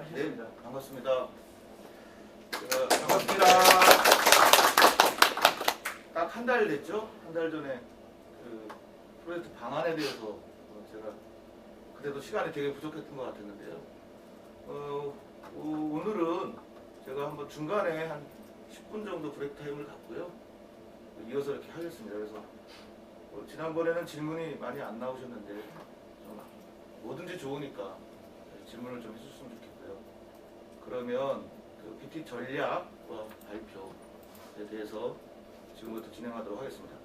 나오셨습니다. 네, 반갑습니다. 반갑습니다. 딱 한 달 됐죠? 한 달 전에 그 프로젝트 방안에 대해서 제가 그때도 시간이 되게 부족했던 것 같았는데요. 오늘은 제가 한번 중간에 한 10분 정도 브레이크 타임을 갖고요. 이어서 이렇게 하겠습니다. 그래서 지난번에는 질문이 많이 안 나오셨는데 좀 뭐든지 좋으니까 질문을 좀 해주셨으면 좋겠고요. 그러면 그 PT 전략과 발표에 대해서 지금부터 진행하도록 하겠습니다.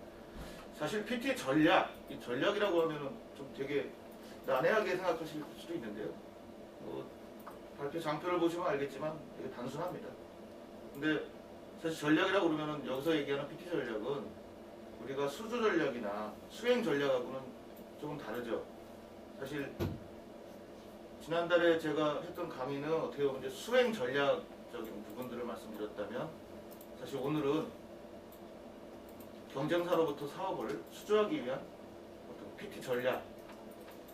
사실 PT 전략, 이 전략이라고 하면은 좀 되게 난해하게 생각하실 수도 있는데요. 발표 장표를 보시면 알겠지만 되게 단순합니다. 근데 사실 전략이라고 그러면은 여기서 얘기하는 PT 전략은 우리가 수주 전략이나 수행 전략하고는 조금 다르죠. 사실 지난달에 제가 했던 강의는 어떻게 보면 이제 수행 전략적인 부분들을 말씀드렸다면, 사실 오늘은 경쟁사로부터 사업을 수주하기 위한 어떤 PT 전략을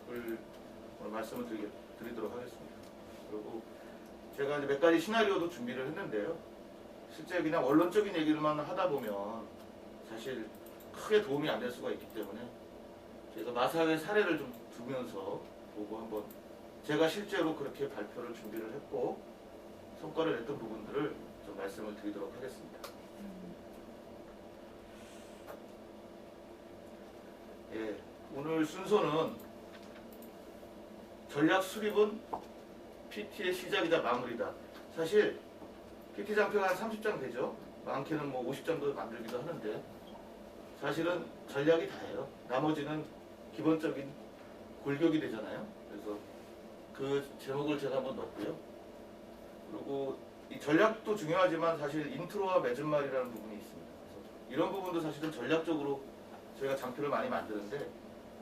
오늘 말씀을 드리도록 하겠습니다. 그리고 제가 이제 몇 가지 시나리오도 준비를 했는데요. 실제 그냥 원론적인 얘기를만 하다 보면 사실 크게 도움이 안 될 수가 있기 때문에 제가 마사회 사례를 좀 두면서 보고 한번 제가 실제로 그렇게 발표를 준비를 했고 성과를 냈던 부분들을 좀 말씀을 드리도록 하겠습니다. 예, 오늘 순서는 전략 수립은 PT의 시작이다 마무리다. 사실 PT 장표가 한 30장 되죠. 많게는 뭐 50장도 만들기도 하는데 사실은 전략이 다예요. 나머지는 기본적인 골격이 되잖아요. 그래서 그 제목을 제가 한번 넣었고요. 그리고 이 전략도 중요하지만 사실 인트로와 맺은말이라는 부분이 있습니다. 그래서 이런 부분도 사실은 전략적으로 저희가 장표를 많이 만드는데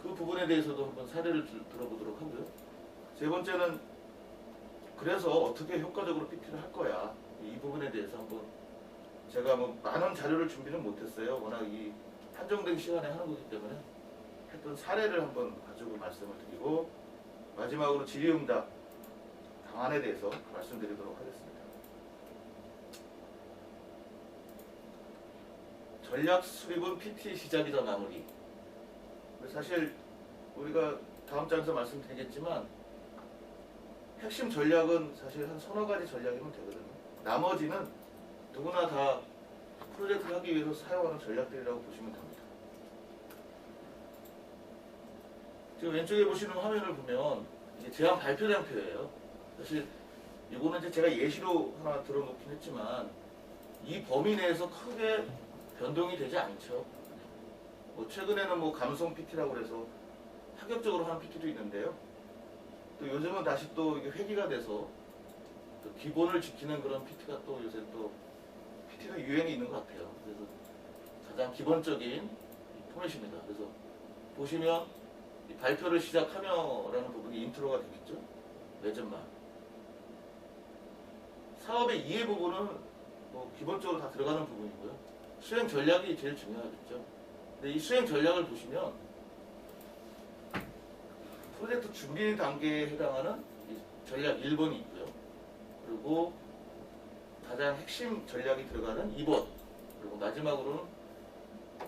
그 부분에 대해서도 한번 사례를 들어보도록 하고요. 세 번째는 그래서 어떻게 효과적으로 PT를 할 거야. 이 부분에 대해서 한번 제가 뭐 많은 자료를 준비는 못했어요. 워낙 이 한정된 시간에 하는 거기 때문에 했던 사례를 한번 가지고 말씀을 드리고 마지막으로 질의응답 방안에 대해서 말씀드리도록 하겠습니다. 전략 수립은 PT의 시작이다 마무리. 사실 우리가 다음 장에서 말씀드리겠지만 핵심 전략은 사실 한 서너 가지 전략이면 되거든요. 나머지는 누구나 다 프로젝트를 하기 위해서 사용하는 전략들이라고 보시면 됩니다. 지금 왼쪽에 보시는 화면을 보면 이게 제안 발표 장표예요. 사실 이거는 이제 제가 예시로 하나 들어놓긴 했지만 이 범위 내에서 크게 변동이 되지 않죠. 뭐 최근에는 뭐 감성 PT라고 해서 파격적으로 하는 PT도 있는데요. 또 요즘은 다시 또 이게 회귀가 돼서 또 기본을 지키는 그런 PT가 또 요새 또 PT는 유행이 있는 것 같아요. 그래서 가장 기본적인 포맷입니다. 그래서 보시면 이 발표를 시작하며라는 부분이 인트로가 되겠죠. 맺은말. 사업의 이해 부분은 뭐 기본적으로 다 들어가는 부분이고요. 수행 전략이 제일 중요하겠죠. 근데 이 수행 전략을 보시면 프로젝트 준비 단계에 해당하는 이 전략 1번이 있고요. 그리고 가장 핵심 전략이 들어가는 2번. 그리고 마지막으로는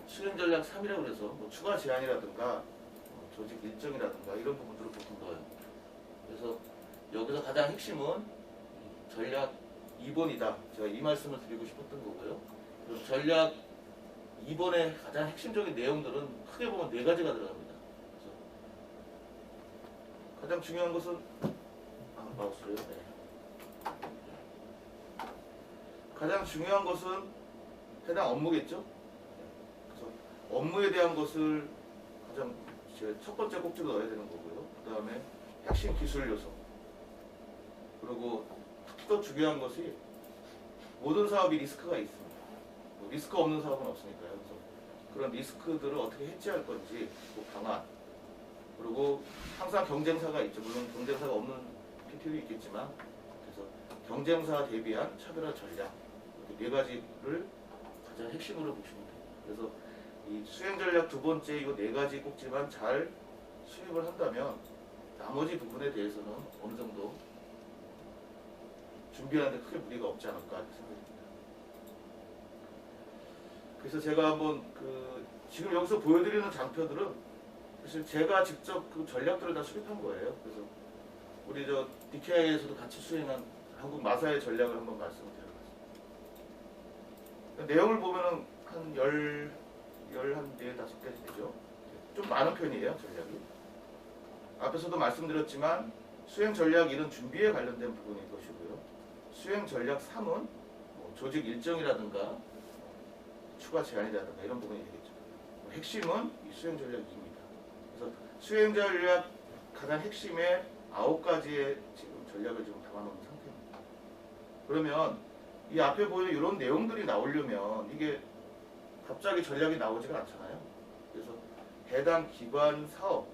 수행 전략 3이라고 해서 뭐 추가 제안이라든가 조직 일정이라든가 이런 부분들을 보통 넣어요. 그래서 여기서 가장 핵심은 전략 2번이다. 제가 이 말씀을 드리고 싶었던 거고요. 그리고 전략 2번의 가장 핵심적인 내용들은 크게 보면 4가지가 들어갑니다. 그래서 가장 중요한 것은 마우스로요. 네. 가장 중요한 것은 해당 업무겠죠. 그래서 업무에 대한 것을 가장 첫 번째 꼭지로 넣어야 되는 거고요. 그 다음에 핵심 기술 요소. 그리고 또 중요한 것이 모든 사업이 리스크가 있습니다. 리스크 없는 사업은 없으니까요. 그래서 그런 리스크들을 어떻게 해지할 건지 그 방안. 그리고 항상 경쟁사가 있죠. 물론 경쟁사가 없는 PT도 있겠지만 그래서 경쟁사 대비한 차별화 전략. 이렇게 4가지를 가장 핵심으로 보시면 돼요. 그래서 이 수행 전략 2번째 이거 4가지 꼭지만 잘 수립을 한다면 나머지 부분에 대해서는 어느 정도 준비하는 데 크게 무리가 없지 않을까 이렇게 생각됩니다. 그래서 제가 한번 지금 여기서 보여드리는 장표들은 사실 제가 직접 그 전략들을 다 수립한 거예요. 그래서 우리 저 DKI에서도 같이 수행한 한국 마사의 전략을 한번 말씀을 드려봤습니다. 내용을 보면은 한 14-15가지 되죠. 좀 많은 편이에요, 전략이. 앞에서도 말씀드렸지만 수행 전략 1은 준비에 관련된 부분일 것이고요. 수행 전략 3은 뭐 조직 일정이라든가 추가 제한이라든가 이런 부분이 되겠죠. 핵심은 이 수행 전략 2입니다. 그래서 수행 전략 가장 핵심의 9가지의 지금 전략을 지금 담아놓은 상태입니다. 그러면 이 앞에 보이는 이런 내용들이 나오려면 이게 갑자기 전략이 나오지가 않잖아요. 그래서 해당 기관 사업,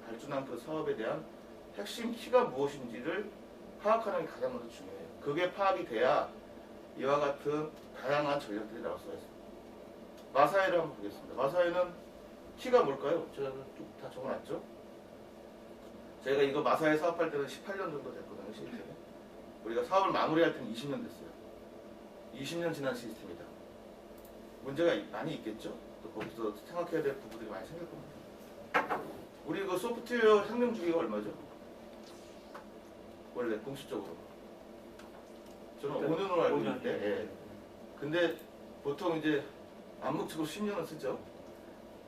발주한 그 사업에 대한 핵심 키가 무엇인지를 파악하는 게 가장 먼저 중요해요. 그게 파악이 돼야 이와 같은 다양한 전략들이 나올 수가 있습니다. 마사회를 한번 보겠습니다. 마사회는 키가 뭘까요? 제가 쭉 다 적어놨죠? 저희가 이거 마사회 사업할 때는 18년 정도 됐거든요, 시스템이. 우리가 사업을 마무리할 때는 20년 됐어요. 20년 지난 시스템이다. 문제가 많이 있겠죠? 또 거기서 생각해야 될 부분들이 많이 생길 겁니다. 우리 그 소프트웨어 상용 주기가 얼마죠? 원래 공식적으로. 저는 5년으로 알고 있는데, 예. 근데 보통 이제 암묵적으로 10년을 쓰죠.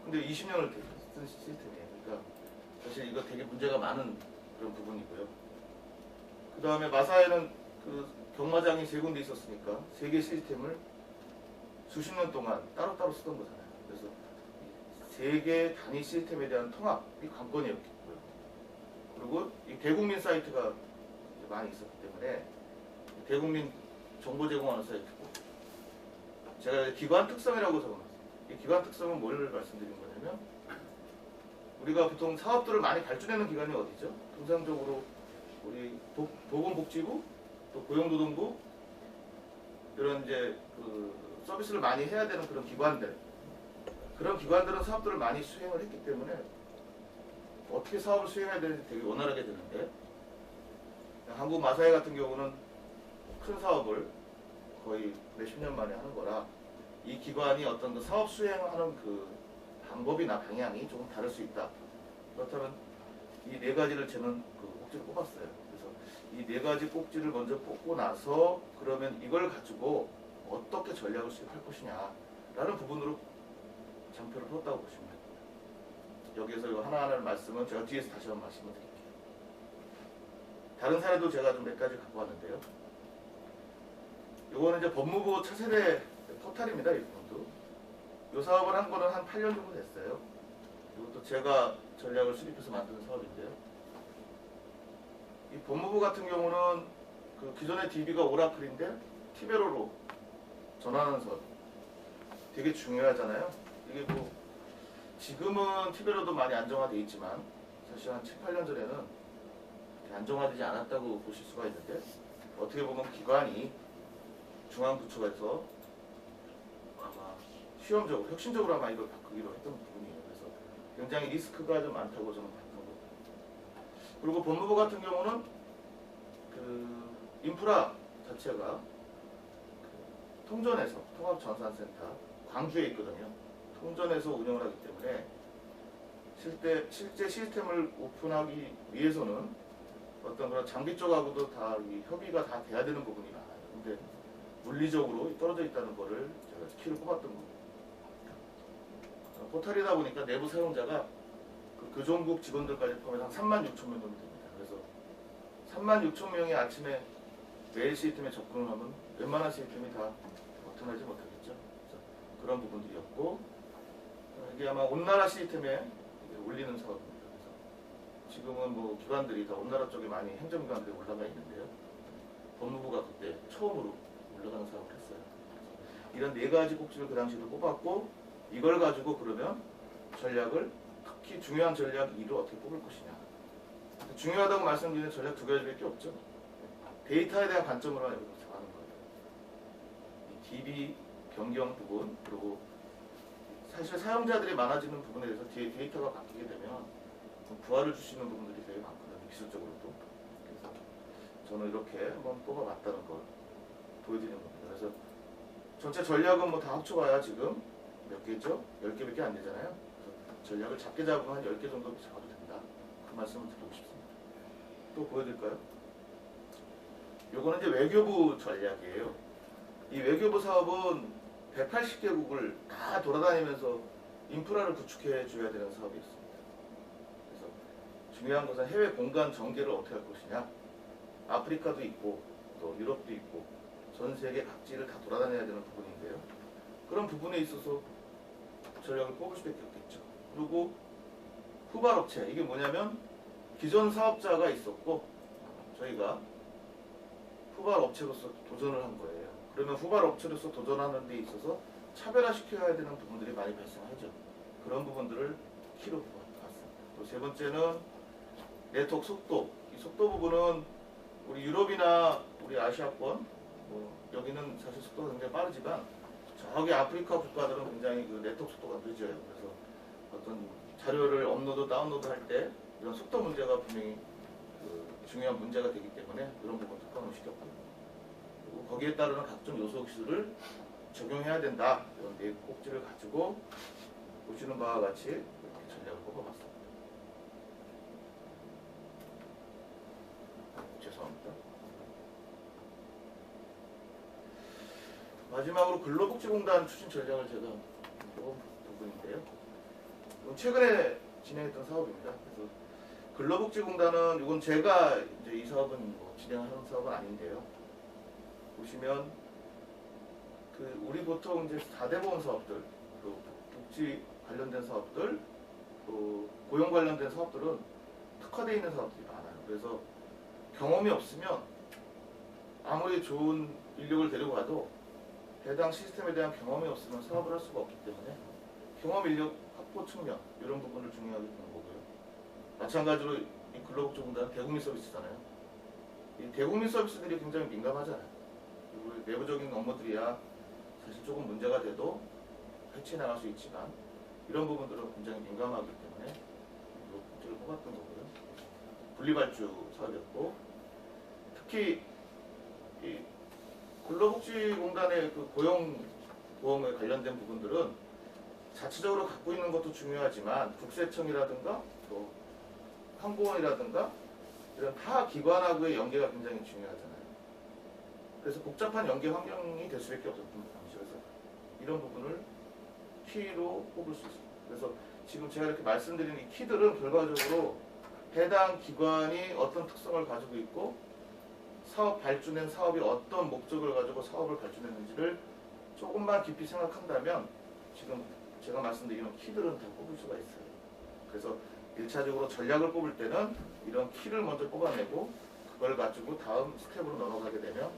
근데 20년을 쓴 시스템이에요. 그러니까 사실 이거 되게 문제가 많은 그런 부분이고요. 그 다음에 마사회는 그 경마장이 3군데 있었으니까 3개 시스템을 수십 년 동안 따로따로 쓰던 거잖아요. 그래서 3개 단위 시스템에 대한 통합이 관건이었고요. 그리고 이 대국민 사이트가 많이 있었기 때문에 대국민 정보 제공하는 사이트고, 제가 기관 특성이라고 적어놨어요. 이 기관 특성은 뭘 말씀드린 거냐면, 우리가 보통 사업들을 많이 발주내는 기관이 어디죠? 통상적으로 우리 보건복지부, 또 고용노동부, 이런 이제 그 서비스를 많이 해야 되는 그런 기관들, 그런 기관들은 사업들을 많이 수행을 했기 때문에 어떻게 사업을 수행해야 되는지 되게 원활하게 되는데, 한국 마사회 같은 경우는 큰 사업을 거의 몇십 년 만에 하는 거라 이 기관이 어떤 그 사업 수행하는 그 방법이나 방향이 조금 다를 수 있다. 그렇다면 이 4가지를 저는 그 꼭지를 뽑았어요. 그래서 이 4가지 꼭지를 먼저 뽑고 나서 그러면 이걸 가지고 어떻게 전략을 수립할 것이냐라는 부분으로 장표를 풀었다고 보시면 됩니다. 여기에서 이 하나하나의 말씀은 제가 뒤에서 다시 한번 말씀을 드릴게요. 다른 사례도 제가 좀 몇 가지 갖고 왔는데요. 이거는 이제 법무부 차세대 포탈입니다. 이 부분도. 이 사업을 한 거는 한 8년 정도 됐어요. 이것도 제가 전략을 수립해서 만든 사업인데요. 이 법무부 같은 경우는 그 기존의 DB가 오라클인데 티베로로 전환하는 사업 되게 중요하잖아요. 이게 뭐 지금은 티베로도 많이 안정화되어 있지만 사실 한 7, 8년 전에는 안정화되지 않았다고 보실 수가 있는데, 어떻게 보면 기관이 중앙부처에서 아마 시험적으로, 혁신적으로 아마 이걸 바꾸기로 했던 부분이에요. 그래서 굉장히 리스크가 좀 많다고 저는 봤던 거고. 그리고 법무부 같은 경우는 그 인프라 자체가 그 통전에서, 통합전산센터 광주에 있거든요. 통전에서 운영을 하기 때문에 실제 시스템을 오픈하기 위해서는 어떤 그런 장비 쪽하고도 다 이 협의가 다 돼야 되는 부분이 많아요. 근데 물리적으로 떨어져 있다는 거를 제가 키를 뽑았던 겁니다. 포털이다 보니까 내부 사용자가 그 교정국 직원들까지 포함해서 한 36,000명 정도 됩니다. 그래서 36,000명이 아침에 메일 시스템에 접근을 하면 웬만한 시스템이 다 버텨내지 못하겠죠. 그런 부분들이었고, 이게 아마 온나라 시스템에 올리는 사업입니다. 지금은 뭐 기관들이 다 온나라 쪽에 많이 행정기관들이 올라가 있는데요. 법무부가 그때 처음으로 올라가는 사업을 했어요. 이런 4가지 꼭지를 그 당시에도 뽑았고, 이걸 가지고 그러면 전략을, 특히 중요한 전략 2를 어떻게 뽑을 것이냐. 중요하다고 말씀드리는 전략 2가지밖에 없죠. 데이터에 대한 관점으로 여기서 정하는 거예요. 이 DB 변경 부분, 그리고 사실 사용자들이 많아지는 부분에 대해서 뒤에 데이터가 바뀌게 되면 부하를 주시는 부분들이 되게 많거든요. 기술적으로도. 그래서 저는 이렇게 한번 뽑아봤다는 걸 보여드리는 겁니다. 그래서 전체 전략은 뭐 다 합쳐봐야 지금 몇 개죠? 10개밖에 안 되잖아요. 그래서 전략을 작게 잡으면 한 10개 정도 잡아도 된다. 그 말씀을 드리고 싶습니다. 또 보여드릴까요? 요거는 이제 외교부 전략이에요. 이 외교부 사업은 180개국을 다 돌아다니면서 인프라를 구축해 줘야 되는 사업이 있습니다. 그래서 중요한 것은 해외 공간 전개를 어떻게 할 것이냐. 아프리카도 있고 또 유럽도 있고 전 세계 각지를 다 돌아다녀야 되는 부분인데요. 그런 부분에 있어서 전략을 뽑을 수밖에 없겠죠. 그리고 후발업체, 이게 뭐냐면 기존 사업자가 있었고 저희가 후발업체로서 도전을 한 거예요. 그러면 후발업체로서 도전하는 데 있어서 차별화시켜야 되는 부분들이 많이 발생하죠. 그런 부분들을 키로 봤습니다. 또 세 번째는 네트워크 속도. 이 속도 부분은 우리 유럽이나 우리 아시아권, 뭐 여기는 사실 속도가 굉장히 빠르지만 저기 아프리카 국가들은 굉장히 그 네트워크 속도가 늦어요. 그래서 어떤 자료를 업로드, 다운로드 할 때 이런 속도 문제가 분명히 그 중요한 문제가 되기 때문에 이런 부분 특강을 시켰고요. 그리고 거기에 따르는 각종 요소 기술을 적용해야 된다. 이런 네 꼭지를 가지고 보시는 바와 같이 이렇게 전략을 뽑아봤습니다. 죄송합니다. 마지막으로 근로복지공단 추진 전략을 제가 뽑은 부분인데요. 최근에 진행했던 사업입니다. 그래서 근로복지공단은 이건 제가 이제 이 사업은 뭐 진행하는 사업은 아닌데요. 보시면 그 우리 보통 이제 4대 보험 사업들, 또 복지 관련된 사업들, 또 고용 관련된 사업들은 특화되어 있는 사업들이 많아요. 그래서 경험이 없으면 아무리 좋은 인력을 데리고 가도 해당 시스템에 대한 경험이 없으면 사업을 할 수가 없기 때문에 경험 인력 확보 측면 이런 부분을 중요하게 보는 거고요. 마찬가지로 이 근로복지공단은 대국민 서비스잖아요. 이 대국민 서비스들이 굉장히 민감하잖아요. 그리고 내부적인 업무들이야 사실 조금 문제가 돼도 해치해 나갈 수 있지만 이런 부분들은 굉장히 민감하기 때문에 복지를 뽑았던 거고요. 분리발주 사업이었고 특히 이 근로복지공단의 그 고용보험에 관련된 부분들은 자체적으로 갖고 있는 것도 중요하지만 국세청이라든가 또 항공원이라든가 이런 타 기관하고의 연계가 굉장히 중요하잖아요. 그래서 복잡한 연계 환경이 될 수밖에 없었던 당시에서 이런 부분을 키로 뽑을 수 있습니다. 그래서 지금 제가 이렇게 말씀드린 이 키들은 결과적으로 해당 기관이 어떤 특성을 가지고 있고 사업 발주된 사업이 어떤 목적을 가지고 사업을 발주했는지를 조금만 깊이 생각한다면 지금 제가 말씀드린 이런 키들은 다 뽑을 수가 있어요. 그래서 1차적으로 전략을 뽑을 때는 이런 키를 먼저 뽑아내고 그걸 가지고 다음 스텝으로 넘어가게 되면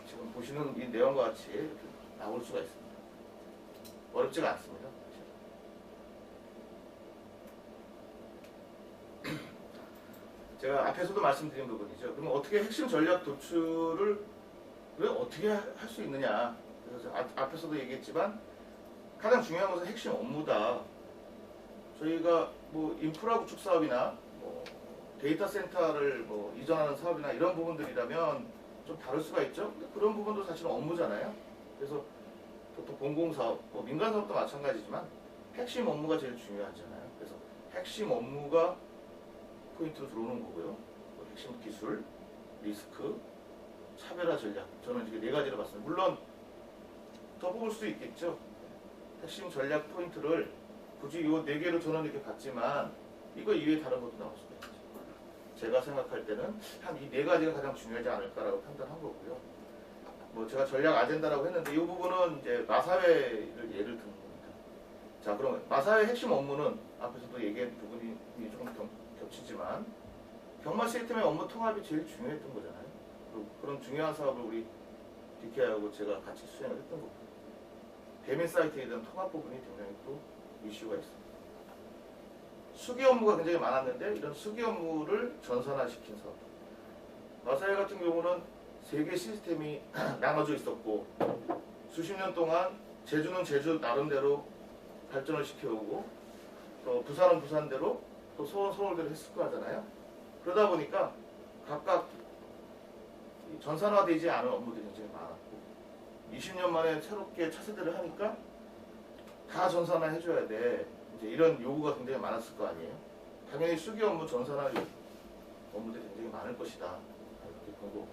지금 보시는 이 내용과 같이 이렇게 나올 수가 있습니다. 어렵지가 않습니다. 제가 앞에서도 말씀드린 부분이죠. 그러면 어떻게 핵심 전략 도출을 왜 어떻게 할 수 있느냐. 그래서 앞에서도 얘기했지만 가장 중요한 것은 핵심 업무다. 저희가 뭐 인프라 구축 사업이나 뭐 데이터 센터를 뭐 이전하는 사업이나 이런 부분들이라면 좀 다를 수가 있죠. 근데 그런 부분도 사실은 업무잖아요. 그래서 보통 공공사업, 뭐 민간사업도 마찬가지지만 핵심 업무가 제일 중요하잖아요. 그래서 핵심 업무가 포인트로 들어오는 거고요. 뭐 핵심 기술, 리스크, 차별화 전략. 저는 이렇게 네 가지를 봤습니다. 물론 더 뽑을 수도 있겠죠. 핵심 전략 포인트를 굳이 이 네 개를 저는 이렇게 봤지만 이거 이외에 다른 것도 나올 수가 있죠. 제가 생각할 때는 한 이 네 가지가 가장 중요하지 않을까라고 판단한 거고요. 뭐 제가 전략 아젠다라고 했는데 이 부분은 이제 마사회를 예를 든 겁니다. 자, 그러면 마사회 핵심 업무는 앞에서도 얘기한 부분이 조금 겹치지만 경마 시스템의 업무 통합이 제일 중요했던 거잖아요. 그리고 그런 중요한 사업을 우리 DK하고 제가 같이 수행을 했던 거고 대면 사이트에 대한 통합 부분이 굉장히 또 이슈가 있습니다. 수기 업무가 굉장히 많았는데 이런 수기 업무를 전산화시킨 사업. 마사회 같은 경우는 세개 시스템이 나눠져 있었고 수십 년 동안 제주는 제주 나름대로 발전을 시켜오고 또 부산은 부산대로 또 서울은 서울대로 했을 거잖아요. 그러다 보니까 각각 전산화되지 않은 업무들이 굉장히 많았고 20년 만에 새롭게 차세대를 하니까 다 전산화 해줘야 돼. 이제 이런 요구가 굉장히 많았을 거 아니에요. 당연히 수기 업무, 전산화 업무들이 굉장히 많을 것이다. 이렇게 보고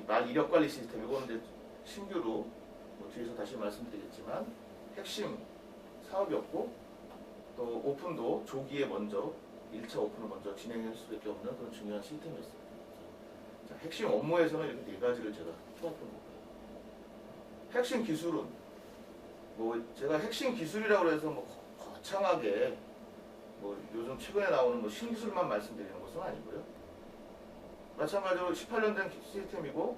말 이력 관리 시스템 이거는 이제 신규로 뭐 뒤에서 다시 말씀드리겠지만 핵심 사업이었고 또 오픈도 조기에 먼저 1차 오픈을 먼저 진행할 수밖에 없는 그런 중요한 시스템이었습니다. 자, 핵심 업무에서는 이렇게 네 가지를 제가 해왔던 거고요. 핵심 기술은 뭐 제가 핵심 기술이라고 해서 뭐 거창하게 뭐 요즘 최근에 나오는 뭐 신기술만 말씀드리는 것은 아니고요. 마찬가지로 18년 된 시스템이고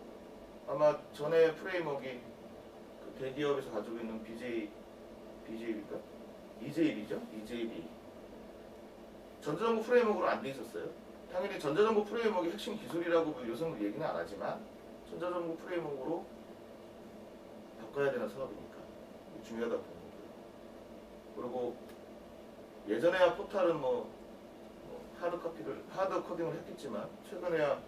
아마 전에 프레임워크가 그 대기업에서 가지고 있는 BJB가 EJB죠? EJB 전자정보 프레임워크로 안 돼 있었어요. 당연히 전자정보 프레임워크의 핵심 기술이라고 요즘 얘기는 안 하지만 전자정보 프레임워크로 바꿔야 되는 사업이니까 중요하다고 보는 거고요. 그리고 예전에야 포탈은 뭐 하드 코딩을 했겠지만 최근에야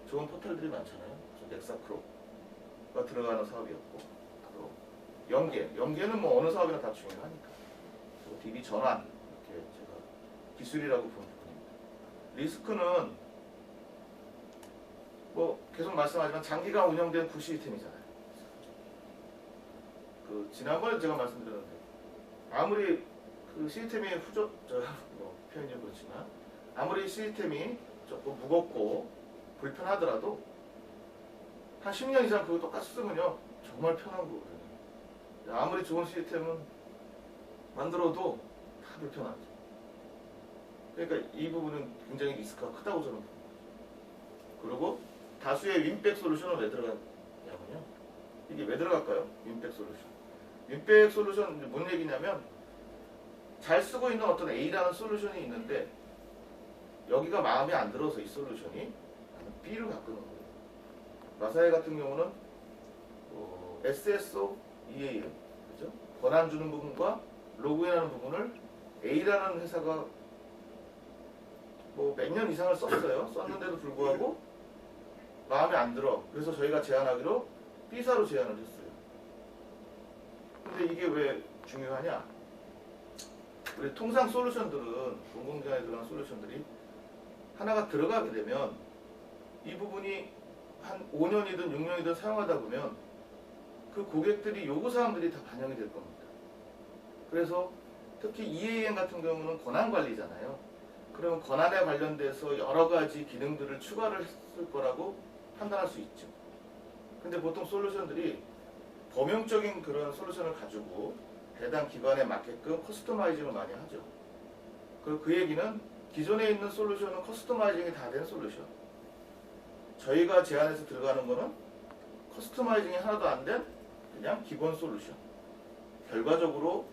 좋은 포털들이 많잖아요. 넥사크로가 들어가는 사업이었고 또 연계는 뭐 어느 사업이나 다 중요하니까 또 DB 전환 이렇게 제가 기술이라고 보는 부분입니다. 리스크는 뭐 계속 말씀하지만 장기간 운영된 구 시스템이잖아요. 그 지난번에 제가 말씀드렸는데 아무리 그 시스템이 표현이 그렇지만 아무리 시스템이 조금 무겁고 불편하더라도 한 10년 이상 그거 똑같이 쓰면요 정말 편한 거거든요. 아무리 좋은 시스템은 만들어도 다 불편하죠. 그러니까 이 부분은 굉장히 리스크가 크다고 저는 봅니다. 그리고 다수의 윈백 솔루션은 왜 들어가냐면요. 이게 왜 들어갈까요? 윈백 솔루션. 윈백 솔루션 뭔 얘기냐면 잘 쓰고 있는 어떤 A라는 솔루션이 있는데 여기가 마음에 안 들어서 이 솔루션이 나는 B를 바꾸는 거예요. 마사회 같은 경우는 SSO, EAM, 그죠? 권한 주는 부분과 로그인하는 부분을 A라는 회사가 뭐 몇 년 이상을 썼어요. 썼는데도 불구하고 마음에 안 들어. 그래서 저희가 제안하기로 B사로 제안을 했어요. 근데 이게 왜 중요하냐? 우리 통상 솔루션들은 공공기관에 들어가는 솔루션들이 하나가 들어가게 되면 이 부분이 한 5년이든 6년이든 사용하다 보면 그 고객들이 요구사항들이 다 반영이 될 겁니다. 그래서 특히 EAM 같은 경우는 권한관리잖아요. 그러면 권한에 관련돼서 여러 가지 기능들을 추가를 했을 거라고 판단할 수 있죠. 근데 보통 솔루션들이 범용적인 그런 솔루션을 가지고 해당 기관에 맞게끔 커스터마이징을 많이 하죠. 그 얘기는 기존에 있는 솔루션은 커스터마이징이 다 된 솔루션. 저희가 제안해서 들어가는 거는 커스터마이징이 하나도 안 된 그냥 기본 솔루션. 결과적으로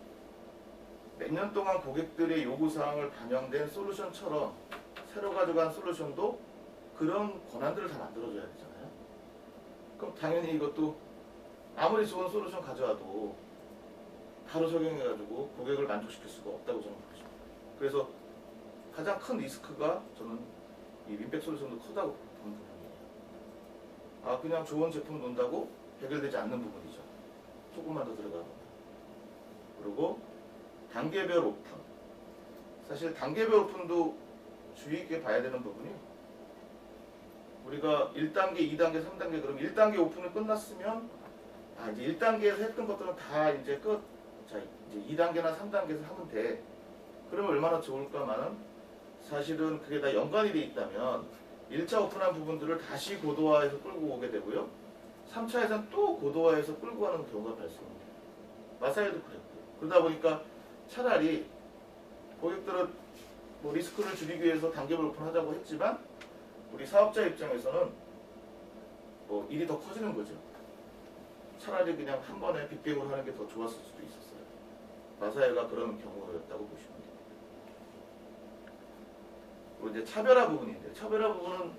몇 년 동안 고객들의 요구사항을 반영된 솔루션처럼 새로 가져간 솔루션도 그런 권한들을 다 만들어줘야 되잖아요. 그럼 당연히 이것도 아무리 좋은 솔루션 가져와도 바로 적용해가지고 고객을 만족시킬 수가 없다고 저는 보죠. 그래서 가장 큰 리스크가 저는 이 윈백 솔루션도 크다고 보는 부분이에요. 그냥 좋은 제품 논다고 해결되지 않는 부분이죠. 조금만 더 들어가면. 그리고 단계별 오픈. 사실 단계별 오픈도 주의 깊게 봐야 되는 부분이 우리가 1단계, 2단계, 3단계 그럼 1단계 오픈이 끝났으면 이제 1단계에서 했던 것들은 다 이제 끝. 자, 이제 2단계나 3단계에서 하면 돼. 그러면 얼마나 좋을까만은 사실은 그게 다 연관이 돼 있다면 1차 오픈한 부분들을 다시 고도화해서 끌고 오게 되고요. 3차에서는 또 고도화해서 끌고 가는 경우가 발생합니다. 마사회도 그랬고. 그러다 보니까 차라리 고객들은 뭐 리스크를 줄이기 위해서 단계별 오픈하자고 했지만 우리 사업자 입장에서는 뭐 일이 더 커지는 거죠. 차라리 그냥 한 번에 빅뱅으로 하는 게 더 좋았을 수도 있었어요. 마사회가 그런 경우였다고 보시면 됩니다. 그리고 이제 차별화 부분인데 차별화 부분은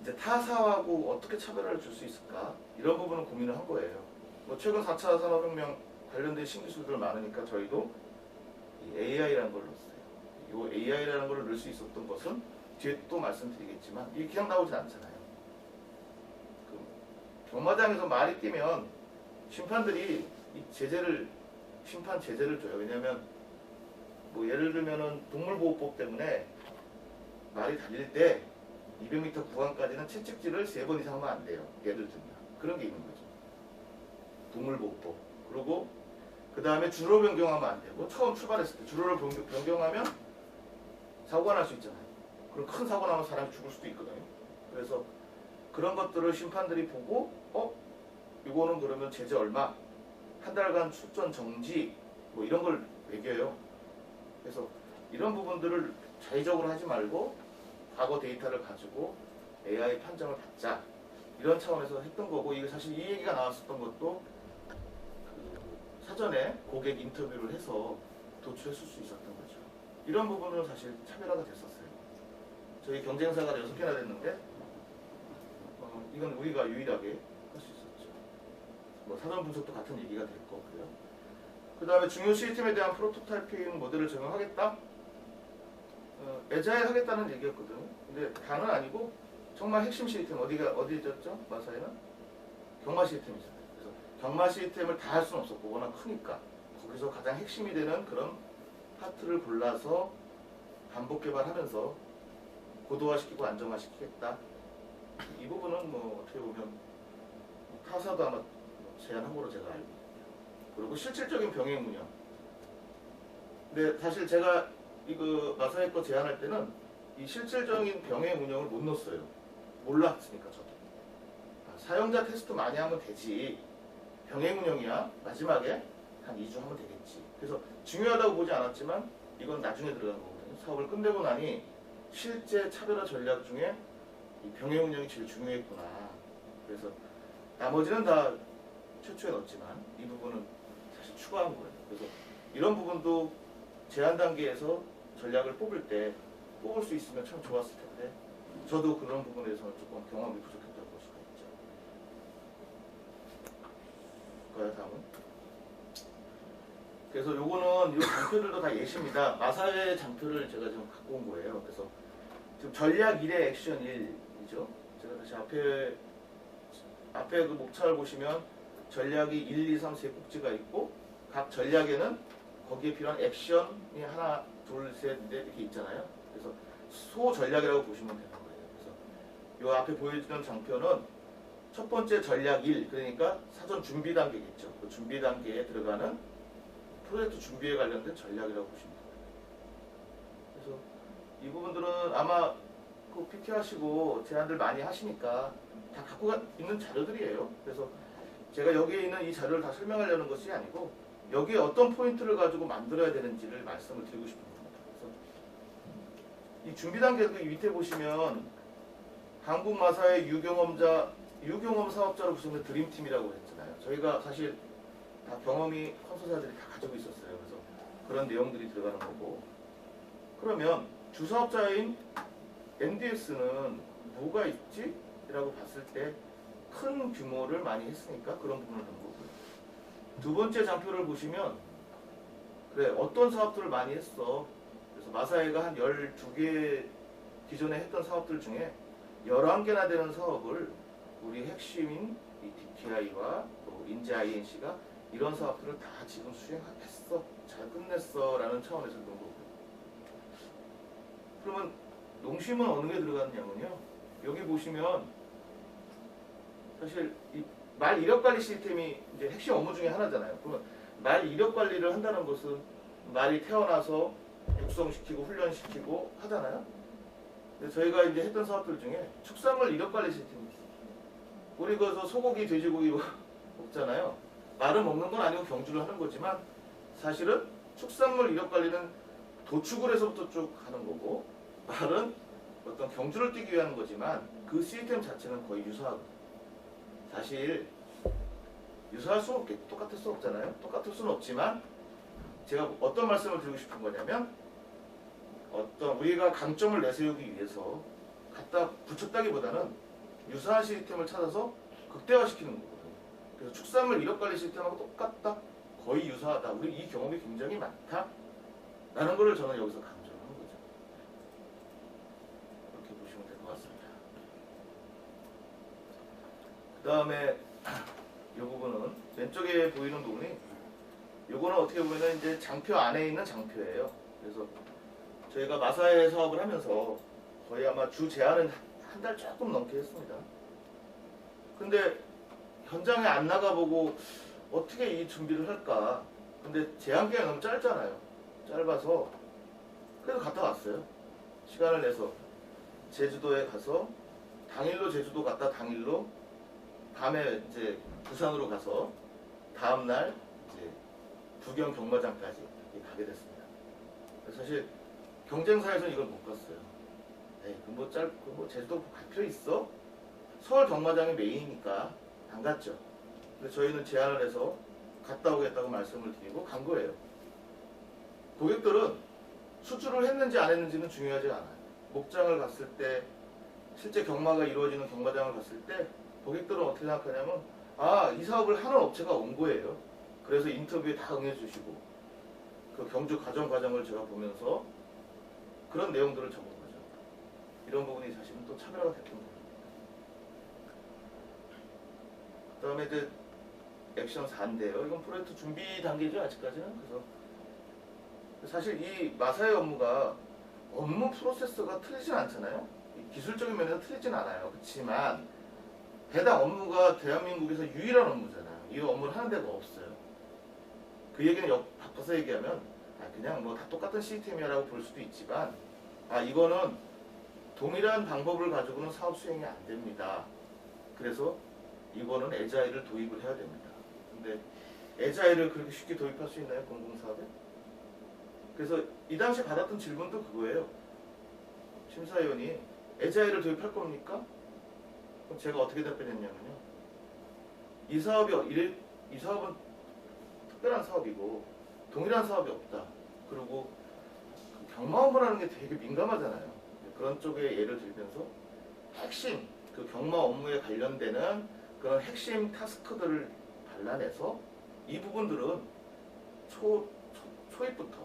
이제 타사하고 어떻게 차별화를 줄 수 있을까 이런 부분은 고민을 한 거예요. 뭐 최근 4차 산업혁명 관련된 신기술들 많으니까 저희도 이 AI라는 걸 넣었어요. 이 AI라는 걸 넣을 수 있었던 것은 뒤에 또 말씀드리겠지만 이게 그냥 나오진 않잖아요. 경마장에서 말이 뛰면 심판들이 이 심판 제재를 줘요. 왜냐하면 뭐 예를 들면은 동물보호법 때문에 말이 달릴 때 200m 구간까지는 채찍질을 3번 이상 하면 안 돼요. 예를 들면 그런 게 있는 거죠. 동물보호법. 그리고 그 다음에 주로 변경하면 안 되고, 처음 출발했을 때 주로를 변경하면 사고가 날 수 있잖아요. 그럼 큰 사고 나면 사람이 죽을 수도 있거든요. 그래서 그런 것들을 심판들이 보고 이거는 그러면 제재 얼마, 한 달간 출전 정지 뭐 이런 걸 매겨요. 그래서 이런 부분들을 자의적으로 하지 말고 과거 데이터를 가지고 AI 판정을 받자, 이런 차원에서 했던 거고, 이게 사실 이 얘기가 나왔었던 것도 그 사전에 고객 인터뷰를 해서 도출했을 수 있었던 거죠. 이런 부분은 사실 차별화가 됐었어요. 저희 경쟁사가 6개나 됐는데 이건 우리가 유일하게 할 수 있었죠. 뭐 사전 분석도 같은 얘기가 될 거고요. 그 다음에 중요 시스템에 대한 프로토타이핑 모델을 적용하겠다? 애자일 하겠다는 얘기였거든요. 근데 다는 아니고 정말 핵심 시스템, 어디였죠? 마사에는? 경마 시스템이잖아요. 그래서 경마 시스템을 다 할 수는 없었고 워낙 크니까 거기서 가장 핵심이 되는 그런 파트를 골라서 반복 개발하면서 고도화시키고 안정화시키겠다. 이 부분은 뭐 어떻게 보면 타사도 아마 제안한 거로 제가 알고 있고요. 그리고 실질적인 병행 운영. 근데 사실 제가 이거 마사의 거 제안할 때는 이 실질적인 병행 운영을 못 넣었어요. 몰랐으니까 저도. 사용자 테스트 많이 하면 되지. 병행 운영이야. 마지막에 한 2주 하면 되겠지. 그래서 중요하다고 보지 않았지만 이건 나중에 들어간 거거든요. 사업을 끝내고 나니 실제 차별화 전략 중에 이 병행 운영이 제일 중요했구나. 그래서 나머지는 다 최초에 넣었지만 이 부분은 사실 추가한 거예요. 그래서 이런 부분도 제안 단계에서 전략을 뽑을 수 있으면 참 좋았을 텐데, 저도 그런 부분에서는 조금 경험이 부족했다고 볼 수가 있죠. 그까요 다음은? 그래서 요거는 이 장표들도 다 예시입니다. 마사의 장표를 제가 지금 갖고 온 거예요. 그래서 지금 전략 1의 액션 1이죠. 제가 다시 앞에 그 목차를 보시면 전략이 1, 2, 3 세 꼭지가 있고, 각 전략에는 거기에 필요한 액션이 하나, 둘, 셋, 넷 이렇게 있잖아요. 그래서 소 전략이라고 보시면 되는 거예요. 그래서 이 앞에 보여주는 장표는 첫 번째 전략 1, 그러니까 사전 준비 단계겠죠. 그 준비 단계에 들어가는 프로젝트 준비에 관련된 전략이라고 보시면 돼요. 그래서 이 부분들은 아마 그 PT 하시고 제안들 많이 하시니까 다 갖고 있는 자료들이에요. 그래서 제가 여기에 있는 이 자료를 다 설명하려는 것이 아니고 여기에 어떤 포인트를 가지고 만들어야 되는지를 말씀을 드리고 싶은 겁니다. 그래서 이 준비 단계도 이 밑에 보시면 한국 마사의 유경험 사업자로 구성된 드림팀이라고 했잖아요. 저희가 사실 다 경험이 컨설사들이 다 가지고 있었어요. 그래서 그런 내용들이 들어가는 거고, 그러면 주사업자인 NDS는 뭐가 있지? 라고 봤을 때 큰 규모를 많이 했으니까 그런 부분을 본 거고요. 두 번째 장표를 보시면 그래 어떤 사업들을 많이 했어. 그래서 마사회가 한 12개 기존에 했던 사업들 중에 11개나 되는 사업을 우리 핵심인 이 DTI와 또 인재 INC가 이런 사업들을 다 지금 수행했어. 잘 끝냈어. 라는 차원에서 그런 거고요. 그러면 농심은 어느 게 들어갔냐면요. 여기 보시면 사실 이 말 이력 관리 시스템이 이제 핵심 업무 중에 하나잖아요. 그러면 말 이력 관리를 한다는 것은 말이 태어나서 육성시키고 훈련시키고 하잖아요. 근데 저희가 이제 했던 사업들 중에 축산물 이력 관리 시스템이 있어요. 우리 거기서 소고기, 돼지고기 먹잖아요. 말은 먹는 건 아니고 경주를 하는 거지만 사실은 축산물 이력 관리는 도축을 해서부터 쭉 하는 거고, 말은 어떤 경주를 뛰기 위한 거지만 그 시스템 자체는 거의 유사하거든요. 사실 유사할 수 없겠죠. 똑같을 수 없잖아요. 똑같을 수는 없지만 제가 어떤 말씀을 드리고 싶은 거냐면 어떤 우리가 강점을 내세우기 위해서 갖다 붙였다기보다는 유사한 시스템을 찾아서 극대화시키는 거거든요. 그래서 축산물 이력관리 시스템하고 똑같다, 거의 유사하다, 우리 이 경험이 굉장히 많다 라는 거를 저는 여기서 강조하는 거죠. 그렇게 보시면 될 것 같습니다. 그 다음에 이 부분은 왼쪽에 보이는 부분이 요거는 어떻게 보면 이제 장표 안에 있는 장표예요. 그래서 저희가 마사회 사업을 하면서 거의 아마 주 제한은 한 달 조금 넘게 했습니다. 근데 현장에 안 나가보고 어떻게 이 준비를 할까? 근데 제한 기간이 너무 짧잖아요. 짧아서 그래서 갔다 왔어요. 시간을 내서 제주도에 가서 당일로 제주도 갔다 당일로 밤에 이제 부산으로 가서 다음날 이제 부경 경마장까지 가게 됐습니다. 사실 경쟁사에서는 이걸 못 갔어요. 에이, 뭐 제주도 갈 필요 있어? 서울 경마장이 메인이니까 안 갔죠. 근데 저희는 제안을 해서 갔다 오겠다고 말씀을 드리고 간 거예요. 고객들은 수주를 했는지 안 했는지는 중요하지 않아요. 목장을 갔을 때 실제 경마가 이루어지는 경마장을 갔을 때 고객들은 어떻게 생각하냐면 이 사업을 하는 업체가 온 거예요. 그래서 인터뷰에 다 응해주시고 그 경주 과정을 제가 보면서 그런 내용들을 적은 거죠. 이런 부분이 사실은 또 차별화가 됐던 거예요. 그 다음에 이제 액션 4인데요. 이건 프로젝트 준비 단계죠, 아직까지는. 그래서 사실 이 마사의 업무가 업무 프로세스가 틀리진 않잖아요. 기술적인 면에서 틀리진 않아요. 그렇지만 해당 업무가 대한민국에서 유일한 업무잖아요. 이 업무를 하는 데가 없어요. 그 얘기는 바꿔서 얘기하면 그냥 뭐 다 똑같은 시스템이라고 볼 수도 있지만 이거는 동일한 방법을 가지고는 사업 수행이 안 됩니다. 그래서 이거는 에자일을 도입을 해야 됩니다. 근데 에자일을 그렇게 쉽게 도입할 수 있나요? 공공사업에? 그래서 이 당시 받았던 질문도 그거예요. 심사위원이 에자일을 도입할 겁니까? 그럼 제가 어떻게 답변했냐면요. 이 사업은 특별한 사업이고 동일한 사업이 없다. 그리고 경마 업무라는 게 되게 민감하잖아요. 그런 쪽에 예를 들면서 핵심 그 경마 업무에 관련되는 그런 핵심 타스크들을 발라내서 이 부분들은 초입부터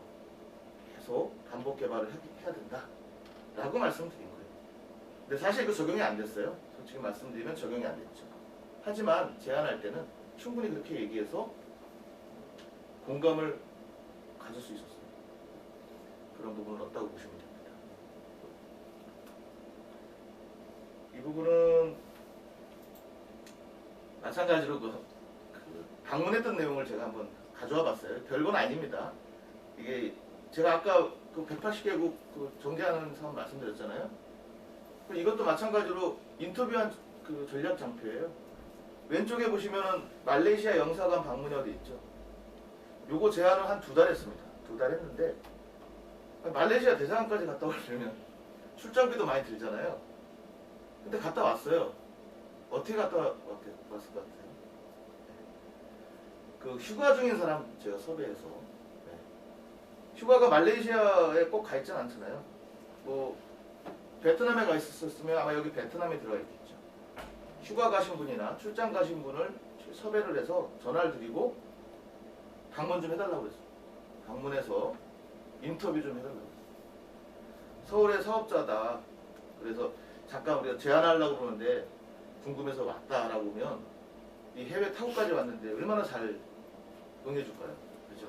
계속 반복 개발을 해야 된다 라고 말씀드린 거예요. 근데 사실 그 적용이 안 됐어요. 솔직히 말씀드리면 적용이 안 됐죠. 하지만 제안할 때는 충분히 그렇게 얘기해서 공감을 가질 수 있었어요. 그런 부분을 얻다고 보시면 됩니다. 이 부분은 마찬가지로 그 방문했던 내용을 제가 한번 가져와 봤어요. 별건 아닙니다. 이게 제가 아까 그 180개국 그 정제하는 사업 말씀드렸잖아요. 이것도 마찬가지로 인터뷰한 그 전략 장표예요. 왼쪽에 보시면은 말레이시아 영사관 방문이 어디 있죠? 요거 제안을 한 2달 했습니다. 2달 했는데 말레이시아 대사관까지 갔다 오려면 출장비도 많이 들잖아요. 근데 갔다 왔어요. 어떻게 갔다 왔을 것 같아요? 그 휴가 중인 사람 제가 섭외해서 휴가가 말레이시아에 꼭 가 있진 않잖아요. 뭐 베트남에 가 있었으면 아마 여기 베트남에 들어가 있겠죠. 휴가 가신 분이나 출장 가신 분을 섭외를 해서 전화를 드리고 방문 좀 해달라고 그랬어요. 방문해서 인터뷰 좀 해달라고 그랬어요. 서울의 사업자다. 그래서 잠깐 우리가 제안하려고 그러는데 궁금해서 왔다라고 하면 이 해외 타국까지 왔는데 얼마나 잘 응해줄까요? 그렇죠?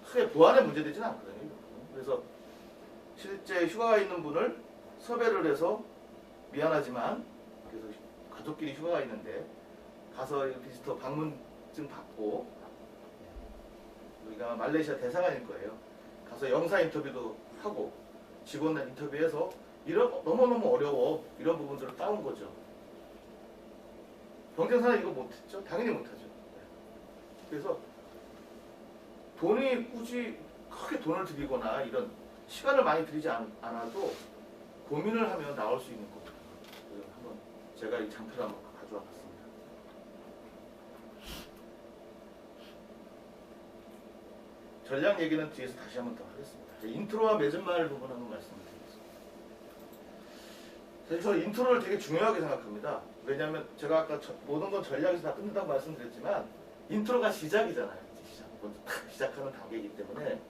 크게 보안에 문제되지는 않거든요. 그래서 실제 휴가가 있는 분을 섭외를 해서 미안하지만 그래서 가족끼리 휴가가 있는데 가서 비지터 방문 좀 받고 우리가 말레이시아 대사관일 거예요. 가서 영사 인터뷰도 하고 직원들 인터뷰해서 너무너무 어려워 이런 부분들을 따온 거죠. 경쟁사는 이거 못했죠? 당연히 못하죠. 그래서 돈이 굳이 크게 돈을 들이거나 이런 시간을 많이 들이지 않아도 고민을 하면 나올 수 있는 겁니다. 그래서 한번 제가 이 장표를 한번 가져와 봤습니다. 전략 얘기는 뒤에서 다시 한번 더 하겠습니다. 인트로와 맺은 말 부분 한번 말씀드리겠습니다. 사실 저 인트로를 되게 중요하게 생각합니다. 왜냐하면 제가 아까 모든 건 전략에서 다 끝낸다고 말씀드렸지만 인트로가 시작이잖아요. 먼저 탁 시작하는 단계이기 때문에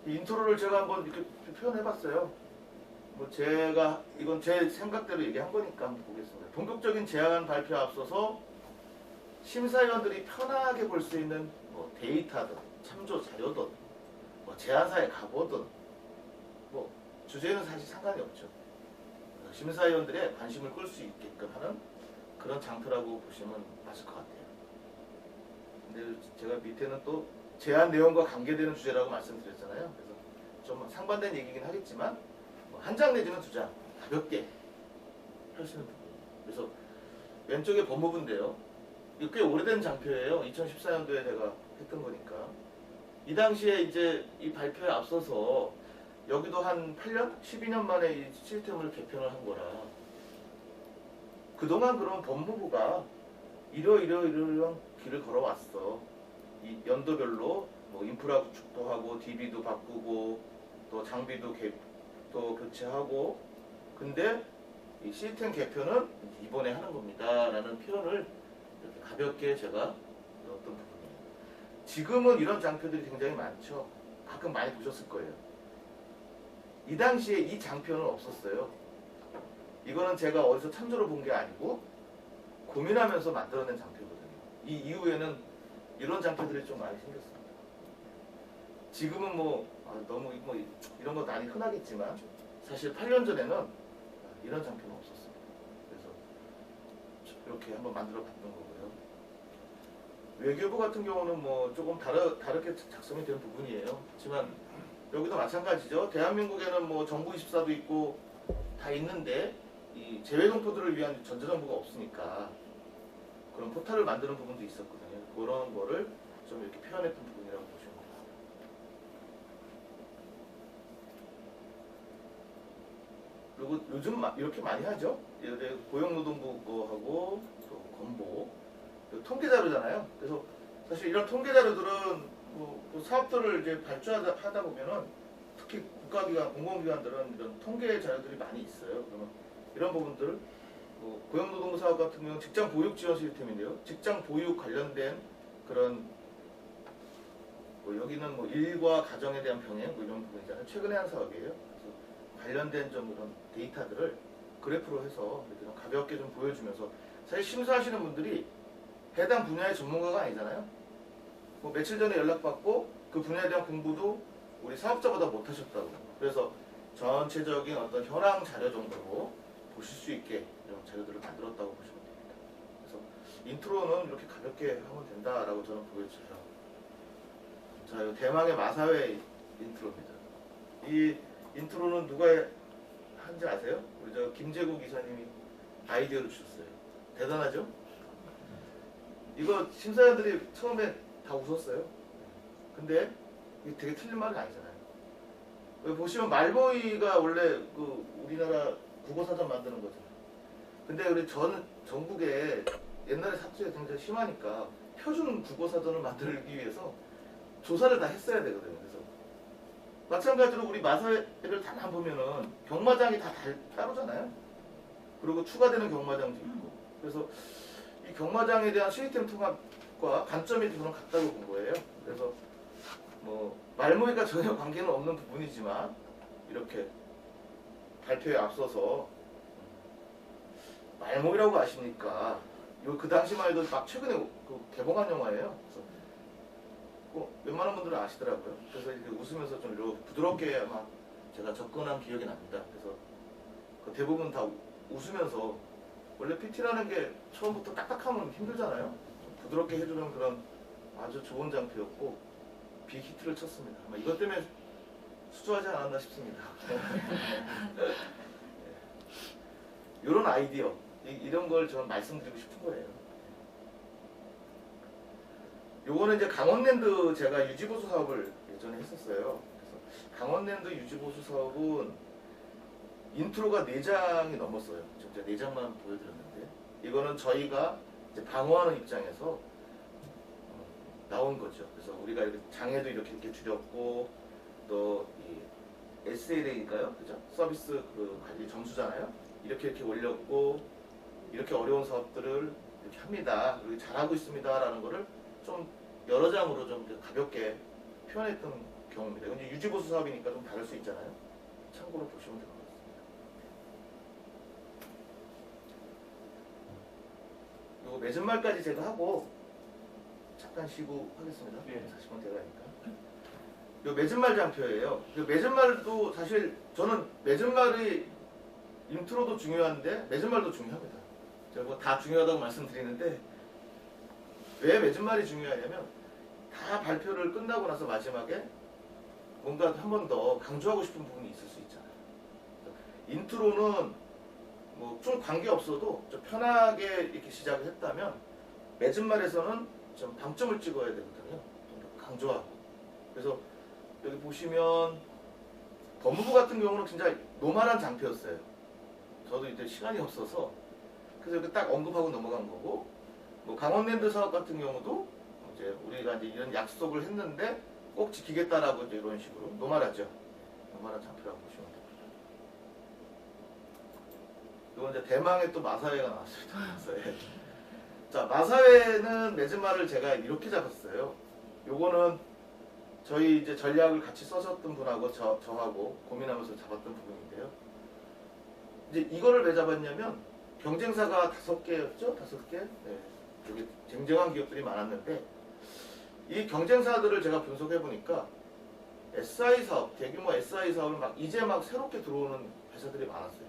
이 인트로를 제가 한번 이렇게 표현해봤어요. 뭐 제가 이건 제 생각대로 얘기한 거니까 한번 보겠습니다. 본격적인 제안 발표 앞서서 심사위원들이 편하게 볼 수 있는 뭐 데이터든 참조 자료든 뭐 제안사에 가보든 뭐 주제는 사실 상관이 없죠. 심사위원들의 관심을 끌 수 있게끔 하는 그런 장표라고 보시면 맞을 것 같아요. 근데 제가 밑에는 또 제안 내용과 관계되는 주제라고 말씀드렸잖아요. 그래서 좀 상반된 얘기긴 하겠지만 뭐 한 장 내지는 두 장 가볍게 할 수 있는 부분. 그래서 왼쪽에 법무부인데요. 이거 꽤 오래된 장표예요. 2014년도에 제가 했던 거니까. 이 당시에 이제 이 발표에 앞서서 여기도 한 8년? 12년 만에 이 시스템을 개편을 한 거라. 그동안 그럼 법무부가 이러이러한 길을 걸어왔어. 이 연도별로 뭐 인프라 구축도 하고 DB도 바꾸고 또 장비도 또 교체하고 근데 이 시스템 개편은 이번에 하는 겁니다. 라는 표현을 이렇게 가볍게 제가 넣었던 부분이에요. 지금은 이런 장표들이 굉장히 많죠. 가끔 많이 보셨을 거예요. 이 당시에 이 장표는 없었어요. 이거는 제가 어디서 참조를 본 게 아니고 고민하면서 만들어낸 장표거든요. 이 이후에는 이런 장표들이 좀 많이 생겼습니다. 지금은 너무 뭐 이런 거 많이 흔하겠지만 사실 8년 전에는 이런 장표는 없었습니다. 그래서 이렇게 한번 만들어 봤던 거고요. 외교부 같은 경우는 뭐 조금 다르게 작성이 되는 부분이에요. 하지만 여기도 마찬가지죠. 대한민국에는 뭐 정부24도 있고 다 있는데 이 재외동포들을 위한 전자정보가 없으니까 그런 포탈을 만드는 부분도 있었거든요. 그런 거를 좀 이렇게 표현했던 부분이라고 보시면 됩니다. 그리고 요즘 이렇게 많이 하죠. 예를 들어 고용노동부 거하고 또 건보 통계 자료잖아요. 그래서 사실 이런 통계 자료들은 뭐 사업들을 이제 발주하다 보면은 특히 국가기관, 공공기관들은 이런 통계 자료들이 많이 있어요. 그러면 이런 부분들 고용노동부 사업 같은 경우는 직장 보육 지원 시스템인데요. 직장 보육 관련된 그런 여기는 뭐 일과 가정에 대한 병행 이런 부분이잖아요. 최근에 한 사업이에요. 그래서 관련된 좀 그런 데이터들을 그래프로 해서 이렇게 좀 가볍게 좀 보여주면서 사실 심사하시는 분들이 해당 분야의 전문가가 아니잖아요. 뭐 며칠 전에 연락받고 그 분야에 대한 공부도 우리 사업자보다 못하셨다고. 그래서 전체적인 어떤 현황 자료 정도로 보실 수 있게 이런 자료들을 만들었다고 보시면 됩니다. 그래서 인트로는 이렇게 가볍게 하면 된다라고 저는 보여져요. 자, 이 대망의 마사회 인트로입니다. 이 인트로는 누가 한지 아세요? 우리 저 김재국 이사님이 아이디어를 주셨어요. 대단하죠? 이거 심사위원들이 처음에 다 웃었어요. 근데 이게 되게 틀린 말이 아니잖아요. 여기 보시면 말보이가 원래 그 우리나라 국어사전 만드는 거잖아요. 근데 우리 전국에 옛날에 삭제가 굉장히 심하니까 표준 국어사전을 만들기 위해서 조사를 다 했어야 되거든요. 그래서 마찬가지로 우리 마사회를 다 보면은 경마장이 다 따로잖아요. 그리고 추가되는 경마장도 있고. 그래서 이 경마장에 대한 시스템 통합과 관점이 저는 같다고 본 거예요. 그래서 뭐 말모이가 전혀 관계는 없는 부분이지만 이렇게 발표에 앞서서 말모이라고 아십니까? 그 당시만 해도 막 최근에 그 개봉한 영화예요. 그래서 웬만한 분들은 아시더라고요. 그래서 이렇게 웃으면서 좀 이렇게 부드럽게 아마 제가 접근한 기억이 납니다. 그래서 그 대부분 다 웃으면서 원래 PT라는 게 처음부터 딱딱하면 힘들잖아요. 부드럽게 해주는 그런 아주 좋은 장표였고 빅히트를 쳤습니다. 아마 이것 때문에 수주하지 않았나 싶습니다. 이런 아이디어, 이런 걸 저는 말씀드리고 싶은 거예요. 요거는 이제 강원랜드 제가 유지보수 사업을 예전에 했었어요. 그래서 강원랜드 유지보수 사업은 인트로가 4장이 넘었어요. 지금 제가 4장만 보여드렸는데 이거는 저희가 이제 방어하는 입장에서 나온 거죠. 그래서 우리가 이렇게 장애도 이렇게 줄였고 또 이 SLA일까요? 그죠? 서비스 그 관리 점수잖아요. 이렇게 올렸고 이렇게 어려운 사업들을 이렇게 합니다. 그리고 잘하고 있습니다라는 거를 좀 여러 장으로 좀 가볍게 표현했던 경우입니다. 근데 유지보수 사업이니까 좀 다를 수 있잖아요. 참고로 보시면 될 것 같습니다. 요거 맺은 말까지 제가 하고 잠깐 쉬고 하겠습니다. 네. 40분 돼가니까. 요 맺은 말 장표예요. 요 맺은 말도 사실 저는 맺은 말이 인트로도 중요한데 맺은 말도 중요합니다. 제가 뭐 다 중요하다고 말씀드리는데 왜 맺은 말이 중요하냐면 다 발표를 끝나고 나서 마지막에 뭔가 한 번 더 강조하고 싶은 부분이 있을 수 있잖아요. 인트로는 뭐 좀 관계 없어도 좀 편하게 이렇게 시작을 했다면 맺은 말에서는 좀 방점을 찍어야 되거든요. 좀 강조하고. 그래서 여기 보시면 법무부 같은 경우는 진짜 노멀한 장표였어요. 저도 이때 시간이 없어서 그래서 이렇게 딱 언급하고 넘어간 거고, 뭐 강원랜드 사업 같은 경우도 이제 우리가 이제 이런 약속을 했는데 꼭 지키겠다라고 이제 이런 식으로 노멀하죠. 노멀한 장표라고 보시면 됩니다. 이건 이제 대망의 또 마사회가 나왔습니다. 마사회. 자, 마사회는 맺은 말을 제가 이렇게 잡았어요. 요거는 저희 이제 전략을 같이 써셨던 분하고 저하고 고민하면서 잡았던 부분인데요. 이제 이거를 왜 잡았냐면 경쟁사가 5개였죠? 5개? 네. 여기 쟁쟁한 기업들이 많았는데 이 경쟁사들을 제가 분석해 보니까 SI 사업, 대규모 SI 사업을 이제 막 새롭게 들어오는 회사들이 많았어요.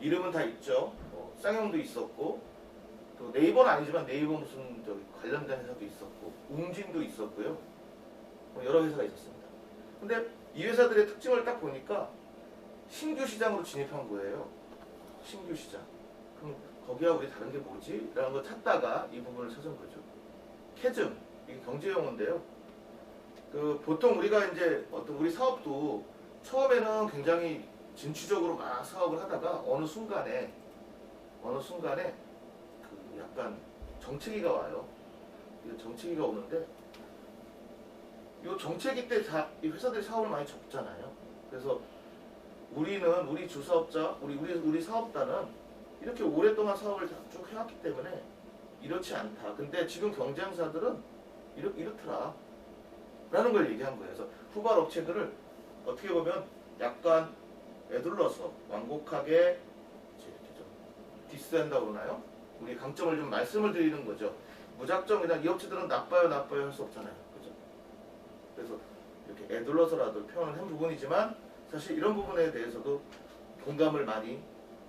이름은 다 있죠. 뭐 쌍용도 있었고, 또 네이버는 아니지만 네이버 무슨 저기 관련된 회사도 있었고, 웅진도 있었고요. 뭐 여러 회사가 있었습니다. 근데 이 회사들의 특징을 딱 보니까 신규 시장으로 진입한 거예요. 신규 시장. 그럼 거기와 우리 다른 게 뭐지? 라는 걸 찾다가 이 부분을 찾은 거죠. 캐즘, 이게 경제 용어인데요. 그 보통 우리가 이제 어떤 우리 사업도 처음에는 굉장히 진취적으로 막 사업을 하다가 어느 순간에 그 약간 정체기가 와요. 이 정체기가 오는데 이 정체기 때 이 회사들이 사업을 많이 접잖아요. 그래서 우리 주사업자, 우리 사업단은 이렇게 오랫동안 사업을 쭉 해왔기 때문에 이렇지 않다. 근데 지금 경쟁사들은 이렇더라. 라는 걸 얘기한 거예요. 그래서 후발 업체들을 어떻게 보면 약간 애둘러서 완곡하게 이렇게 좀 디스한다고 그러나요? 우리 강점을 좀 말씀을 드리는 거죠. 무작정 그냥 이 업체들은 나빠요 할 수 없잖아요. 그죠? 그래서 이렇게 애둘러서라도 표현을 한 부분이지만 사실 이런 부분에 대해서도 공감을 많이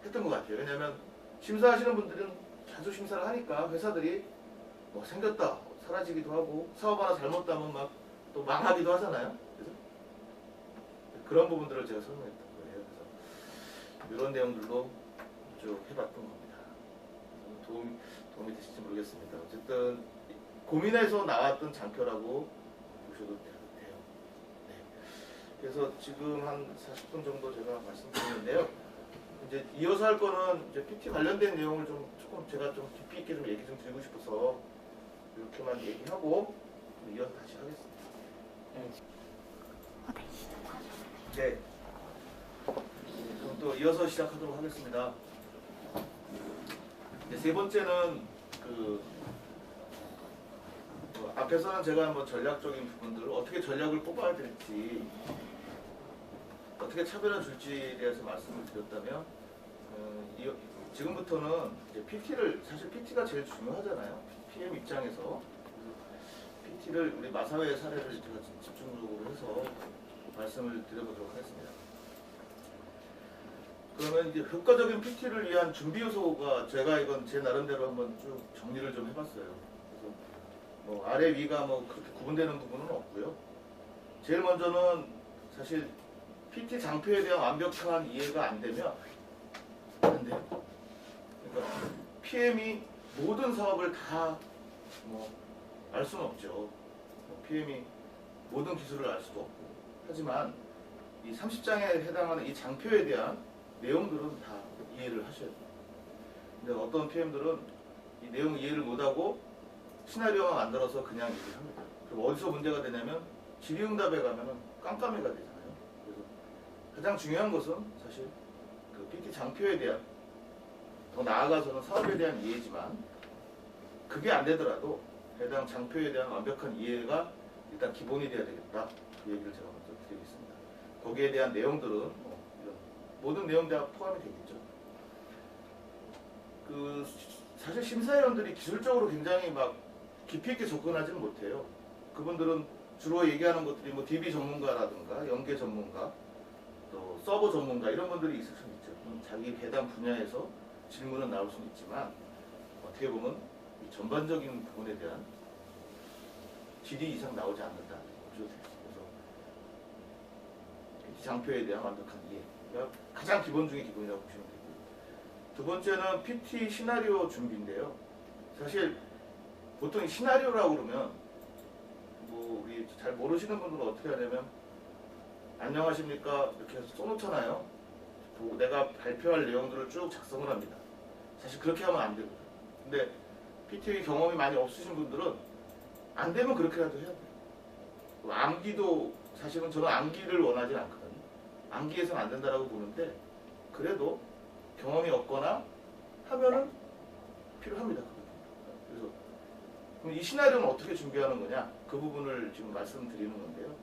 했던 것 같아요. 왜냐하면 심사하시는 분들은 자주 심사를 하니까 회사들이 뭐 생겼다, 사라지기도 하고 사업 하나 잘못하면 막 또 망하기도 하잖아요. 그래서 그런 부분들을 제가 설명했던 거예요. 그래서 이런 내용들도 쭉 해봤던 겁니다. 도움이 되실지 모르겠습니다. 어쨌든 고민해서 나왔던 장표라고 보셔도 돼요. 네. 그래서 지금 한 40분 정도 제가 말씀드렸는데요. 이제 이어서 할 거는 이제 PT 관련된 내용을 조금 제가 좀 깊이 있게 좀 얘기 좀 드리고 싶어서 이렇게만 얘기하고 이어서 다시 하겠습니다. 네. 그럼 또 이어서 시작하도록 하겠습니다. 네, 세 번째는 앞에서는 제가 뭐 전략적인 부분들 어떻게 전략을 뽑아야 될지 어떻게 차별화 줄지에 대해서 말씀을 드렸다면 지금부터는 이제 PT를 사실 PT가 제일 중요하잖아요. PM 입장에서 PT를 우리 마사회 사례를 제가 집중적으로 해서 말씀을 드려보도록 하겠습니다. 그러면 이제 효과적인 PT를 위한 준비 요소가 제가 이건 제 나름대로 한번 쭉 정리를 좀 해봤어요. 그래서 뭐 아래 위가 뭐 그렇게 구분되는 부분은 없고요. 제일 먼저는 사실 PT 장표에 대한 완벽한 이해가 안 되면 안 돼요. 그러니까 PM이 모든 사업을 다 알 수는 없죠. PM이 모든 기술을 알 수도 없고. 하지만 이 30장에 해당하는 이 장표에 대한 내용들은 다 이해를 하셔야 돼요. 근데 어떤 PM들은 이 내용 이해를 못하고 시나리오만 만들어서 그냥 얘기를 합니다. 그럼 어디서 문제가 되냐면 질의응답에 가면은 깜깜이가 되잖아요. 그래서 가장 중요한 것은 사실 그 PT 장표에 대한 더 나아가서는 사업에 대한 이해지만 그게 안 되더라도 해당 장표에 대한 완벽한 이해가 일단 기본이 돼야 되겠다. 그 얘기를 제가 먼저 드리겠습니다. 거기에 대한 내용들은 이런 모든 내용 다 포함이 되겠죠. 그 사실 심사위원들이 기술적으로 굉장히 막 깊이 있게 접근하지는 못해요. 그분들은 주로 얘기하는 것들이 뭐 DB 전문가라든가 연계 전문가, 또 서버 전문가 이런 분들이 있을 수는 있죠. 자기 배당 분야에서 질문은 나올 수는 있지만 어떻게 보면 이 전반적인 부분에 대한 질이 이상 나오지 않는다. 그래서 PT 장표에 대한 완벽한 이해가 가장 기본 중에 기본이라고 보시면 되고, 두 번째는 PT 시나리오 준비인데요. 사실 보통 시나리오라고 그러면 뭐 우리 잘 모르시는 분들은 어떻게 하냐면 안녕하십니까 이렇게 해서 써놓잖아요. 내가 발표할 내용들을 쭉 작성을 합니다. 사실 그렇게 하면 안 되거든요. 근데 PT 경험이 많이 없으신 분들은 안 되면 그렇게라도 해야 돼요. 암기도 사실은 저는 암기를 원하지 않거든요. 암기해서는 안 된다라고 보는데 그래도 경험이 없거나 하면은 필요합니다. 그래서 그럼 이 시나리오는 어떻게 준비하는 거냐? 그 부분을 지금 말씀드리는 건데요.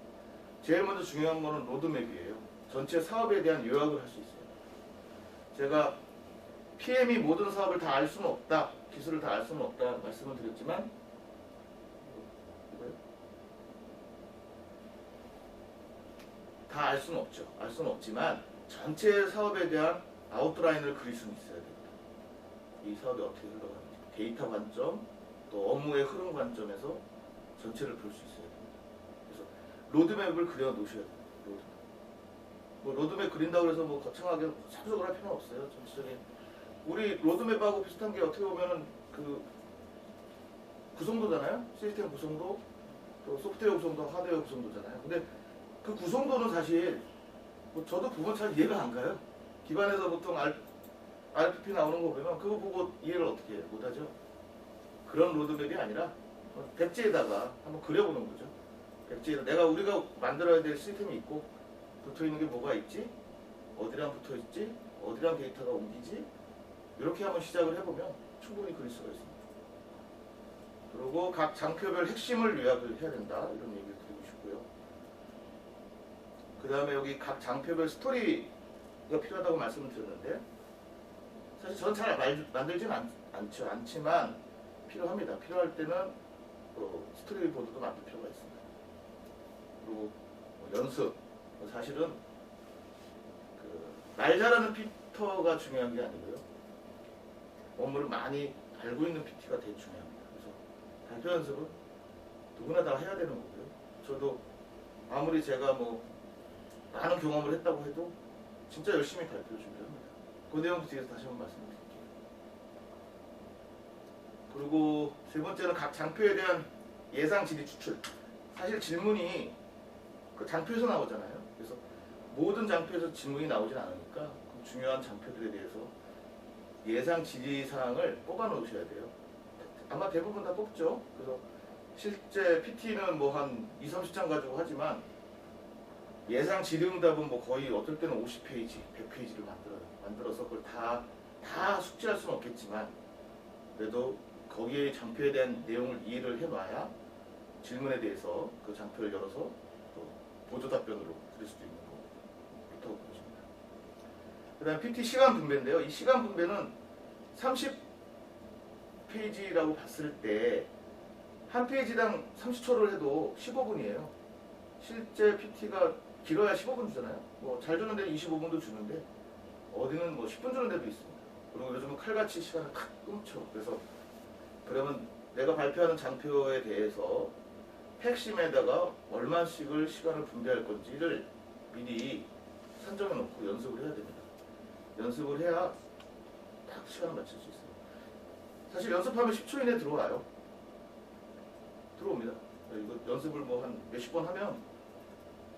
제일 먼저 중요한 거는 로드맵이에요. 전체 사업에 대한 요약을 할 수 있어요. 제가 PM이 모든 사업을 다 알 수는 없다, 기술을 다 알 수는 없다 말씀을 드렸지만 다 알 수는 없죠. 알 수는 없지만 전체 사업에 대한 아웃라인을 그릴 수는 있어야 됩니다. 이 사업이 어떻게 흘러가는지 데이터 관점, 또 업무의 흐름 관점에서 전체를 볼 수 있어야 됩니다. 그래서 로드맵을 그려 놓으셔야 돼요. 로드맵. 뭐 로드맵 그린다고 해서 뭐 거창하게 상속을 할 필요는 없어요. 전체적인 우리 로드맵하고 비슷한 게 어떻게 보면은 그 구성도잖아요. 시스템 구성도, 또 소프트웨어 구성도, 하드웨어 구성도잖아요. 근데 그 구성도는 사실 뭐 저도 부분 잘 이해가 안 가요. 기반에서 보통 RPP 나오는 거 보면 그거 보고 이해를 어떻게 해요? 못하죠. 그런 로드맵이 아니라 백지에다가 한번 그려보는 거죠. 백지에다 우리가 만들어야 될 시스템이 있고 붙어 있는 게 뭐가 있지? 어디랑 붙어 있지? 어디랑 데이터가 옮기지? 이렇게 한번 시작을 해보면 충분히 그릴 수가 있습니다. 그리고 각 장표별 핵심을 요약을 해야 된다. 이런 얘기를 드리고 싶고요. 그 다음에 여기 각 장표별 스토리가 필요하다고 말씀을 드렸는데 사실 저는 잘 만들지는 않지만 필요합니다. 필요할 때는 스토리보드도 만들 필요가 있습니다. 그리고 연습, 사실은 말 잘하는 피터가 중요한 게 아니고요. 업무를 많이 알고 있는 PT가 되게 중요합니다. 그래서 발표 연습은 누구나 다 해야 되는 거고요. 저도 아무리 제가 뭐 많은 경험을 했다고 해도 진짜 열심히 발표를 준비합니다. 그 내용도 뒤에서 다시 한번 말씀드릴게요. 그리고 세 번째는 각 장표에 대한 예상 질의 추출. 사실 질문이 그 장표에서 나오잖아요. 그래서 모든 장표에서 질문이 나오진 않으니까 그 중요한 장표들에 대해서 예상 질의 사항을 뽑아 놓으셔야 돼요. 아마 대부분 다 뽑죠. 그래서 실제 PT는 뭐 한 2, 30장 가지고 하지만 예상 질의응답은 뭐 거의 어떨 때는 50페이지, 100페이지를 만들어서 그걸 다 숙지할 수는 없겠지만 그래도 거기에 장표에 대한 내용을 이해를 해놔야 질문에 대해서 그 장표를 열어서 또 보조 답변으로 드릴 수도 있는 거부터 보십니다. 그 다음에 PT 시간 분배인데요. 이 시간 분배는 30페이지라고 봤을 때 한 페이지당 30초를 해도 15분이에요. 실제 PT가 길어야 15분 주잖아요. 뭐 잘 주는 데는 25분도 주는데 어디는 뭐 10분 주는 데도 있습니다. 그리고 요즘은 칼같이 시간을 탁 끊죠. 그래서 그러면 내가 발표하는 장표에 대해서 핵심에다가 얼마씩을 시간을 분배할 건지를 미리 산정해 놓고 연습을 해야 됩니다. 연습을 해야 딱 시간을 맞출 수 있어요. 사실 연습하면 10초 이내에 들어와요. 들어옵니다. 이거 연습을 뭐 한 몇십 번 하면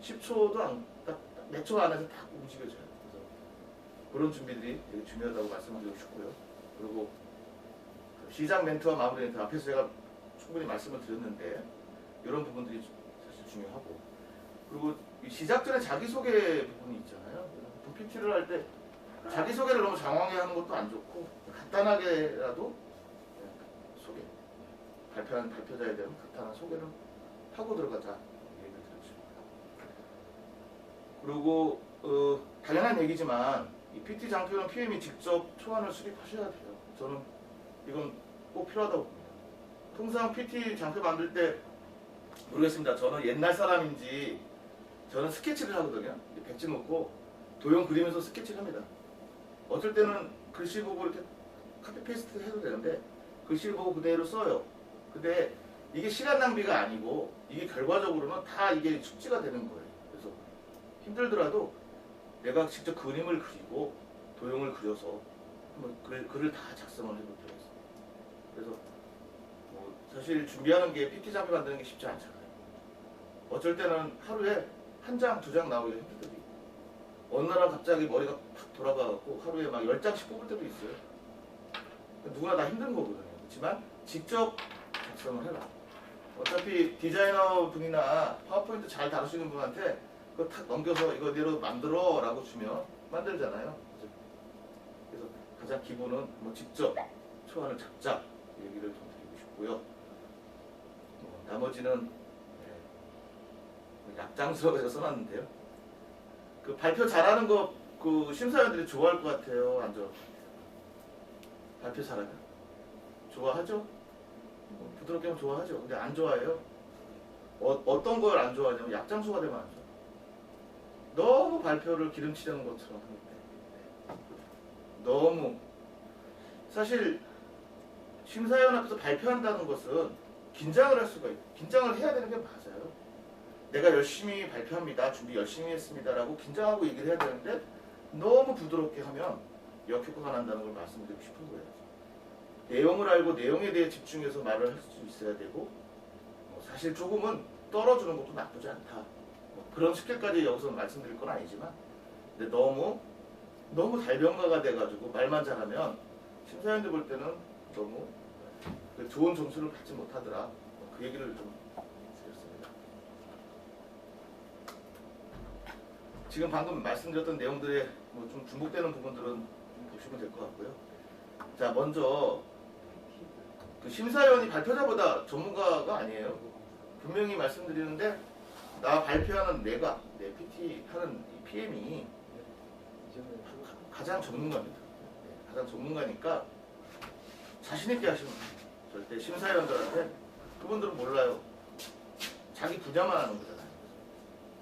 10초도 딱 몇 초 안에서 딱 움직여져요. 그래서 그런 준비들이 되게 중요하다고 말씀드리고 싶고요. 그리고 시작 멘트와 마무리 멘트 앞에서 제가 충분히 말씀을 드렸는데 이런 부분들이 사실 중요하고, 그리고 시작 전에 자기소개 부분이 있잖아요. 보통 PT를 할 때 자기소개를 너무 장황하게 하는 것도 안 좋고 간단하게라도 소개, 발표한 발표자에 대한 간단한 소개를 하고 들어가자 얘기를 드렸습니다. 그리고 당연한 얘기지만 이 PT 장표는 PM이 직접 초안을 수립하셔야 돼요. 저는 이건 꼭 필요하다고 봅니다. 통상 PT 장표 만들 때 모르겠습니다. 저는 옛날 사람인지 저는 스케치를 하거든요. 백지 놓고 도형 그리면서 스케치를 합니다. 어쩔 때는 글씨 보고 이렇게 카피 페이스트 해도 되는데 글씨를 보고 그대로 써요. 근데 이게 시간 낭비가 아니고 이게 결과적으로는 다 이게 숙지가 되는 거예요. 그래서 힘들더라도 내가 직접 그림을 그리고 도형을 그려서 한번 글을 다 작성을 해볼 필요가 있어요. 그래서 뭐 사실 준비하는 게 PT 장표 만드는 게 쉽지 않잖아요. 어쩔 때는 하루에 한 장, 두 장 나오기가 힘들 때도 있고 어느 날 갑자기 머리가 팍 돌아가갖고 하루에 막 10장씩 뽑을 때도 있어요. 누구나 다 힘든 거거든요. 그렇지만 직접 작성을 해라. 어차피 디자이너 분이나 파워포인트 잘 다루시는 분한테 그거 탁 넘겨서 이거대로 만들어 라고 주면 만들잖아요. 그래서 가장 기본은 뭐 직접 초안을 잡자 얘기를 좀 드리고 싶고요. 나머지는 약장수라고 써놨는데요. 그 발표 잘하는 거 그 심사위원들이 좋아할 것 같아요. 안 좋아? 발표 잘하면 좋아하죠? 부드럽게 하면 좋아하죠. 근데 안 좋아해요. 어떤 걸 안 좋아하냐면 약장수가 되면 안 좋아. 너무 발표를 기름치려는 것처럼 하는데 너무 사실 심사위원 앞에서 발표한다는 것은 긴장을 할 수가 있고 긴장을 해야 되는 게 맞아요. 내가 열심히 발표합니다. 준비 열심히 했습니다. 라고 긴장하고 얘기를 해야 되는데 너무 부드럽게 하면 역효과가 난다는 걸 말씀드리고 싶은 거예요. 내용을 알고 내용에 대해 집중해서 말을 할 수 있어야 되고 사실 조금은 떨어주는 것도 나쁘지 않다. 그런 스킬까지 여기서 말씀드릴 건 아니지만 근데 너무 달변가가 돼가지고 말만 잘하면 심사위원들 볼 때는 너무 좋은 점수를 받지 못하더라. 그 얘기를 좀 드렸습니다. 지금 방금 말씀드렸던 내용들에 뭐 좀 중복되는 부분들은 좀 보시면 될 것 같고요. 자, 먼저 그 심사위원이 발표자보다 전문가가 아니에요. 분명히 말씀드리는데 나 발표하는 내 PT 하는 PM이 가장 전문가입니다. 가장 전문가니까 자신 있게 하시면 돼요. 절대 심사위원들한테 그분들은 몰라요. 자기 분야만 하는 거잖아요.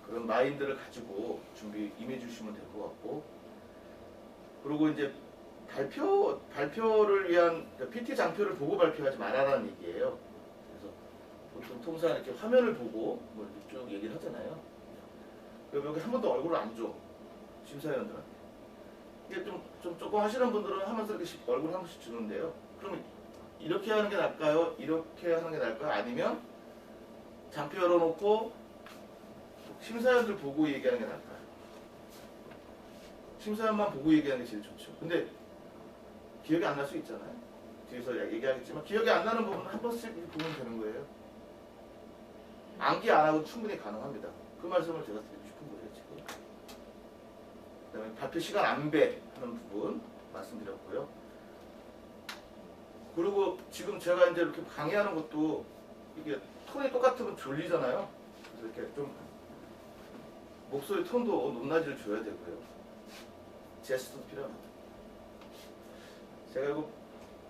그런 마인드를 가지고 준비 임해주시면 될 것 같고 그리고 이제 발표를 위한 PT 장표를 보고 발표하지 말아라는 얘기예요. 그래서 보통 통상 이렇게 화면을 보고 뭐 쭉 얘기를 하잖아요. 여기 한 번도 얼굴을 안 줘. 심사위원들한테. 이게 좀 조금 하시는 분들은 하면서 이렇게 얼굴 한 번씩 주는데요. 그러면 이렇게 하는 게 나을까요? 이렇게 하는 게 나을까요? 아니면 장표 열어놓고 심사위원들 보고 얘기하는 게 나을까요? 심사위원만 보고 얘기하는 게 제일 좋죠. 근데 기억이 안 날 수 있잖아요. 뒤에서 얘기하겠지만 기억이 안 나는 부분은 한 번씩 보면 되는 거예요. 암기 안 하고 충분히 가능합니다. 그 말씀을 제가 드리고 싶은 거예요. 지금. 그다음에 발표 시간 안배 하는 부분 말씀드렸고요. 그리고 지금 제가 이제 이렇게 강의하는 것도 이게 톤이 똑같으면 졸리잖아요. 그래서 이렇게 좀 목소리 톤도 높낮이를 줘야 되고요. 제스처도 필요합니다. 제가 이거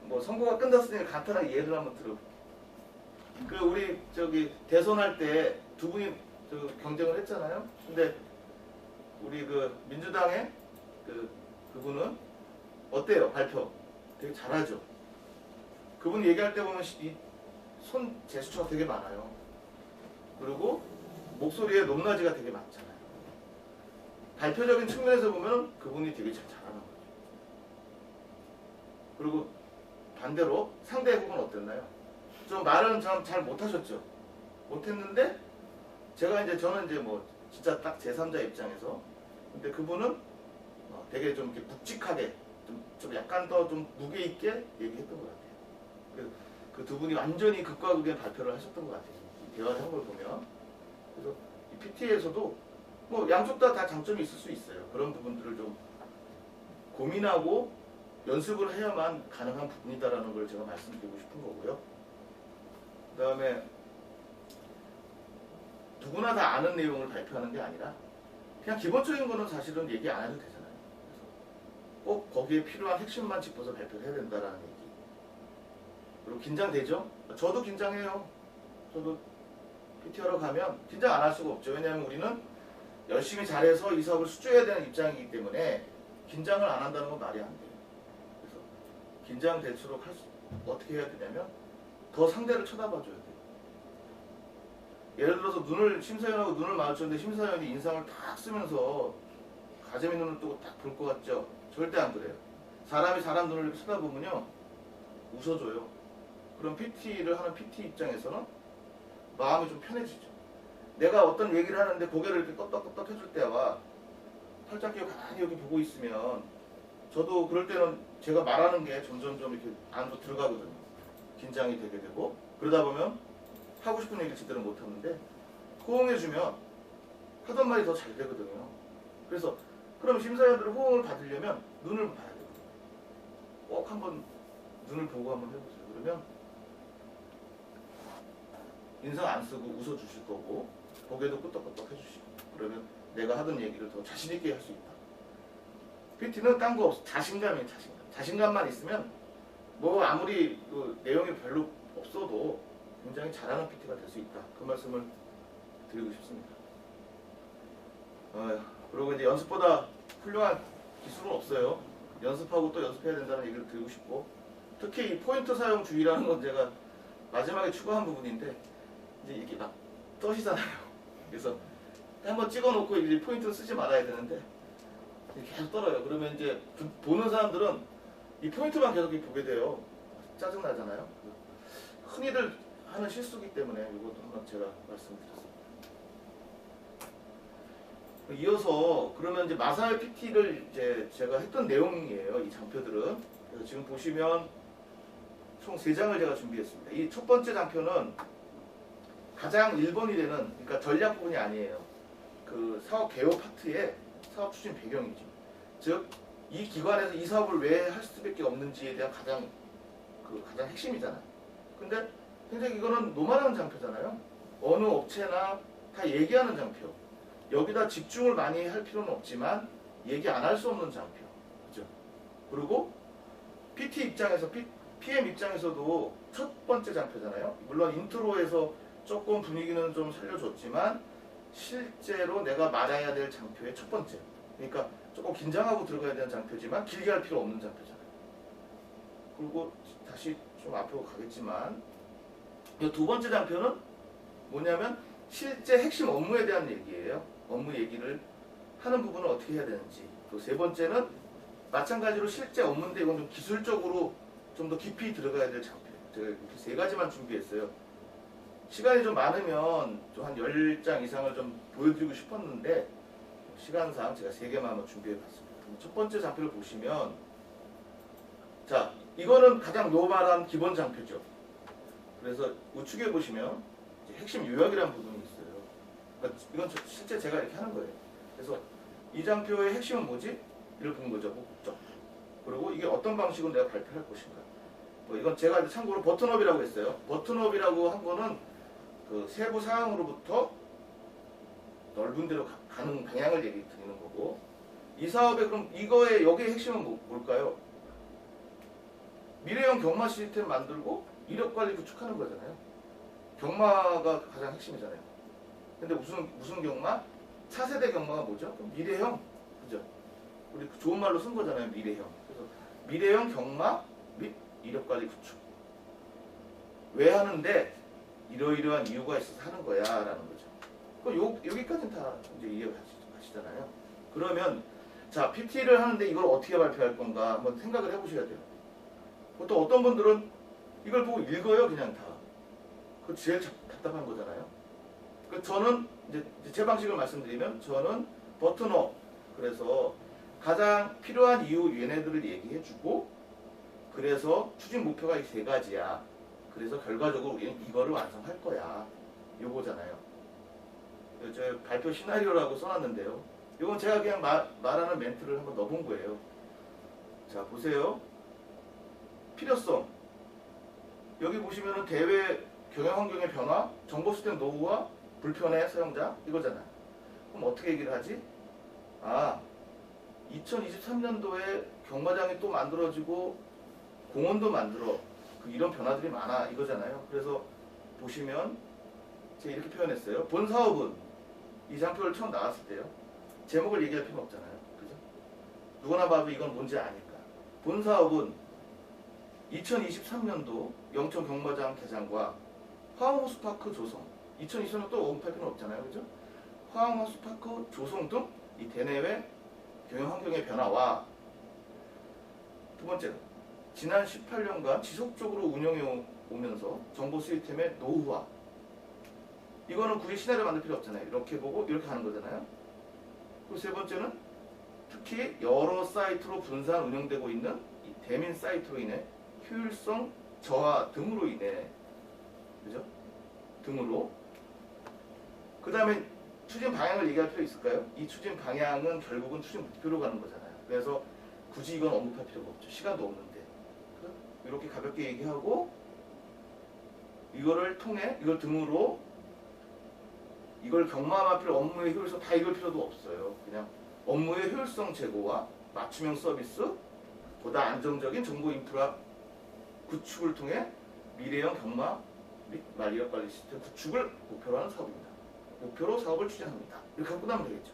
뭐 선거가 끝났으니 간단하게 예를 한번 들어볼게요. 그 우리 저기 대선할 때 두 분이 경쟁을 했잖아요. 근데 우리 그 민주당의 그분은 어때요? 발표 되게 잘하죠. 그분 얘기할 때 보면 이 손 제스처가 되게 많아요. 그리고 목소리에 높낮이가 되게 많잖아요. 발표적인 측면에서 보면 그분이 되게 잘하는 거죠. 그리고 반대로 상대 후보는 어땠나요? 좀 말은 참 잘 못하셨죠. 못했는데 저는 이제 뭐 진짜 딱 제3자 입장에서 근데 그분은 되게 좀 이렇게 묵직하게 좀 약간 더 좀 무게 있게 얘기했던 것 같아요. 그 두 분이 완전히 극과 극의 발표를 하셨던 것 같아요. 대화를 한 걸 보면. 그래서 이 PT에서도 뭐 양쪽 다 장점이 있을 수 있어요. 그런 부분들을 좀 고민하고 연습을 해야만 가능한 부분이다라는 걸 제가 말씀드리고 싶은 거고요. 그 다음에 누구나 다 아는 내용을 발표하는 게 아니라 그냥 기본적인 거는 사실은 얘기 안 해도 되잖아요. 그래서 꼭 거기에 필요한 핵심만 짚어서 발표를 해야 된다라는 얘기. 긴장되죠? 저도 긴장해요. 저도 PT 하러 가면 긴장 안 할 수가 없죠. 왜냐하면 우리는 열심히 잘해서 이 사업을 수주해야 되는 입장이기 때문에 긴장을 안 한다는 건 말이 안 돼요. 그래서 긴장될수록 어떻게 해야 되냐면 더 상대를 쳐다봐 줘야 돼요. 예를 들어서 심사위원하고 눈을 마주쳤는데 심사위원이 인상을 탁 쓰면서 가재미 눈을 뜨고 딱 볼 것 같죠? 절대 안 그래요. 사람이 사람 눈을 이렇게 쳐다보면요 웃어줘요. 그럼 PT를 하는 PT 입장에서는 마음이 좀 편해지죠. 내가 어떤 얘기를 하는데 고개를 이렇게 끄덕끄덕 해줄 때와 팔짱 끼고 가만히 여기 보고 있으면 저도 그럴 때는 제가 말하는 게 점점점 이렇게 안으로 들어가거든요. 긴장이 되게 되고 그러다 보면 하고 싶은 얘기를 제대로 못하는데 호응해주면 하던 말이 더 잘 되거든요. 그래서 그럼 심사위원들은 호응을 받으려면 눈을 봐야 돼요. 꼭 한번 눈을 보고 한번 해보세요. 그러면 인상 안 쓰고 웃어주실 거고 고개도 끄덕끄덕 해주시고 그러면 내가 하던 얘기를 더 자신있게 할 수 있다. PT는 딴 거 없어. 자신감이에요. 자신감만 있으면 뭐 아무리 그 내용이 별로 없어도 굉장히 잘하는 PT가 될 수 있다. 그 말씀을 드리고 싶습니다. 그리고 이제 연습보다 훌륭한 기술은 없어요. 연습하고 또 연습해야 된다는 얘기를 드리고 싶고 특히 이 포인트 사용 주의라는 건 제가 마지막에 추가한 부분인데 이제 이게 막 떠시잖아요. 그래서 한번 찍어놓고 이제 포인트를 쓰지 말아야 되는데 계속 떨어요. 그러면 이제 보는 사람들은 이 포인트만 계속 보게 돼요. 짜증나잖아요. 흔히들 하는 실수기 때문에 이것도 한번 제가 말씀드렸습니다. 이어서 그러면 이제 마사회 PT를 이제 제가 했던 내용이에요. 이 장표들은. 그래서 지금 보시면 총 3장을 제가 준비했습니다. 이 첫 번째 장표는 가장 1번이 되는 그러니까 전략 부분이 아니에요. 그 사업 개요 파트의 사업 추진 배경이죠. 즉 이 기관에서 이 사업을 왜 할 수밖에 없는지에 대한 가장 핵심이잖아요. 근데 굉장히 이거는 노말한 장표잖아요. 어느 업체나 다 얘기하는 장표. 여기다 집중을 많이 할 필요는 없지만 얘기 안 할 수 없는 장표. 그죠? 그리고 PT 입장에서 PM 입장에서도 첫 번째 장표잖아요. 물론 인트로에서 조금 분위기는 좀 살려줬지만 실제로 내가 말해야 될 장표의 첫 번째. 그러니까 조금 긴장하고 들어가야 되는 장표지만 길게 할 필요 없는 장표잖아요. 그리고 다시 좀 앞으로 가겠지만 이 두 번째 장표는 뭐냐면 실제 핵심 업무에 대한 얘기예요. 업무 얘기를 하는 부분을 어떻게 해야 되는지. 또 세 번째는 마찬가지로 실제 업무인데 이건 좀 기술적으로 좀 더 깊이 들어가야 될 장표. 제가 이렇게 3가지만 준비했어요. 시간이 좀 많으면 좀 한 10장 이상을 좀 보여드리고 싶었는데 시간상 제가 3개만 한번 준비해봤습니다. 첫 번째 장표를 보시면 자 이거는 가장 노멀한 기본 장표죠. 그래서 우측에 보시면 이제 핵심 요약이라는 부분이 있어요. 그러니까 이건 실제 제가 이렇게 하는 거예요. 그래서 이 장표의 핵심은 뭐지? 이를 본 거죠. 목적. 그리고 이게 어떤 방식으로 내가 발표할 것인가. 이건 제가 참고로 버튼업이라고 했어요. 버튼업이라고 한 거는 그 세부 사항으로부터 넓은 데로 가는 방향을 얘기 드리는 거고 이 사업에 그럼 여기의 핵심은 뭘까요? 미래형 경마 시스템 만들고 이력관리 구축하는 거잖아요. 경마가 가장 핵심이잖아요. 근데 무슨 경마? 차세대 경마가 뭐죠? 그럼 미래형. 그죠? 우리 좋은 말로 쓴 거잖아요. 미래형. 그래서 미래형 경마 및 이력관리 구축. 왜 하는데? 이러이러한 이유가 있어서 하는 거야 라는 거죠. 그럼 여기까지는 다 이제 이해가시잖아요. 그러면 자 PT를 하는데 이걸 어떻게 발표할 건가 한번 생각을 해보셔야 돼요. 보통 어떤 분들은 이걸 보고 읽어요 그냥 다. 그거 제일 답답한 거잖아요. 저는 이제 제 방식을 말씀드리면 저는 버튼업 그래서 가장 필요한 이유 얘네들을 얘기해주고 그래서 추진 목표가 이 3가지야. 그래서 결과적으로 우리는 이거를 완성할 거야. 요거잖아요. 저 발표 시나리오라고 써놨는데요. 이건 제가 그냥 말하는 멘트를 한번 넣어본 거예요. 자 보세요. 필요성. 여기 보시면은 대외 경영 환경의 변화, 정보 시스템 노후화, 불편해 사용자 이거잖아요. 그럼 어떻게 얘기를 하지? 2023년도에 경마장이 또 만들어지고 공원도 만들어 이런 변화들이 많아 이거잖아요. 그래서 보시면 제가 이렇게 표현했어요. 본 사업은 이 장표를 처음 나왔을 때요. 제목을 얘기할 필요 없잖아요. 그죠? 누구나 봐도 이건 뭔지 아니까. 본 사업은 2023년도 영천 경마장 개장과 화웅호수파크 조성 2023년 또 언급할 필요는 없잖아요. 그죠? 화웅호수파크 조성 등 이 대내외 경영 환경의 변화와 두 번째는 지난 18년간 지속적으로 운영해 오면서 정보 시스템의 노후화. 이거는 굳이 시나리오 만들 필요 없잖아요. 이렇게 보고 이렇게 하는 거잖아요. 그리고 세 번째는 특히 여러 사이트로 분산 운영되고 있는 이 대민 사이트로 인해 효율성 저하 등으로 인해, 그죠? 등으로. 그 다음에 추진 방향을 얘기할 필요 있을까요? 이 추진 방향은 결국은 추진 목표로 가는 거잖아요. 그래서 굳이 이건 언급할 필요가 없죠. 시간도 없는데. 이렇게 가볍게 얘기하고 이거를 통해 이걸 등으로 이걸 경마할 필요 업무의 효율성 다 읽을 필요도 없어요. 그냥 업무의 효율성 제고와 맞춤형 서비스 보다 안정적인 정보 인프라 구축을 통해 미래형 경마 및 말이력 관리 시스템 구축을 목표로 하는 사업입니다. 목표로 사업을 추진합니다. 이렇게 하고 끝나면 되겠죠.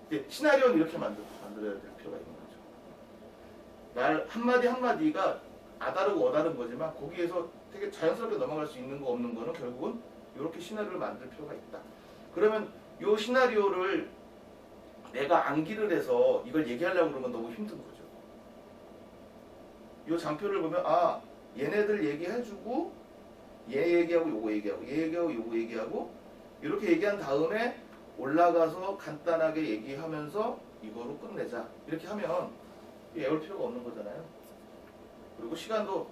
근데 시나리오는 이렇게 만들어야 될 필요가 있는 거죠. 말 한마디 한마디가 아다르고 어다른 거지만 거기에서 되게 자연스럽게 넘어갈 수 있는 거 없는 거는 결국은 이렇게 시나리오를 만들 필요가 있다. 그러면 이 시나리오를 내가 암기를 해서 이걸 얘기하려고 그러면 너무 힘든 거죠. 이 장표를 보면 아 얘네들 얘기해주고 얘 얘기하고 요거 얘기하고 얘 얘기하고 요거 얘기하고 이렇게 얘기한 다음에 올라가서 간단하게 얘기하면서 이거로 끝내자. 이렇게 하면 외울 필요가 없는 거잖아요. 그리고 시간도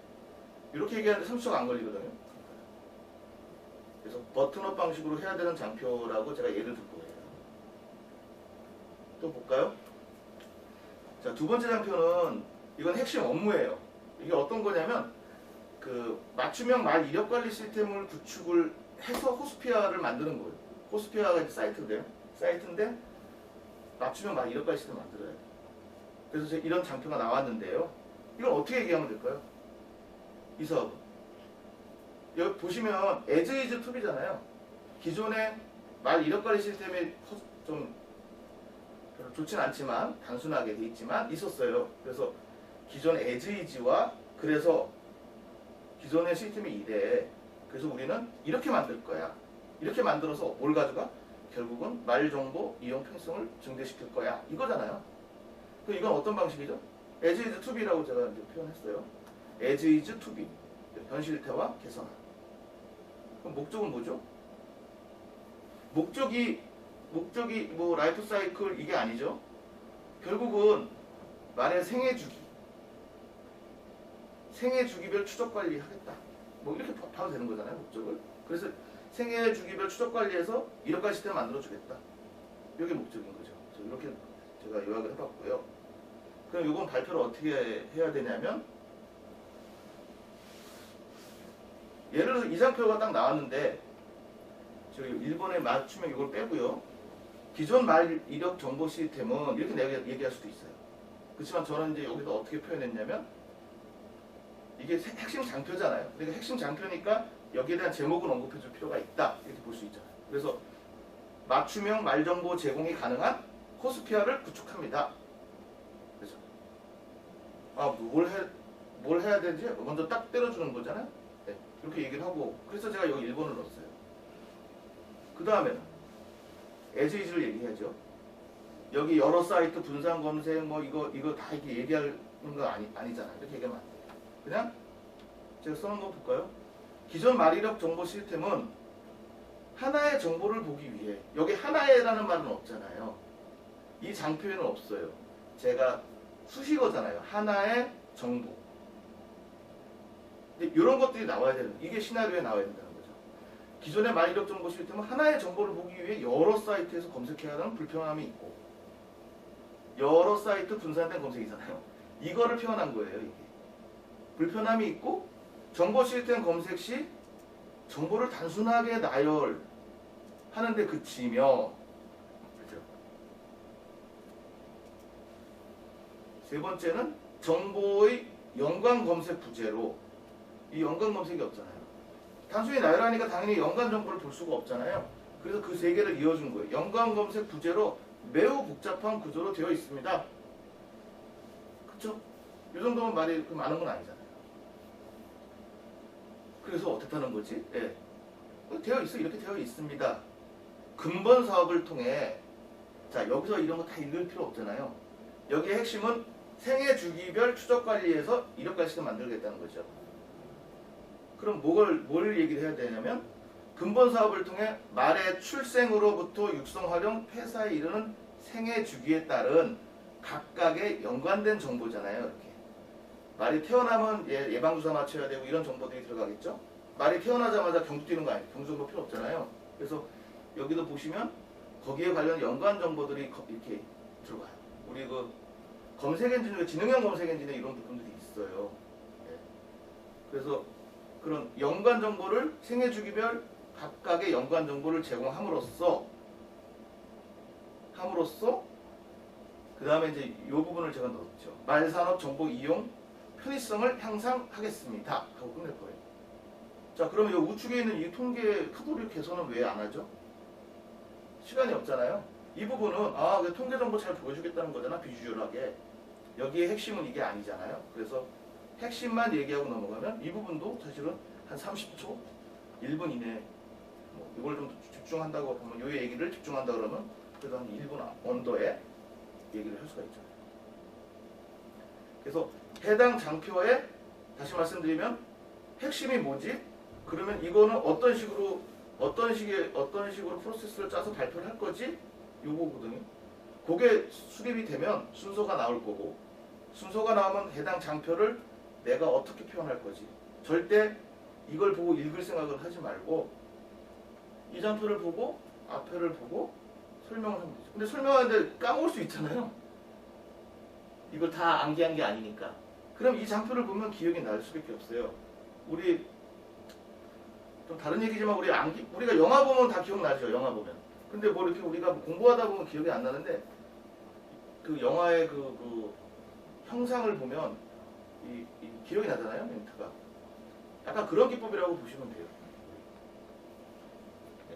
이렇게 얘기하는데 30초가 안 걸리거든요. 그래서 버튼업 방식으로 해야 되는 장표라고 제가 예를 들 거예요. 또 볼까요? 자, 두 번째 장표는 이건 핵심 업무예요. 이게 어떤 거냐면 그 맞춤형 말 이력 관리 시스템을 구축을 해서 호스피아를 만드는 거예요. 호스피아가 이제 사이트인데 맞춤형 말 이력 관리 시스템을 만들어야 돼요. 그래서 이런 장표가 나왔는데요. 이걸 어떻게 얘기하면 될까요? 이 사업은 여기 보시면 as is to be잖아요. 기존의 말 이력 관리 시스템이 좀 별로 좋진 않지만 단순하게 돼 있지만 있었어요. 그래서 기존 as is와 그래서 기존의 시스템이 이래. 그래서 우리는 이렇게 만들 거야. 이렇게 만들어서 뭘 가져가? 결국은 말 정보 이용 편성을 증대시킬 거야. 이거잖아요. 그럼 이건 어떤 방식이죠? as is to be라고 제가 이제 표현했어요. as is to be. 현실태와 개선화. 그럼 목적은 뭐죠? 목적이 뭐 라이프 사이클 이게 아니죠. 결국은 말의 생애 주기별 추적 관리하겠다. 뭐 이렇게 봐도 되는 거잖아요. 목적을. 그래서 생애 주기별 추적 관리해서 이력관 시스템을 만들어 주겠다. 이게 목적인 거죠. 이렇게 제가 요약을 해봤고요. 그럼 이건 발표를 어떻게 해야 되냐면 예를 들어서 이 장표가 딱 나왔는데 저희 일본의 맞춤형 이걸 빼고요. 기존 말 이력 정보 시스템은 이렇게 내가 얘기할 수도 있어요. 그렇지만 저는 이제 여기서 어떻게 표현했냐면 이게 핵심 장표잖아요. 그러니까 핵심 장표니까 여기에 대한 제목은 언급해 줄 필요가 있다. 이렇게 볼 수 있잖아요. 그래서 맞춤형 말정보 제공이 가능한 호스피아를 구축합니다. 그렇죠? 뭘 해야 되는지 먼저 딱 때려주는 거잖아요. 네, 이렇게 얘기를 하고 그래서 제가 여기 1번을 넣었어요. 그 다음에는 as is를 얘기하죠. 여기 여러 사이트 분산 검색 뭐 이거 다 이렇게 얘기하는 거 아니잖아요. 이렇게 얘기하면 안 돼요. 그냥 제가 써놓은 거 볼까요? 기존 말이력 정보 시스템은 하나의 정보를 보기 위해 여기 하나의라는 말은 없잖아요. 이 장표에는 없어요. 제가 수식어잖아요. 하나의 정보. 근데 이런 것들이 나와야 되는 이게 시나리오에 나와야 된다는 거죠. 기존의 말이력 정보 시스템은 하나의 정보를 보기 위해 여러 사이트에서 검색해야 하는 불편함이 있고 여러 사이트 분산된 검색이잖아요. 이거를 표현한 거예요. 이게. 불편함이 있고 정보 시스템 검색 시 정보를 단순하게 나열하는데 그치며 그렇죠? 세 번째는 정보의 연관 검색 부재로 이 연관 검색이 없잖아요. 단순히 나열하니까 당연히 연관 정보를 볼 수가 없잖아요. 그래서 그 세 개를 이어준 거예요. 연관 검색 부재로 매우 복잡한 구조로 되어 있습니다. 그쵸? 이 정도면 말이 많은 건 아니잖아요. 그래서 어떻다는 거지? 예. 되어 있어. 이렇게 되어 있습니다. 근본 사업을 통해 자 여기서 이런 거 다 읽을 필요 없잖아요. 여기의 핵심은 생애 주기별 추적 관리에서 이력갈 시스템 만들겠다는 거죠. 그럼 뭘 얘기를 해야 되냐면 근본 사업을 통해 말의 출생으로부터 육성, 활용, 폐사에 이르는 생애 주기에 따른 각각의 연관된 정보잖아요. 이렇게 말이 태어나면 예방주사 맞춰야 되고 이런 정보들이 들어가겠죠. 말이 태어나자마자 경주 뛰는 거 아니에요. 경주 정보 필요 없잖아요. 그래서 여기도 보시면 거기에 관련 연관 정보들이 이렇게 들어가요. 우리 그 검색 엔진 중에 지능형 검색 엔진에 이런 부분들이 있어요. 네. 그래서 그런 연관 정보를 생애 주기별 각각의 연관 정보를 제공함으로써 그 다음에 이제 이 부분을 제가 넣었죠. 말산업 정보 이용 편의성을 향상하겠습니다 하고 끝낼 거예요. 자, 그러면 이 우측에 있는 이 통계 카테고리 개선은 왜 안 하죠? 시간이 없잖아요. 이 부분은 그 통계 정보 잘 보여주겠다는 거잖아. 비주얼하게. 여기에 핵심은 이게 아니잖아요. 그래서 핵심만 얘기하고 넘어가면 이 부분도 사실은 한 30초, 1분 이내 이걸 좀 집중한다고 보면 이 얘기를 집중한다 그러면 그래도 한 1분 언더에 얘기를 할 수가 있죠. 그래서 해당 장표에 다시 말씀드리면 핵심이 뭐지? 그러면 이거는 어떤 식으로 프로세스를 짜서 발표를 할 거지? 요거거든요. 그게 수립이 되면 순서가 나올 거고 순서가 나오면 해당 장표를 내가 어떻게 표현할 거지? 절대 이걸 보고 읽을 생각을 하지 말고 이 장표를 보고 앞표를 보고 설명을 하면 되죠. 근데 설명하는데 까먹을 수 있잖아요. 이걸 다 암기한 게 아니니까. 그럼 이 장표를 보면 기억이 날 수밖에 없어요. 우리 좀 다른 얘기지만 우리가 영화 보면 다 기억나죠. 영화 보면. 근데 뭐 이렇게 우리가 공부하다 보면 기억이 안 나는데 그 영화의 그 형상을 보면 이 기억이 나잖아요. 멘트가. 약간 그런 기법이라고 보시면 돼요.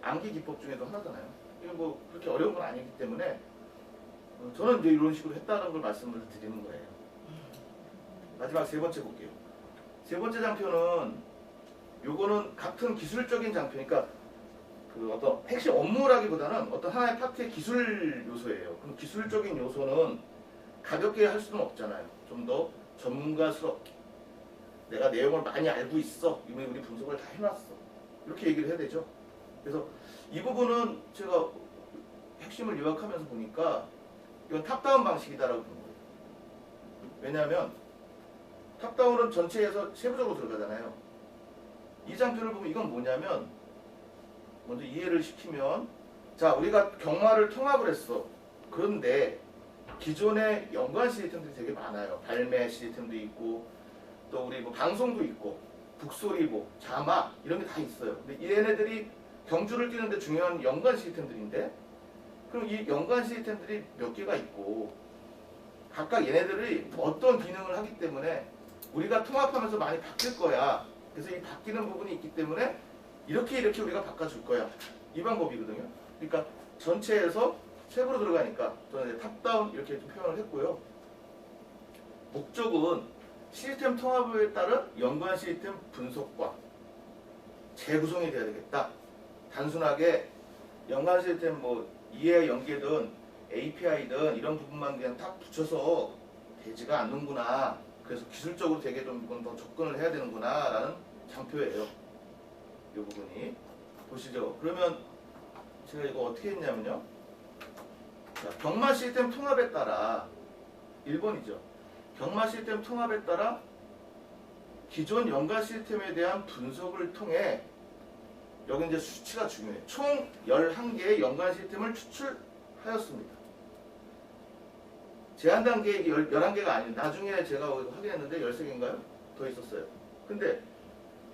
암기 기법 중에도 하나잖아요. 이게 뭐 그렇게 어려운 건 아니기 때문에 저는 이제 이런 식으로 했다는 걸 말씀을 드리는 거예요. 마지막 세 번째 볼게요. 세 번째 장표는 요거는 같은 기술적인 장표니까 그 어떤 핵심 업무라기보다는 어떤 하나의 파트의 기술 요소예요. 그럼 기술적인 요소는 가볍게 할 수는 없잖아요. 좀 더 전문가스럽게 내가 내용을 많이 알고 있어. 이미 우리 분석을 다 해놨어. 이렇게 얘기를 해야 되죠. 그래서 이 부분은 제가 핵심을 요약하면서 보니까 이건 탑다운 방식이다라고 본 거예요. 왜냐하면 탑다운은 전체에서 세부적으로 들어가잖아요. 이 장표를 보면 이건 뭐냐면 먼저 이해를 시키면 자 우리가 경마를 통합을 했어. 그런데 기존의 연관 시스템들이 되게 많아요. 발매 시스템도 있고 또 우리 뭐 방송도 있고 북소리보, 자막 이런 게 다 있어요. 근데 얘네들이 경주를 뛰는데 중요한 연관 시스템들인데 그럼 이 연관 시스템들이 몇 개가 있고 각각 얘네들이 어떤 기능을 하기 때문에 우리가 통합하면서 많이 바뀔 거야. 그래서 이 바뀌는 부분이 있기 때문에 이렇게 우리가 바꿔줄 거야. 이 방법이거든요. 그러니까 전체에서 세부로 들어가니까 저는 이제 탑다운 이렇게 좀 표현을 했고요. 목적은 시스템 통합에 따른 연관 시스템 분석과 재구성이 돼야 되겠다. 단순하게 연관 시스템 뭐 이해 연계든 API든 이런 부분만 그냥 딱 붙여서 되지가 않는구나. 그래서 기술적으로 되게 좀 더 접근을 해야 되는구나 라는 장표예요. 이 부분이 보시죠. 그러면 제가 이거 어떻게 했냐면요. 자, 경마 시스템 통합에 따라 1번이죠. 경마 시스템 통합에 따라 기존 연관 시스템에 대한 분석을 통해 여기 이제 수치가 중요해요. 총 11개의 연관 시스템을 추출하였습니다. 제한 단계에 11개가 아니에요. 나중에 제가 확인했는데 13개인가요? 더 있었어요. 근데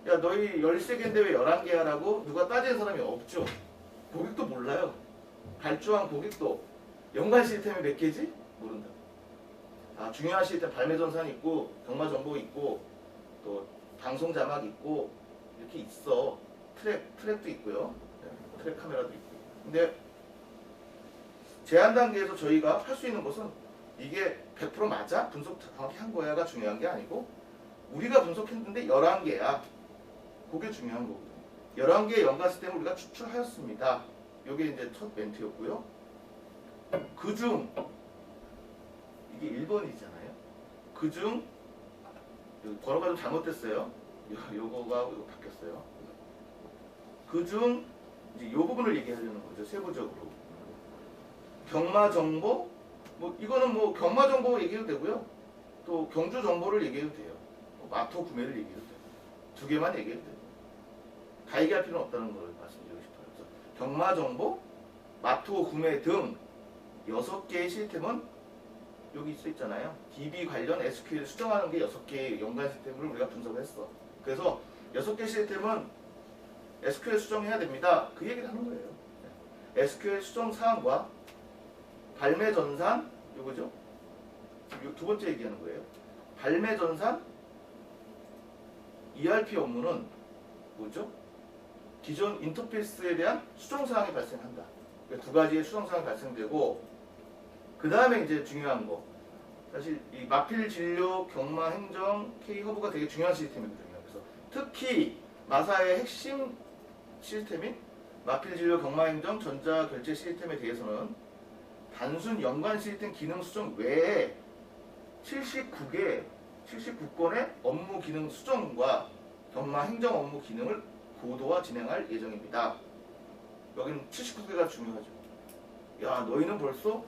야 너희 13개인데 왜 11개야 라고 누가 따지는 사람이 없죠. 고객도 몰라요. 발주한 고객도 연관 시스템이 몇 개지? 모른다. 중요한 시스템 발매전산 있고 경마정보 있고 또 방송 자막 있고 이렇게 있어. 트랙도 있고요. 네, 트랙 카메라도 있고. 근데 제한 단계에서 저희가 할 수 있는 것은 이게 100% 맞아? 분석 정확히 한 거야가 중요한 게 아니고 우리가 분석했는데 11개야. 그게 중요한 거거든요. 11개의 연관 시스템을 우리가 추출하였습니다. 이게 이제 첫 멘트였고요. 그중 이게 1번이잖아요. 그중 번호가 좀 잘못됐어요. 요거가 이거 바뀌었어요. 그중 이제 요 부분을 얘기하려는 거죠. 세부적으로. 경마 정보 뭐 이거는 뭐 경마 정보 얘기해도 되고요. 또 경주 정보를 얘기해도 돼요. 마토 구매를 얘기해도 돼요. 두 개만 얘기해도 돼요. 다 얘기할 필요는 없다는 걸 말씀드리고 싶어요. 그래서 경마 정보, 마토 구매 등 6개의 시스템은 여기 있잖아요. DB 관련 SQL 수정하는 게 6개의 연관 시스템을 우리가 분석을 했어. 그래서 6개 시스템은 SQL 수정해야 됩니다. 그 얘기를 하는 거예요. SQL 수정 사항과 발매 전산, 요거죠? 지금 두 번째 얘기하는 거예요. 발매 전산, ERP 업무는 뭐죠? 기존 인터페이스에 대한 수정 사항이 발생한다. 두 가지의 수정 사항이 발생되고, 그 다음에 이제 중요한 거. 사실 이 마필 진료, 경마 행정, K 허브가 되게 중요한 시스템이거든요. 그래서 특히 마사의 핵심 시스템인 마필 진료, 경마 행정, 전자 결제 시스템에 대해서는 단순 연관 시스템 기능 수정 외에 79건의 업무 기능 수정과 경마 행정 업무 기능을 고도화 진행할 예정입니다. 여기는 79개가 중요하죠. 야, 너희는 벌써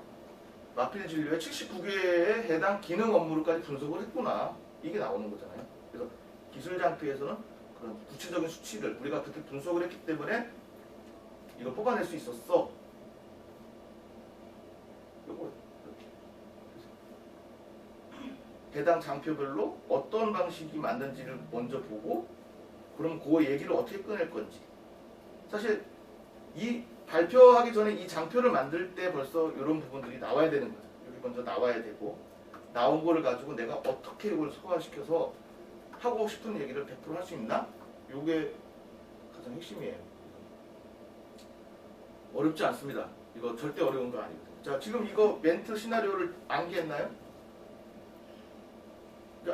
마필 진료의 79개에 해당 기능 업무를까지 분석을 했구나. 이게 나오는 거잖아요. 그래서 기술 장표에서는 그런 구체적인 수치를 우리가 그렇게 분석을 했기 때문에 이걸 뽑아낼 수 있었어. 요거 이렇게. 해당 장표별로 어떤 방식이 맞는지를 먼저 보고 그럼 그 얘기를 어떻게 꺼낼 건지. 사실 이 발표하기 전에 이 장표를 만들 때 벌써 이런 부분들이 나와야 되는 거죠. 여기 먼저 나와야 되고 나온 거를 가지고 내가 어떻게 이걸 소화시켜서 하고 싶은 얘기를 100% 할 수 있나? 이게 가장 핵심이에요. 어렵지 않습니다. 이거 절대 어려운 거 아니거든요. 자, 지금 이거 멘트 시나리오를 암기했나요?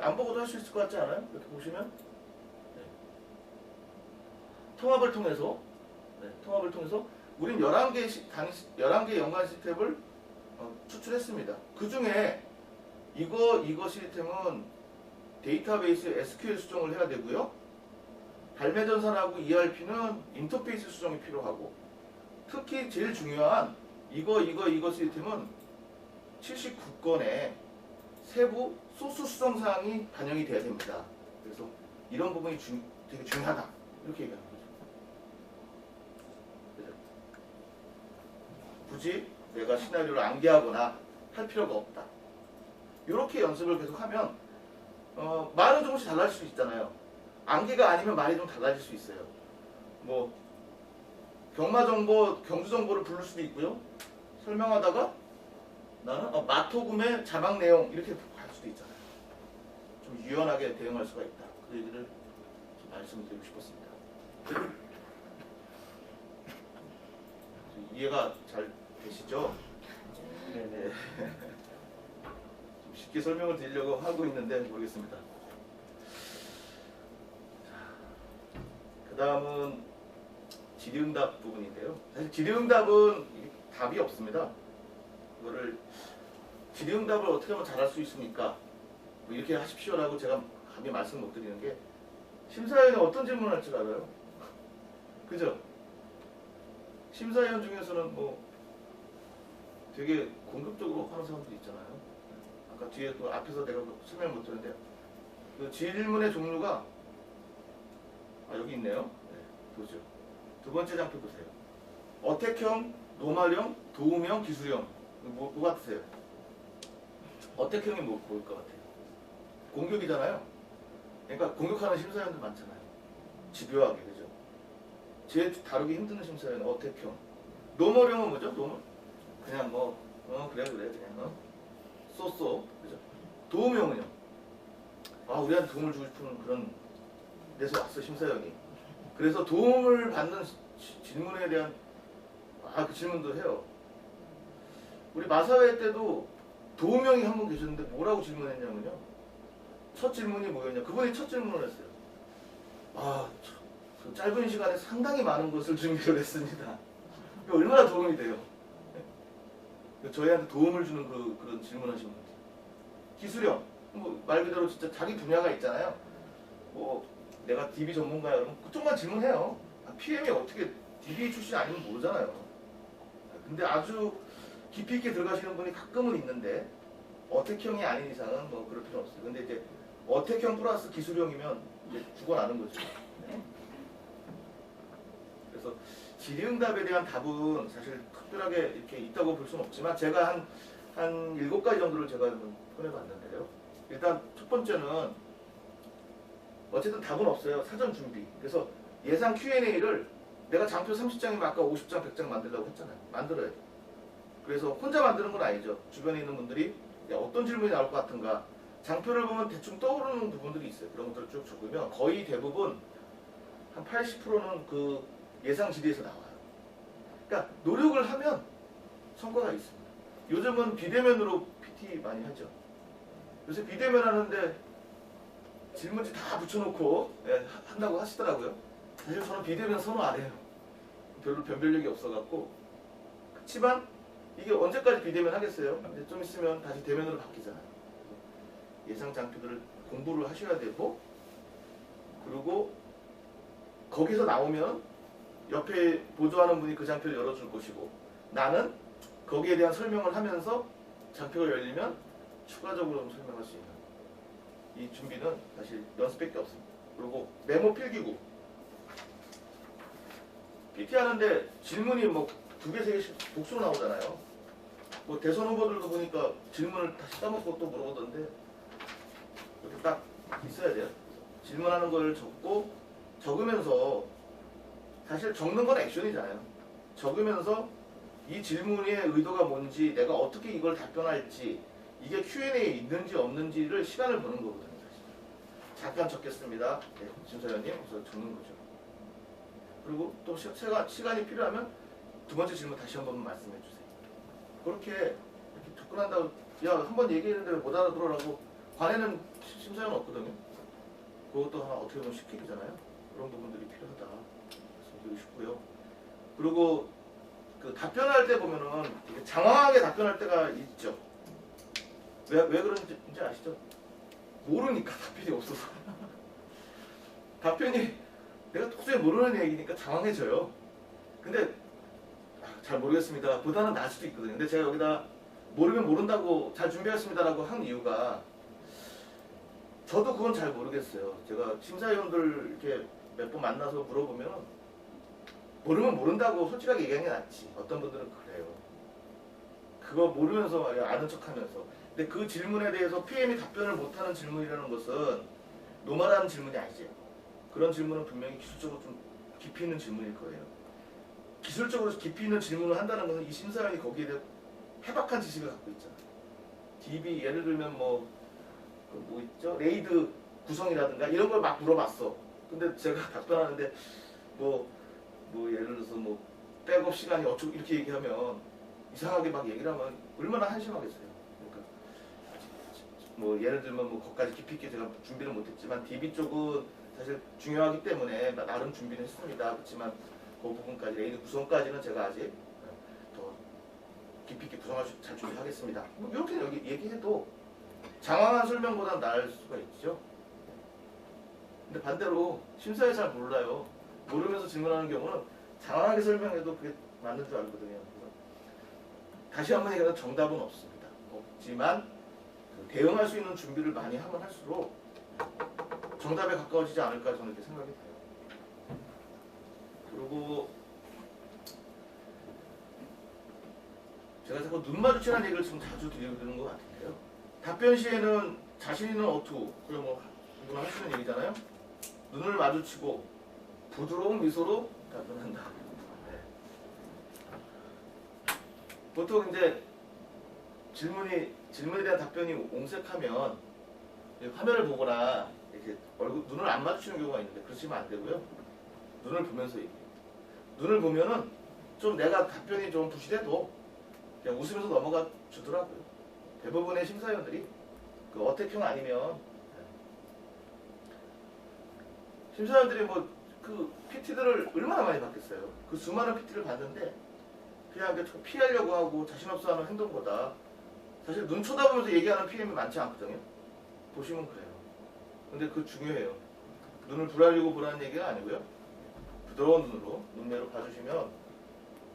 안 보고도 할 수 있을 것 같지 않아요? 이렇게 보시면 네. 통합을 통해서 우린 11개 연관 시스템을 추출했습니다. 그 중에 이거 시스템은 데이터베이스 SQL 수정을 해야 되고요. 발매 전산하고 ERP는 인터페이스 수정이 필요하고 특히 제일 중요한 이거 시스템은 79건의 세부 소스 수정 사항이 반영이 돼야 됩니다. 그래서 이런 부분이 되게 중요하다. 이렇게 얘기하는 거죠. 굳이 내가 시나리오를 암기하거나 할 필요가 없다. 이렇게 연습을 계속하면 말은 조금씩 달라질 수 있잖아요. 암기가 아니면 말이 좀 달라질 수 있어요. 뭐 경마정보, 경주정보를 부를 수도 있고요. 설명하다가 나는 마토구매 자막 내용 이렇게 할 수도 있잖아요. 좀 유연하게 대응할 수가 있다. 그 얘기를 좀 말씀드리고 싶었습니다. 이해가 잘 되시죠? 네네. 좀 쉽게 설명을 드리려고 하고 있는데 모르겠습니다. 그 다음은 질의응답 부분인데요. 사실 질의응답은 답이 없습니다. 이거를 질의응답을 어떻게 하면 잘할 수 있습니까? 뭐 이렇게 하십시오라고 제가 감히 말씀 못 드리는 게 심사위원이 어떤 질문을 할 줄 알아요? 그죠? 심사위원 중에서는 뭐 되게 공격적으로 하는 사람들이 있잖아요. 아까 뒤에 또 앞에서 내가 설명 못 드렸는데 그 질문의 종류가 여기 있네요. 네, 보죠. 두 번째 장표 보세요. 어택형, 노말형, 도움형, 기술형. 뭐 같으세요? 어택형이 뭐일 것 같아요? 공격이잖아요. 그러니까 공격하는 심사위원들 많잖아요. 집요하게, 그죠? 제일 다루기 힘든 심사위원은 어택형. 노멀형은 뭐죠? 노멀? 그냥 뭐 그래 그냥 쏘쏘, 그죠? 도움형은요. 아, 우리한테 도움을 주고 싶은 그런 데서 왔어, 심사위원이. 그래서 도움을 받는 질문에 대한 그 질문도 해요. 우리 마사회 때도 도움형이 한 분 계셨는데 뭐라고 질문했냐면요. 첫 질문이 뭐였냐. 그분이 첫 질문을 했어요. 그 짧은 시간에 상당히 많은 것을 준비를 했습니다. 얼마나 도움이 돼요. 저희한테 도움을 주는 그런 질문하시는 분들. 기술형, 뭐 말 그대로 진짜 자기 분야가 있잖아요. 뭐 내가 DB 전문가야 그러면 그쪽만 질문해요. PM이 어떻게 DB 출신 아니면 모르잖아요. 근데 아주 깊이 있게 들어가시는 분이 가끔은 있는데 어택형이 아닌 이상은 뭐 그럴 필요 없어요. 근데 이제 어택형 플러스 기술형이면 이제 죽어나는 거죠. 그래서 질의응답에 대한 답은 사실 특별하게 이렇게 있다고 볼 수는 없지만 제가 한 7가지 정도를 제가 꺼내봤는데요. 일단 첫 번째는 어쨌든 답은 없어요. 사전 준비. 그래서 예상 Q&A를 내가 장표 30장이면 아까 50장, 100장 만들려고 했잖아요. 만들어야 돼. 그래서 혼자 만드는 건 아니죠. 주변에 있는 분들이 어떤 질문이 나올 것 같은가. 장표를 보면 대충 떠오르는 부분들이 있어요. 그런 것들을 쭉 적으면 거의 대부분 한 80%는 그 예상 질의에서 나와요. 그러니까 노력을 하면 성과가 있습니다. 요즘은 비대면으로 PT 많이 하죠. 요새 비대면 하는데 질문지 다 붙여놓고 한다고 하시더라고요. 사실 저는 비대면 선호 안 해요. 별로 변별력이 없어갖고. 그렇지만 이게 언제까지 비대면 하겠어요? 이제 좀 있으면 다시 대면으로 바뀌잖아요. 예상 장표들을 공부를 하셔야 되고, 그리고 거기서 나오면 옆에 보조하는 분이 그 장표를 열어줄 것이고, 나는 거기에 대한 설명을 하면서 장표가 열리면 추가적으로 설명할 수 있는 이 준비는 사실 연습밖에 없습니다. 그리고 메모 필기구. PT 하는데 질문이 뭐 2개, 3개씩 복수로 나오잖아요. 뭐 대선 후보들도 보니까 질문을 다시 써먹고 또 물어보던데 이렇게 딱 있어야 돼요. 질문하는 걸 적고 적으면서 사실 적는 건 액션이잖아요. 적으면서 이 질문의 의도가 뭔지 내가 어떻게 이걸 답변할지 이게 Q&A에 있는지 없는지를 시간을 보는 거거든요. 사실. 잠깐 적겠습니다. 네, 심사위원님. 그래서 적는 거죠. 그리고 또 시간이 필요하면 두 번째 질문 다시 한번 말씀해 주세요. 그렇게 이렇게 접근한다고 야, 한번 얘기했는데 왜 못 알아들어라고 화내는 심사위원 없거든요. 그것도 하나 어떻게 보면 시키기잖아요. 그런 부분들이 필요하다 말씀드리고 싶고요. 그리고 그 답변할 때 보면은 되게 장황하게 답변할 때가 있죠. 왜 그런지 아시죠? 모르니까 답변이 없어서. 답변이 내가 도저히 모르는 얘기니까 장황해져요. 근데 잘 모르겠습니다 보다는 나을 수도 있거든요. 근데 제가 여기다 모르면 모른다고 잘 준비했습니다라고 한 이유가 저도 그건 잘 모르겠어요. 제가 심사위원들 이렇게 몇 번 만나서 물어보면 모르면 모른다고 솔직하게 얘기하는 게 낫지. 어떤 분들은 그래요. 그거 모르면서 말이야 아는 척하면서. 근데 그 질문에 대해서 PM이 답변을 못하는 질문이라는 것은 노말하는 질문이 아니죠. 그런 질문은 분명히 기술적으로 좀 깊이 있는 질문일 거예요. 기술적으로 깊이 있는 질문을 한다는 것은 이 심사위원이 거기에 대해 해박한 지식을 갖고 있잖아요. DB 예를 들면 뭐 있죠? 레이드 구성이라든가 이런 걸 막 물어봤어. 근데 제가 답변하는데 뭐 예를 들어서 뭐 백업 시간이 어쩌고 이렇게 얘기하면 이상하게 막 얘기를 하면 얼마나 한심하겠어요. 그러니까 뭐 예를 들면 뭐 거기까지 깊이 있게 제가 준비를 못했지만 DB 쪽은 사실 중요하기 때문에 나름 준비는 했습니다. 그렇지만 그 부분까지 레이드 구성까지는 제가 아직 더 깊이 있게 구성할 수 잘 준비하겠습니다. 뭐 이렇게 여기 얘기해도 장황한 설명보다 나을 수가 있죠. 근데 반대로 심사에 잘 몰라요. 모르면서 질문하는 경우는 장황하게 설명해도 그게 맞는 줄 알거든요. 다시 한번 얘기하면 정답은 없습니다. 없지만 대응할 수 있는 준비를 많이 하면 할수록 정답에 가까워지지 않을까 저는 이렇게 생각이 돼요. 그리고 제가 자꾸 눈 마주치라는 얘기를 지금 자주 드리는 것 같은데요. 답변 시에는 자신 있는 어투, 그리고 뭐 이건 하시는 얘기잖아요. 눈을 마주치고 부드러운 미소로 답변한다. 네. 보통 이제 질문이 질문에 대한 답변이 옹색하면 화면을 보거나 이렇게 눈을 안 마주치는 경우가 있는데 그러시면 안 되고요. 눈을 보면서 얘기해요. 눈을 보면은 좀 내가 답변이 좀 부실해도 그냥 웃으면서 넘어가 주더라고요. 대부분의 심사위원들이 그 어택형 아니면 심사위원들이 뭐 그 PT들을 얼마나 많이 받겠어요. 그 수많은 PT를 봤는데 그냥 피하려고 하고 자신 없어하는 행동보다 사실 눈 쳐다보면서 얘기하는 PM이 많지 않거든요. 보시면 그래요. 근데 그거 중요해요. 눈을 부라리고 보라는 얘기는 아니고요. 부드러운 눈으로 눈매로 봐주시면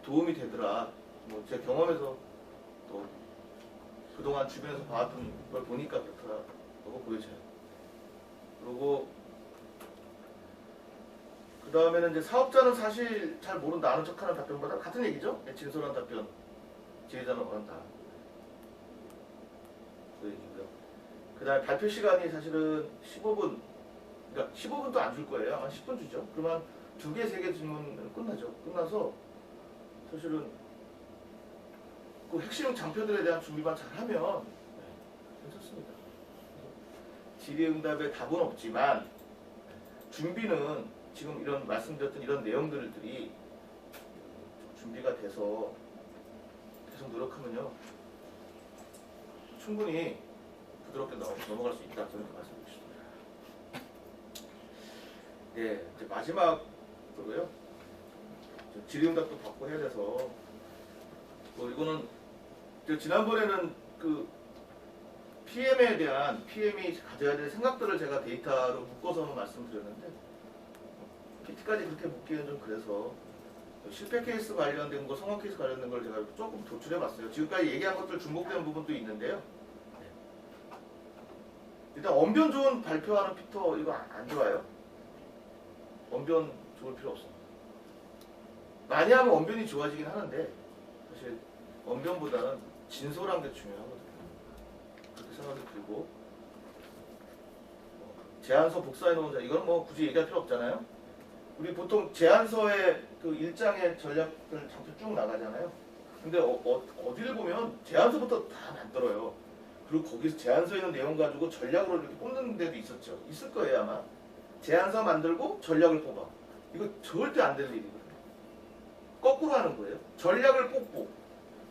도움이 되더라. 뭐 제 경험에서 또 그동안 주변에서 봐왔던 걸 보니까 그렇더라고 보여져요. 그리고 그 다음에는 이제 사업자는 사실 잘 모른다 아는 척하는 답변보다 같은 얘기죠. 진솔한 답변 지휘자는 원한다. 그 얘기고요. 그 다음에 발표 시간이 사실은 15분, 그러니까 15분도 안 줄 거예요. 아마 10분 주죠. 그러면 2개, 3개 질문은 끝나죠. 끝나서 사실은 그 핵심 장표들에 대한 준비만 잘하면 괜찮습니다. 질의응답에 답은 없지만 준비는 지금 이런 말씀드렸던 이런 내용들이 준비가 돼서 계속 노력하면요 충분히 부드럽게 넘어갈 수 있다 저는 말씀드리고 싶습니다. 네, 이제 마지막으로요 질의응답도 받고 해야 돼서 뭐 이거는 지난번에는 그 PM에 대한 PM이 가져야 될 생각들을 제가 데이터로 묶어서 말씀드렸는데 PT까지 그렇게 묶기는 좀 그래서 실패 케이스 관련된 거, 성공 케이스 관련된 걸 제가 조금 도출해봤어요. 지금까지 얘기한 것들 중복된 부분도 있는데요. 일단 언변 좋은 발표하는 피터 이거 안 좋아요. 언변 좋을 필요 없습니다. 많이 하면 언변이 좋아지긴 하는데 사실 언변보다는 진솔한 게 중요하거든요. 그렇게 생각이 들고 제안서 복사해놓은 자 이건 뭐 굳이 얘기할 필요 없잖아요. 우리 보통 제안서의 그 일장의 전략들 잠깐 쭉 나가잖아요. 근데 어디를 보면 제안서부터 다 만들어요. 그리고 거기서 제안서에 있는 내용 가지고 전략으로 이렇게 뽑는 데도 있었죠. 있을 거예요 아마. 제안서 만들고 전략을 뽑아. 이거 절대 안 되는 일이거든요. 거꾸로 하는 거예요. 전략을 뽑고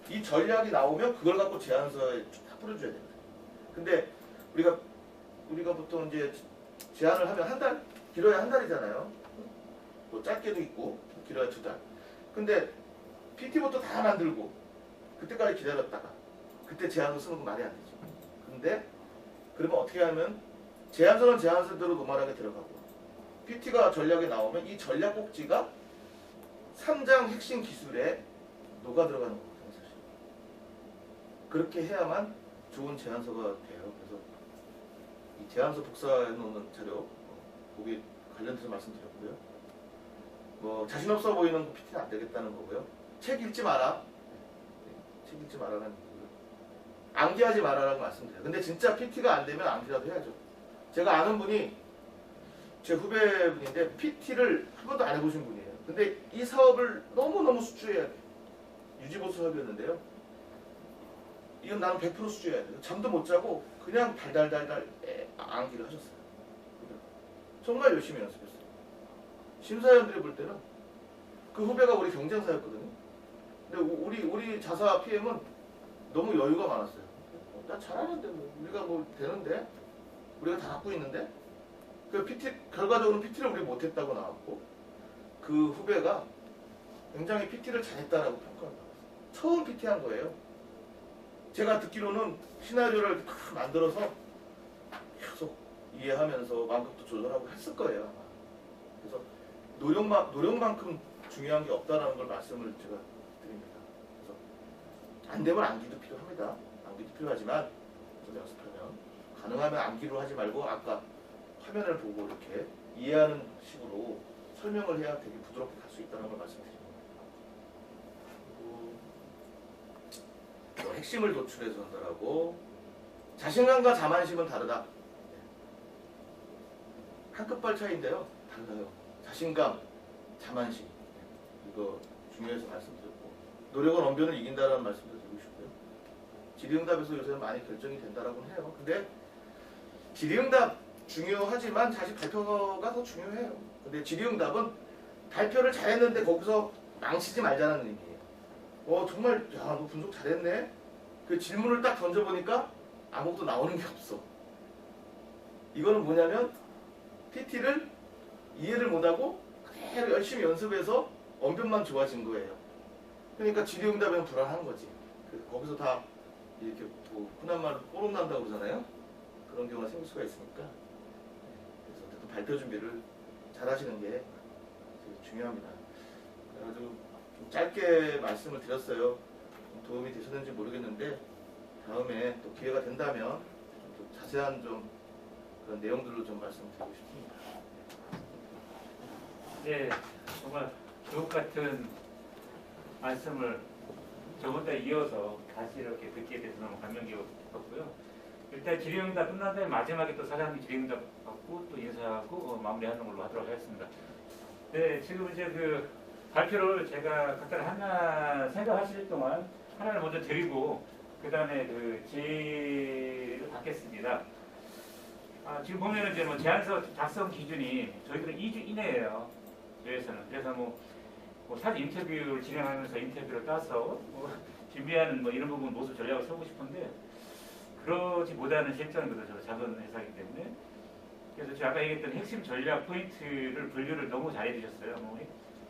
이 전략이 나오면 그걸 갖고 제안서에 다 뿌려줘야 됩니다. 근데 우리가 보통 이제 제안을 하면 한 달? 길어야 한 달이잖아요. 뭐 짧게도 있고 길어야 2달. 근데 PT부터 다 만들고 그때까지 기다렸다가 그때 제안서 쓰는 건 말이 안 되죠. 근데 그러면 어떻게 하면 제안서는 제안서대로 노멀하게 들어가고 PT가 전략이 나오면 이 전략 꼭지가 3장 핵심 기술에 녹아 들어가는 거거든요. 사실. 그렇게 해야만 좋은 제안서가 돼요. 그래서 이 제안서 복사해 놓는 자료 거기 관련돼서 말씀드렸고요. 뭐 자신 없어 보이는 PT는 안 되겠다는 거고요. 책 읽지 마라. 책 읽지 마라는 거고요. 암기하지 마라라고 말씀드려요. 근데 진짜 PT가 안 되면 암기라도 해야죠. 제가 아는 분이 제 후배분인데 PT를 한 번도 안 해보신 분이에요. 근데 이 사업을 너무너무 수주해야 돼요. 유지보수 사업이었는데요. 이건 나는 100% 수주해야 돼요. 잠도 못 자고 그냥 달달달달 암기를 하셨어요. 정말 열심히 연습했어요. 심사위원들이 볼 때는 그 후배가 우리 경쟁사였거든요. 근데 우리 자사 PM은 너무 여유가 많았어요. 나 잘하는데 뭐 우리가 뭐 되는데 우리가 다 갖고 있는데 그 PT 결과적으로 PT를 우리 못했다고 나왔고 그 후배가 굉장히 PT를 잘했다라고 평가를 받았어요. 처음 PT 한 거예요. 제가 듣기로는 시나리오를 다 만들어서 계속 이해하면서 마음값도 조절하고 했을 거예요. 아마. 그래서 노력만큼 중요한 게 없다라는 걸 말씀을 제가 드립니다. 그래서 안 되면 암기도 필요합니다. 암기도 필요하지만 좀 연습하면 가능하면 암기로 하지 말고 아까 화면을 보고 이렇게 이해하는 식으로 설명을 해야 되게 부드럽게 갈 수 있다는 걸 말씀드립니다. 그리고 핵심을 도출해서 전달하고 자신감과 자만심은 다르다. 한 끗발 차이인데요. 달라요. 자신감, 자만심 이거 중요해서 말씀드렸고 노력은 언변을 이긴다라는 말씀도 드리고 싶고요. 질의응답에서 요새는 많이 결정이 된다라고 해요. 근데 질의응답 중요하지만 사실 발표가 더 중요해요. 근데 질의응답은 발표를 잘했는데 거기서 망치지 말자는 의미예요. 정말 야, 너 분석 잘했네. 그 질문을 딱 던져보니까 아무것도 나오는 게 없어. 이거는 뭐냐면 PT를 이해를 못하고 그대로 열심히 연습해서 언변만 좋아진 거예요. 그러니까 질의응답에는 불안한 거지. 거기서 다 이렇게 뭐 흔한 말로 뽀록 난다고 그러잖아요. 그런 경우가 생길 수가 있으니까. 그래서 어쨌든 발표 준비를 잘 하시는 게 되게 중요합니다. 그래가지고 좀 짧게 말씀을 드렸어요. 도움이 되셨는지 모르겠는데 다음에 또 기회가 된다면 또 자세한 좀 그런 내용들로 좀 말씀드리고 싶습니다. 네, 정말 주옥 같은 말씀을 저번에 이어서 다시 이렇게 듣게 돼서 너무 감명 깊었고요. 일단 질의응답 끝난 다음에 마지막에 또 사장님 질의응답 받고 또 인사하고 마무리하는 걸로 하도록 하겠습니다. 네, 지금 이제 그 발표를 제가 간단히 하나 생각하실 동안 하나를 먼저 드리고 그 다음에 그 질의를 받겠습니다. 지금 보면은 이제 뭐 제안서 작성 기준이 저희들은 2주 이내예요. 저희에서는. 그래서 뭐 사진 인터뷰를 진행하면서 인터뷰를 따서 준비하는 뭐 이런 부분 모습 전략을 세우고 싶은데 그러지 못하는 실정이거든요. 저도 작은 회사이기 때문에. 그래서 제가 아까 얘기했던 핵심 전략 포인트를 분류를 너무 잘 해주셨어요. 뭐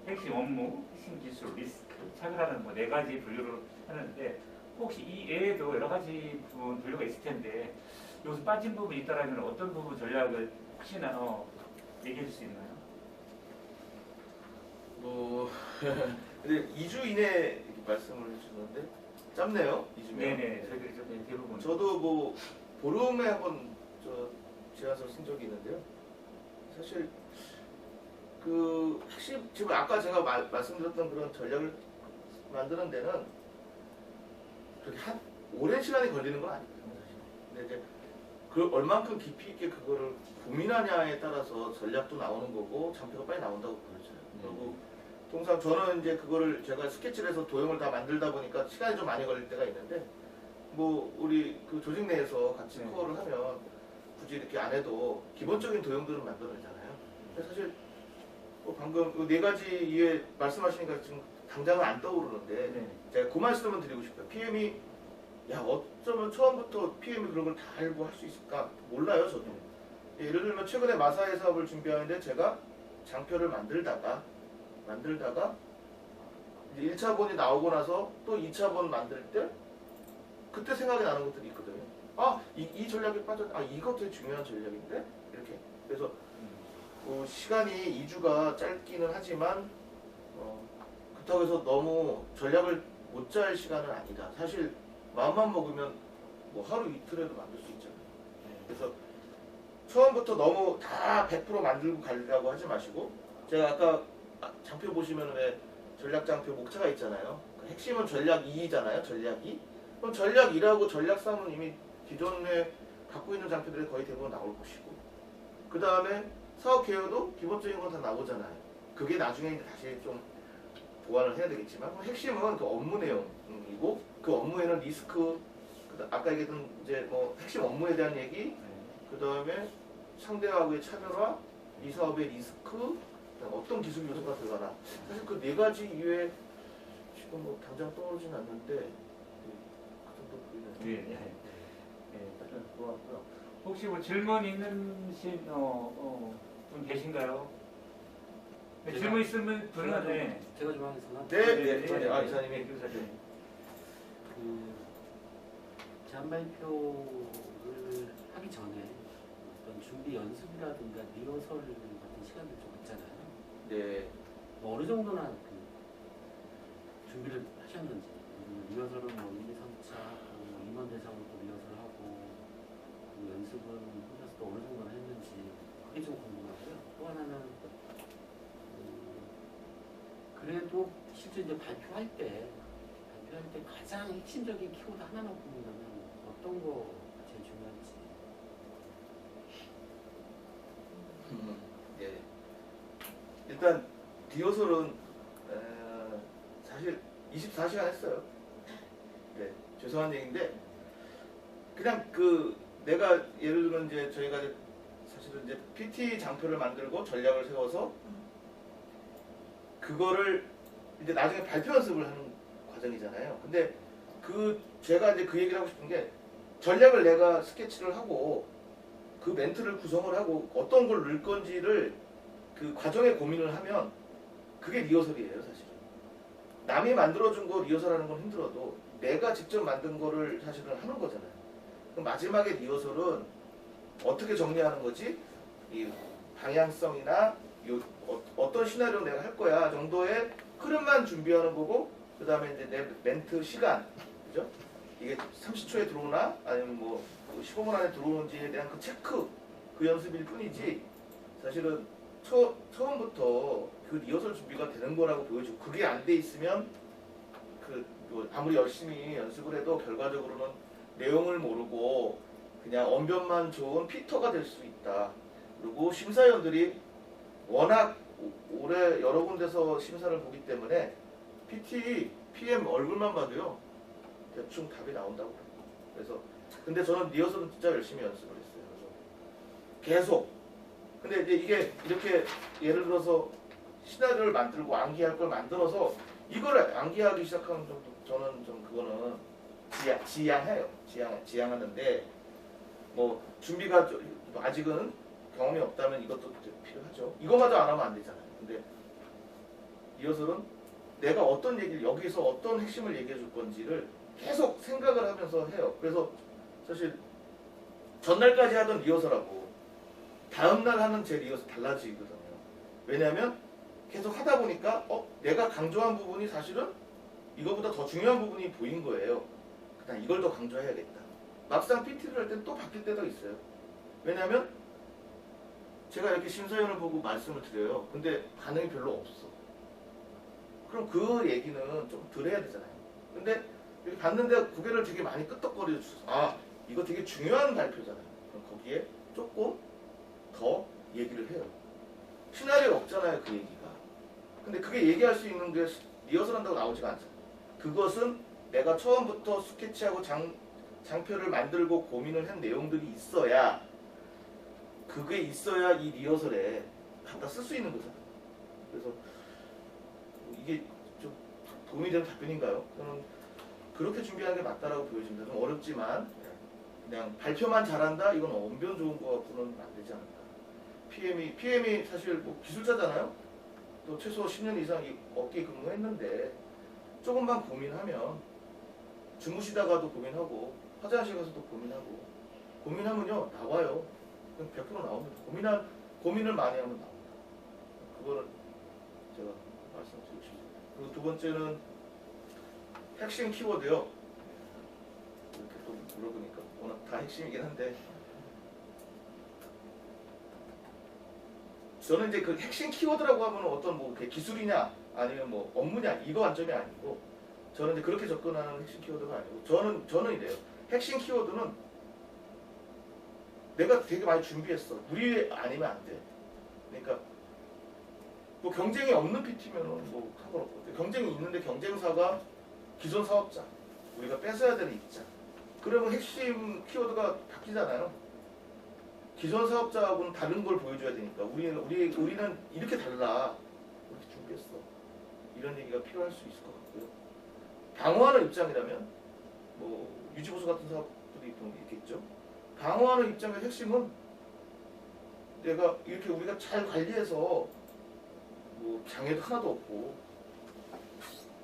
핵심 업무, 핵심 기술, 리스크, 차별화는 뭐 4가지 분류를 하는데 혹시 이 외에도 여러 가지 분류가 있을 텐데 여기서 빠진 부분이 있다라면 어떤 부분 전략을 혹시나 얘기해 줄 수 있나요? 근데 2주 이내 이렇게 말씀을 해주셨는데 짧네요. 2주면. 네네. 저희들이 좀 대부분. 저도 뭐 보름에 한번 제안서를 쓴 적이 있는데요. 사실 그 핵심 지금 아까 제가 말씀드렸던 그런 전략을 만드는 데는 그렇게 오랜 시간이 걸리는 건 아니거든요. 사실. 근데 이제 얼만큼 깊이 있게 그거를 고민하냐에 따라서 전략도 나오는 거고 장표가 빨리 나온다고 보여져요. 그리고 통상 저는 이제 그거를 제가 스케치를 해서 도형을 다 만들다 보니까 시간이 좀 많이 걸릴 때가 있는데 뭐 우리 그 조직 내에서 같이 코어를 하면 굳이 이렇게 안 해도 기본적인 도형들은 만들어내잖아요. 근데 사실 방금 그 4가지 이해 말씀하시니까 지금 당장은 안 떠오르는데 제가 그 말씀을 드리고 싶어요. PM이 야 어쩌면 처음부터 PM이 그런 걸 다 알고 할 수 있을까 몰라요 저도. 예를 들면 최근에 마사회 사업을 준비하는데 제가 장표를 만들다가 이제 1차본이 나오고 나서 또 2차본 만들 때 그때 생각이 나는 것들이 있거든요. 이 전략에 이거 되게 중요한 전략인데 이렇게. 그래서 시간이 2주가 짧기는 하지만 그렇다고 해서 너무 전략을 못 짤 시간은 아니다. 사실 마음만 먹으면 뭐 하루 이틀에도 만들 수 있잖아요. 그래서 처음부터 너무 다 100% 만들고 가려고 하지 마시고 제가 아까 장표 보시면 왜 전략 장표 목차가 있잖아요. 그 핵심은 전략 2잖아요. 전략 2. 그럼 전략 2라고 전략 3은 이미 기존에 갖고 있는 장표들이 거의 대부분 나올 것이고 그 다음에 사업 개요도 기본적인 건 다 나오잖아요. 그게 나중에 이제 다시 좀 보완을 해야 되겠지만 핵심은 그 업무 내용이고 그 업무에는 리스크 아까 얘기했던 이제 뭐 핵심 업무에 대한 얘기 그 다음에 상대하고의 차별화 이 사업의 리스크 어떤 기술 요소가 들어가나 사실 그 4가지 이외에 지금 뭐 당장 떠오르진 않는데 그 정도 보이네요. 네. 고맙고요. 혹시 뭐 질문 있는 분 계신가요? 네, 질문 있으면 분은 제가 좀 하겠습니다. 네. 이사님이 그 제안 발표를 하기 전에 어떤 준비 연습이라든가 리허설 같은 시간들 좀 있잖아요. 네. 뭐 어느 정도나 그 준비를 하셨는지 리허설은 뭐 1, 2, 3차 임원 대상으로 또 리허설하고 연습은 혼자서 또 어느 정도나 했는지 그게 좀 궁금하고요. 또 하나는 그래도 실제 이제 발표할 때 가장 핵심적인 키워드 하나만 뽑는다면 어떤 거 제일 중요한지. 네. 일단 리허설은 사실 24시간 했어요. 네. 죄송한 얘기인데 그냥 그 내가 예를 들면 이제 저희가 이제 사실은 이제 PT 장표를 만들고 전략을 세워서 그거를 이제 나중에 발표 연습을 하는 과정이잖아요. 근데 그 제가 이제 그 얘기를 하고 싶은 게 전략을 내가 스케치를 하고 그 멘트를 구성을 하고 어떤 걸 넣을 건지를 그 과정에 고민을 하면 그게 리허설이에요, 사실은. 남이 만들어준 거 리허설하는 건 힘들어도 내가 직접 만든 거를 사실은 하는 거잖아요. 그럼 마지막에 리허설은 어떻게 정리하는 거지? 이 방향성이나 어떤 시나리오 내가 할 거야 정도의 흐름만 준비하는 거고, 그 다음에 이제 내 멘트 시간, 그죠? 이게 30초에 들어오나 아니면 뭐 15분 안에 들어오는지에 대한 그 체크, 그 연습일 뿐이지 사실은 처음부터 그 리허설 준비가 되는 거라고 보여지고, 그게 안 돼 있으면 뭐 아무리 열심히 연습을 해도 결과적으로는 내용을 모르고 그냥 언변만 좋은 피터가 될 수 있다. 그리고 심사위원들이 워낙 올해 여러 군데서 심사를 보기 때문에 PT, PM 얼굴만 봐도요 대충 답이 나온다고 그래요. 그래서 근데 저는 리허설은 진짜 열심히 연습을 했어요. 그래서 계속. 근데 이제 이게 이렇게 예를 들어서 시나리오를 만들고 암기할 걸 만들어서 이거를 암기하기 시작하면 좀 저는 좀 그거는 지양해요. 지양하는데 뭐 준비가 아직은 경험이 없다면 이것도 필요하죠. 이거마저 안 하면 안 되잖아요. 근데 리허설은 내가 어떤 얘기를 여기서 어떤 핵심을 얘기해 줄 건지를 계속 생각을 하면서 해요. 그래서 사실 전날까지 하던 리허설하고 다음날 하는 제 리허설 달라지거든요. 왜냐하면 계속 하다 보니까 내가 강조한 부분이 사실은 이거보다 더 중요한 부분이 보인 거예요. 그냥 이걸 더 강조해야겠다. 막상 PT를 할 땐 또 바뀔 때도 있어요. 왜냐하면 제가 이렇게 심사위원을 보고 말씀을 드려요. 근데 반응이 별로 없어. 그럼 그 얘기는 좀 덜 해야 되잖아요. 근데 이렇게 봤는데 고개를 되게 많이 끄덕거려 주셔서 이거 되게 중요한 발표잖아요. 그럼 거기에 조금 더 얘기를 해요. 시나리오 없잖아요, 그 얘기가. 근데 그게 얘기할 수 있는 게 리허설 한다고 나오지가 않잖아요. 그것은 내가 처음부터 스케치하고 장표를 만들고 고민을 한 내용들이 있어야, 그게 있어야 이 리허설에 갖다 쓸 수 있는 거잖아요. 그래서 이게 좀 도움이 되는 답변인가요? 저는 그렇게 준비하는 게 맞다라고 보여집니다. 좀 어렵지만 그냥 발표만 잘한다? 이건 언변 좋은 거 갖고는 안 되지 않을까. PM이 사실 뭐 기술자잖아요. 또 최소 10년 이상 이 업계에 근무했는데 조금만 고민하면, 주무시다가도 고민하고 화장실 가서도 고민하면요 나와요. 그냥 100% 나옵니다. 고민을 많이 하면 나옵니다. 그거는 제가 말씀드리고 싶습니다. 그리고 두 번째는 핵심 키워드요. 이렇게 또 물어보니까 워낙 다 핵심이긴 한데, 저는 이제 그 핵심 키워드라고 하면 어떤 뭐 기술이냐 아니면 뭐 업무냐 이거 관점이 아니고, 저는 이제 그렇게 접근하는 핵심 키워드가 아니고, 저는 이래요. 핵심 키워드는 내가 되게 많이 준비했어. 우리 아니면 안 돼. 그러니까 뭐 경쟁이 없는 PT면은 뭐 상관없고, 경쟁이 있는데 경쟁사가 기존 사업자, 우리가 뺏어야 되는 입장. 그러면 핵심 키워드가 바뀌잖아요. 기존 사업자하고는 다른 걸 보여줘야 되니까 우리는 이렇게 달라. 이렇게 준비했어. 이런 얘기가 필요할 수 있을 것 같고요. 방어하는 입장이라면 뭐 유지보수 같은 사업들이 있겠죠. 방어하는 입장의 핵심은 내가 이렇게 우리가 잘 관리해서 뭐 장애도 하나도 없고,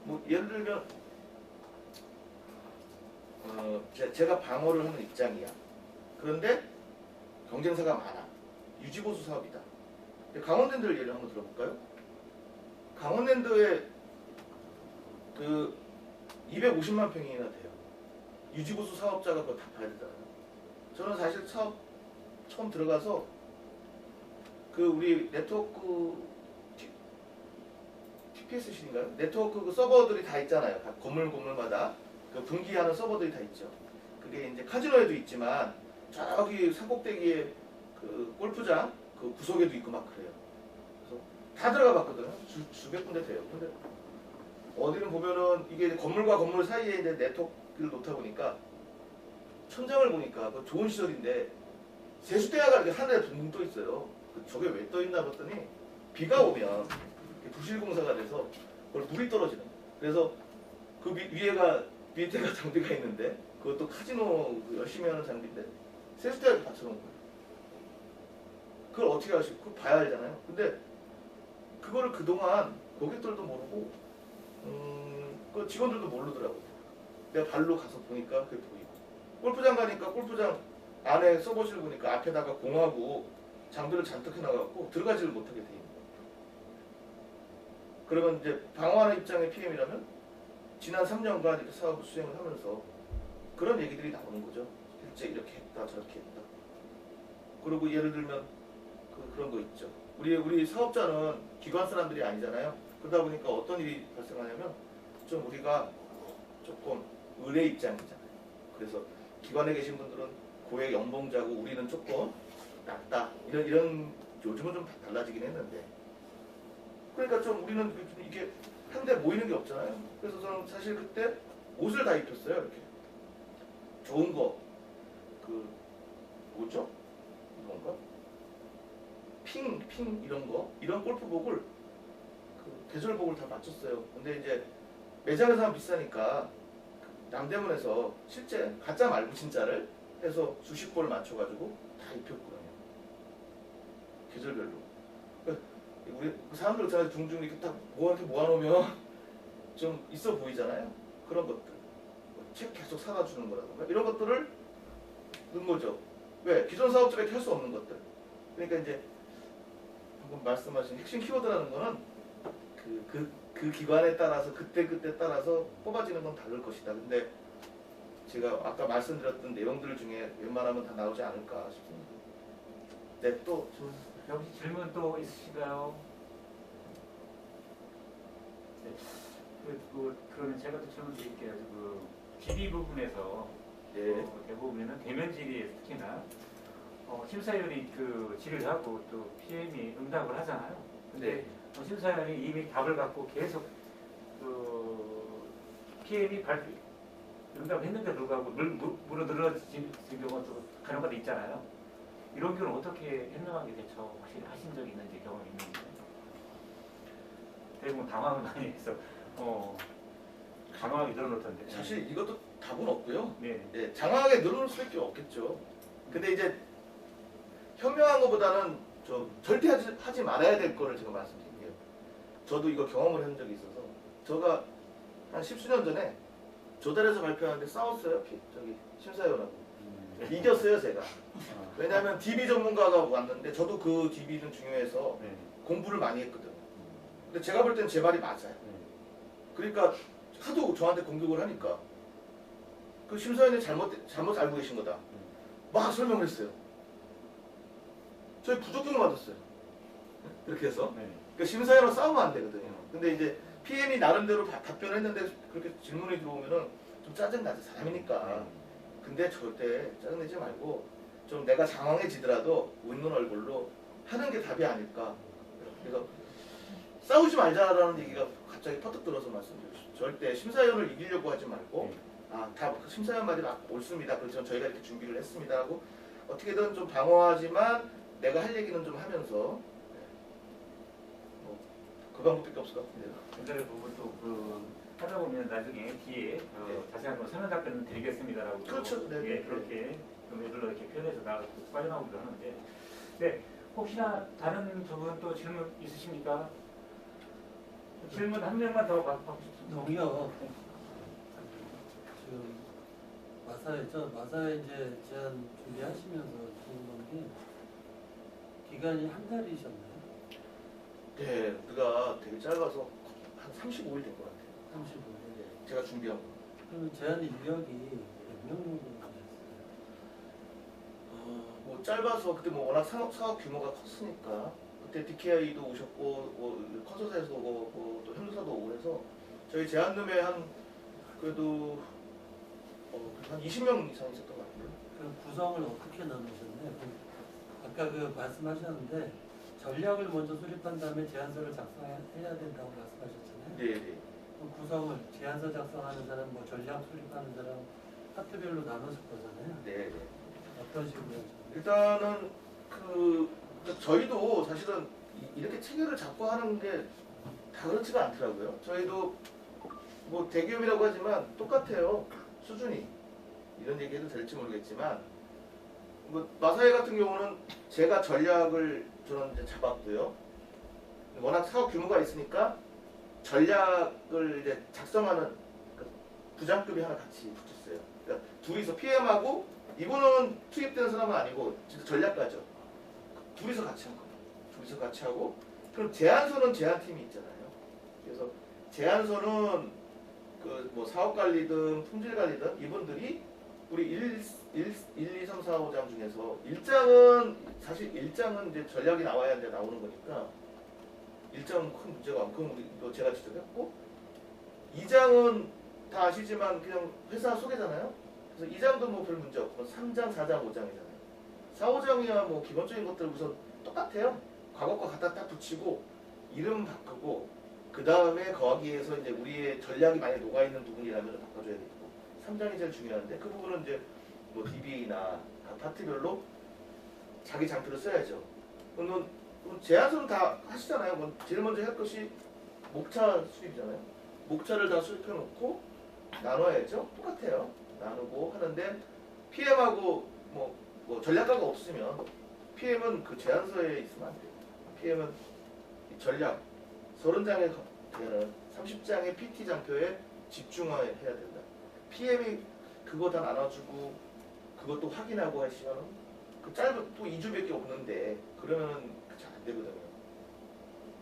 뭐 예를 들면 제가 방어를 하는 입장이야. 그런데 경쟁사가 많아. 유지보수 사업이다. 강원랜드 예를 한번 들어볼까요? 강원랜드에 그 250만 평이나 돼요. 유지보수 사업자가 그거 다 봐야 되잖아요. 저는 사실 사업 처음 들어가서 그 우리 네트워크 TPS인가요? 네트워크 그 서버들이 다 있잖아요. 각 건물마다 그 분기하는 서버들이 다 있죠. 그게 이제 카지노에도 있지만 저기 산꼭대기에 그 골프장 그 구석에도 있고 막 그래요. 그래서 다 들어가 봤거든요. 수백 군데 돼요. 근데 어디는 보면은 이게 건물과 건물 사이에 있는 네트워크를 놓다 보니까 천장을 보니까 그 좋은 시설인데 세수대야가 이렇게 하늘에 둥둥 떠 있어요. 저게 왜 떠 있나 봤더니 비가 오면 부실공사가 돼서 그걸 물이 떨어지는 거예요. 그래서 그 위에가 밑에가 장비가 있는데 그것도 카지노 열심히 하는 장비인데 세수대야를 받쳐놓은 거예요. 그걸 어떻게 하시고 그걸 봐야 알잖아요. 근데 그거를 그동안 고객들도 모르고 그 직원들도 모르더라고요. 내가 발로 가서 보니까 그게 보이고 골프장 가니까 골프장 안에 서버실 보니까 앞에다가 공하고 장비를 잔뜩 해놔갖고 들어가지를 못하게 돼 있는 거예요. 그러면 이제 방어하는 입장의 PM이라면 지난 3년간 이렇게 사업을 수행을 하면서 그런 얘기들이 나오는 거죠. 실제 이렇게 했다 저렇게 했다. 그리고 예를 들면 그런 거 있죠. 우리 사업자는 기관 사람들이 아니잖아요. 그러다 보니까 어떤 일이 발생하냐면 좀 우리가 조금 의뢰 입장이잖아요. 그래서 기관에 계신 분들은 고액 연봉자고 우리는 조금 낮다. 이런 요즘은 좀 달라지긴 했는데 그러니까 좀 우리는 이게 한데 모이는 게 없잖아요. 그래서 저는 사실 그때 옷을 다 입혔어요. 이렇게 좋은 거 뭐죠? 뭔가 핑 이런 거 이런 골프복을 계절복을 다 맞췄어요. 근데 이제 매장에서 하면 비싸니까 남대문에서 실제 가짜 말고 진짜를 해서 수십 벌 맞춰가지고 다 입혔거든요. 계절별로. 우리 사람들 있잖아요. 둥둥 이렇게 딱 이렇게 모아놓으면 좀 있어 보이잖아요. 그런 것들. 책 계속 사다 주는 거라든가 이런 것들을 넣은 거죠. 왜? 기존 사업자에게 할 수 없는 것들. 그러니까 이제 방금 말씀하신 핵심 키워드라는 거는 그 기관에 따라서 그때 따라서 뽑아지는 건 다를 것이다. 근데 제가 아까 말씀드렸던 내용들 중에 웬만하면 다 나오지 않을까 싶습니다. 네, 또 혹시 질문 또 있으신가요? 네. 그러면 제가 또 질문 드릴게요. 그 질의 부분에서 예. 대부분은 대면 질의 특히나 심사위원이 그 질의를 하고 또 PM이 응답을 하잖아요. 근데 심사위원이 이미 답을 갖고 계속 PM이 응답을 했는데 불구하고 물어 늘어진 경우가 또 간혹가다 있잖아요. 이런 경우는 어떻게 현명하게 대처 혹시 하신 적이 있는지 경험이 있는지. 대부분 당황을 많이 해서 당황하게 늘어놓을 텐데. 사실 이것도 답은 없고요. 네. 예, 장황하게 늘어놓을 수밖에 없겠죠. 근데 이제 현명한 것보다는 좀 절대 하지 말아야 될 거를 제가 말씀드릴게요. 저도 이거 경험을 한 적이 있어서 제가 한 10수년 전에 조달해서 발표하는데 싸웠어요. 심사위원하고. 이겼어요 제가. 왜냐하면 DB 전문가가 왔는데 저도 그 DB는 중요해서 네. 공부를 많이 했거든요. 근데 제가 볼 때는 제 말이 맞아요. 그러니까 하도 저한테 공격을 하니까 그 심사위원이 잘못 알고 계신 거다. 막 설명을 했어요. 저희 부적격을 맞았어요. 이렇게 해서. 네. 그러니까 심사위원은 싸우면 안 되거든요. 근데 이제 PM이 나름대로 답변을 했는데 그렇게 질문이 들어오면은 좀 짜증나죠. 사람이니까. 근데 절대 짜증내지 말고 좀 내가 장황해지더라도 웃는 얼굴로 하는 게 답이 아닐까. 그래서 싸우지 말자라는 얘기가 갑자기 퍼뜩 들어서 말씀드리죠. 절대 심사위원을 이기려고 하지 말고 다 심사위원 말이 옳습니다. 그래서 저희가 이렇게 준비를 했습니다 하고 어떻게든 좀 방어하지만 내가 할 얘기는 좀 하면서 그 방법밖에 없을 것 같은데요. 근데 부분 하다 보면 나중에 뒤에 자세한 거 설명 답변 드리겠습니다라고 그렇죠. 네. 예, 그렇게 좀 애들로 이렇게 표현해서 빠져나오기도 하는데 네, 혹시나 다른 부분 또 질문 있으십니까? 질문 한 명만 더 받고 싶습니다. 여기요. 지금 마사회 이제 제안 준비하시면서 궁금한 게 기간이 한 달이셨나요? 네, 우리가 되게 짧아서 한 35일 된 것 같아요. 35일. 제가 준비한 거. 그러면 제안 인력이 몇 명 정도 되셨어요? 뭐 짧아서 그때 뭐 워낙 사업 규모가 컸으니까 그때 DKI도 오셨고 뭐 컨설트에서 오고 또 현사도 오고 해서 저희 제안룸에 한 그래도 한 20명 이상 있었던 것 같아요. 그럼 구성을 어떻게 나누셨나요? 아까 그 말씀하셨는데 전략을 먼저 수립한 다음에 제안서를 작성해야 된다고 말씀하셨잖아요. 네. 그럼 구성을 제안서 작성하는 사람, 뭐 전략 수립하는 사람, 파트별로 나눠줄 거잖아요. 네, 네. 어떤 식으로? 일단은 저희도 사실은 이렇게 체계를 잡고 하는 게 다 그렇지가 않더라고요. 저희도 뭐 대기업이라고 하지만 똑같아요. 수준이. 이런 얘기해도 될지 모르겠지만 뭐 마사회 같은 경우는 제가 전략을 저는 이제 잡았고요. 워낙 사업 규모가 있으니까 전략을 이제 작성하는 그 부장급이 하나 같이 붙였어요. 그러니까 둘이서 PM하고 이분은 투입된 사람은 아니고 진짜 전략가죠. 둘이서 같이 한 거예요. 둘이서 같이 하고 그럼 제안서는 제안팀이 있잖아요. 그래서 제안서는 그 뭐 사업관리든 품질관리든 이분들이 우리 1, 2, 3, 4, 5장 중에서 1장은 사실 1장은 이제 전략이 나와야 이제 나오는 거니까 1장은 큰 문제가 없고 이거 제가 직접 했고 2장은 다 아시지만 그냥 회사 소개잖아요. 그래서 2장도 뭐 별 문제 없고 3장, 4장, 5장이잖아요. 4, 5장이야 뭐 기본적인 것들 우선 똑같아요. 과거 거 갖다 딱 붙이고 이름 바꾸고 그 다음에 거기에서 이제 우리의 전략이 많이 녹아있는 부분이라면 바꿔줘야 되고 3장이 제일 중요한데 그 부분은 이제 뭐 DB나 각 파트별로 자기 장표를 써야죠. 그러면 제안서는 다 하시잖아요. 뭐 제일 먼저 할 것이 목차 수입이잖아요. 목차를 다 수입해 놓고 나눠야죠. 똑같아요. 나누고 하는데 PM하고 뭐 전략가가 없으면 PM은 그 제안서에 있으면 안 돼요. PM은 전략 30장에 되는 30장의 PT 장표에 집중해야 된다. PM이 그거 다 나눠주고 그것도 확인하고 할 시간은 그 짧은 또 2주밖에 없는데 그러면은 잘 안 되거든요.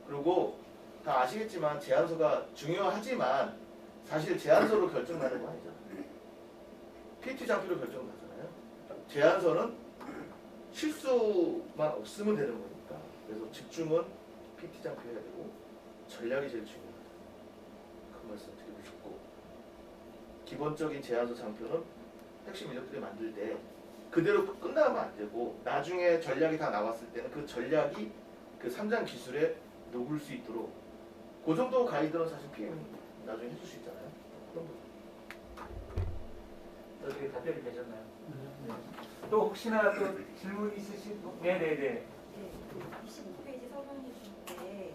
그리고 다 아시겠지만 제안서가 중요하지만 사실 제안서로 결정나는 거 아니잖아요. PT 장표로 결정나잖아요. 제안서는 실수만 없으면 되는 거니까. 그래서 집중은 PT 장표 해야 되고 전략이 제일 중요하다. 그 말씀 드리고 싶고 기본적인 제안서 장표는 핵심 인력들이 만들 때 그대로 끝나면 안 되고 나중에 전략이 다 나왔을 때는 그 전략이 그 3장 기술에 녹을 수 있도록 그 정도 가이드는 사실 PM 나중에 해줄 수 있잖아요. 그런 거. 어떻게 답변이 되셨나요? 또 혹시나 또 질문 있으신 분? 네네네. 네, 그 25페이지 설명해 줄 때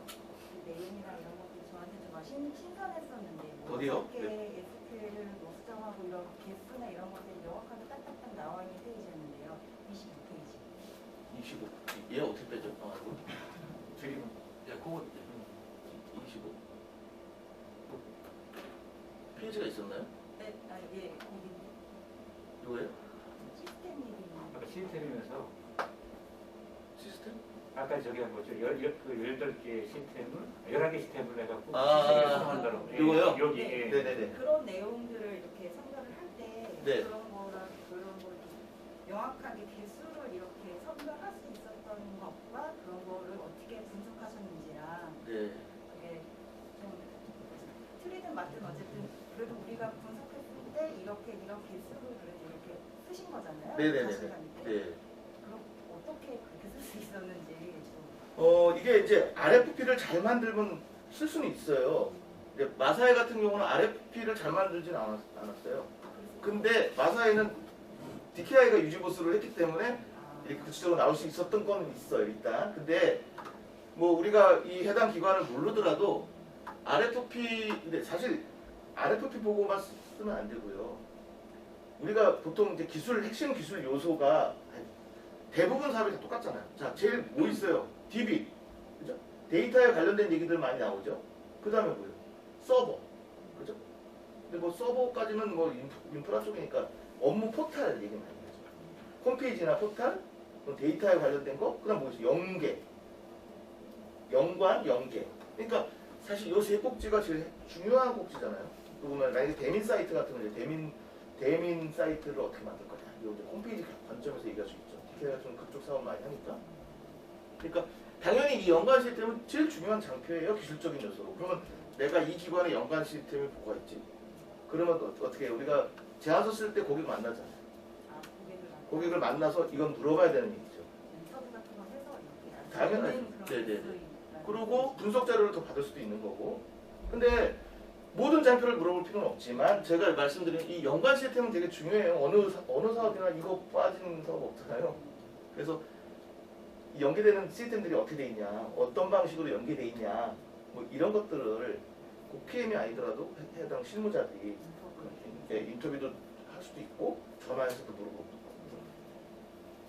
그 내용이나 이런 것들이 저한테 좀 신선했었는데 뭐 어디요? 어떻게 SQL을 뭐 수정하고 이런 개수나 이런 것들이 명확하게 딱딱딱 나와 있는 페이지였는데요. 25페이지. 25. 얘 어떻게 빼죠? 줄이면. 야, 그거 25. 페이지가 있었나요? 네, 아, 예, 거기 이거예요? 시스템 얘기. 아까 시스템이면서 시스템? 아까 저기 뭐죠? 18개 시스템을 11개 시스템을 해갖고 아, 한다고. 이거요? 여기. 네. 예. 네네네. 그런 내용들을 이렇게 선별을 할 때 네. 그런 걸 명확하게 개수를 이렇게 선별할 수 있었던 것과 그런 거를 어떻게 분석하셨는지랑 네. 그게 좀 틀리든 맞든 어쨌든 그래도 우리가 분석했을 때 이렇게 이런 개수를 그래도 이렇게 쓰신 거잖아요. 네네네. 자신감있게. 네. 그럼 어떻게 그렇게 쓸 수 있었는지 좀. 이게 이제 RFP를 잘 만들면 쓸 수는 있어요. 이제 마사회 같은 경우는 RFP를 잘 만들진 않았어요. 근데 마사회는 DKI가 유지보수를 했기 때문에 이렇게 구체적으로 나올 수 있었던 건 있어요, 일단. 근데 뭐 우리가 이 해당 기관을 모르더라도 RFP, 근데 사실 RFP 보고만 쓰면 안 되고요. 우리가 보통 이제 핵심 기술 요소가 대부분 사업이 다 똑같잖아요. 자, 제일 뭐 있어요? DB. 그죠? 데이터에 관련된 얘기들 많이 나오죠? 그 다음에 뭐예요? 서버. 그죠? 근데 뭐 서버까지는 뭐 인프라 쪽이니까 업무 포탈 얘기 많이 하죠. 홈페이지나 포탈, 데이터에 관련된 거, 그 다음 뭐지? 연계. 연관, 연계. 그러니까 사실 요 세 꼭지가 제일 중요한 꼭지잖아요. 또 보면 만약에 대민 사이트 같은 거 이제 대민 사이트를 어떻게 만들 거냐. 이거 이제 홈페이지 관점에서 얘기할 수 있죠. DK가 좀 그쪽 사업 많이 하니까. 그러니까 당연히 이 연관 시스템은 제일 중요한 장표예요. 기술적인 요소로. 그러면 내가 이 기관의 연관 시스템이 뭐가 있지? 그러면 어떻게 해요? 우리가 제안서 쓸 때 고객 만나잖아요. 아, 고객을 만나서 이건 물어봐야 되는 얘기죠. 인터뷰 같은 거 해서 이렇게 당연하죠. 그런 네네네. 기술이 그리고 분석 자료를 더 받을 수도 있는 거고. 근데 모든 장표를 물어볼 필요는 없지만 제가 말씀드린 이 연관 시스템은 되게 중요해요. 어느 사업이나 이거 빠지는 사업 없잖아요. 그래서 이 연계되는 시스템들이 어떻게 돼 있냐, 어떤 방식으로 연계돼 있냐, 뭐 이런 것들을 꼭 PM이 아니더라도 해당 실무자들이 인터뷰도 할 수도 있고 전화해서도 물어보고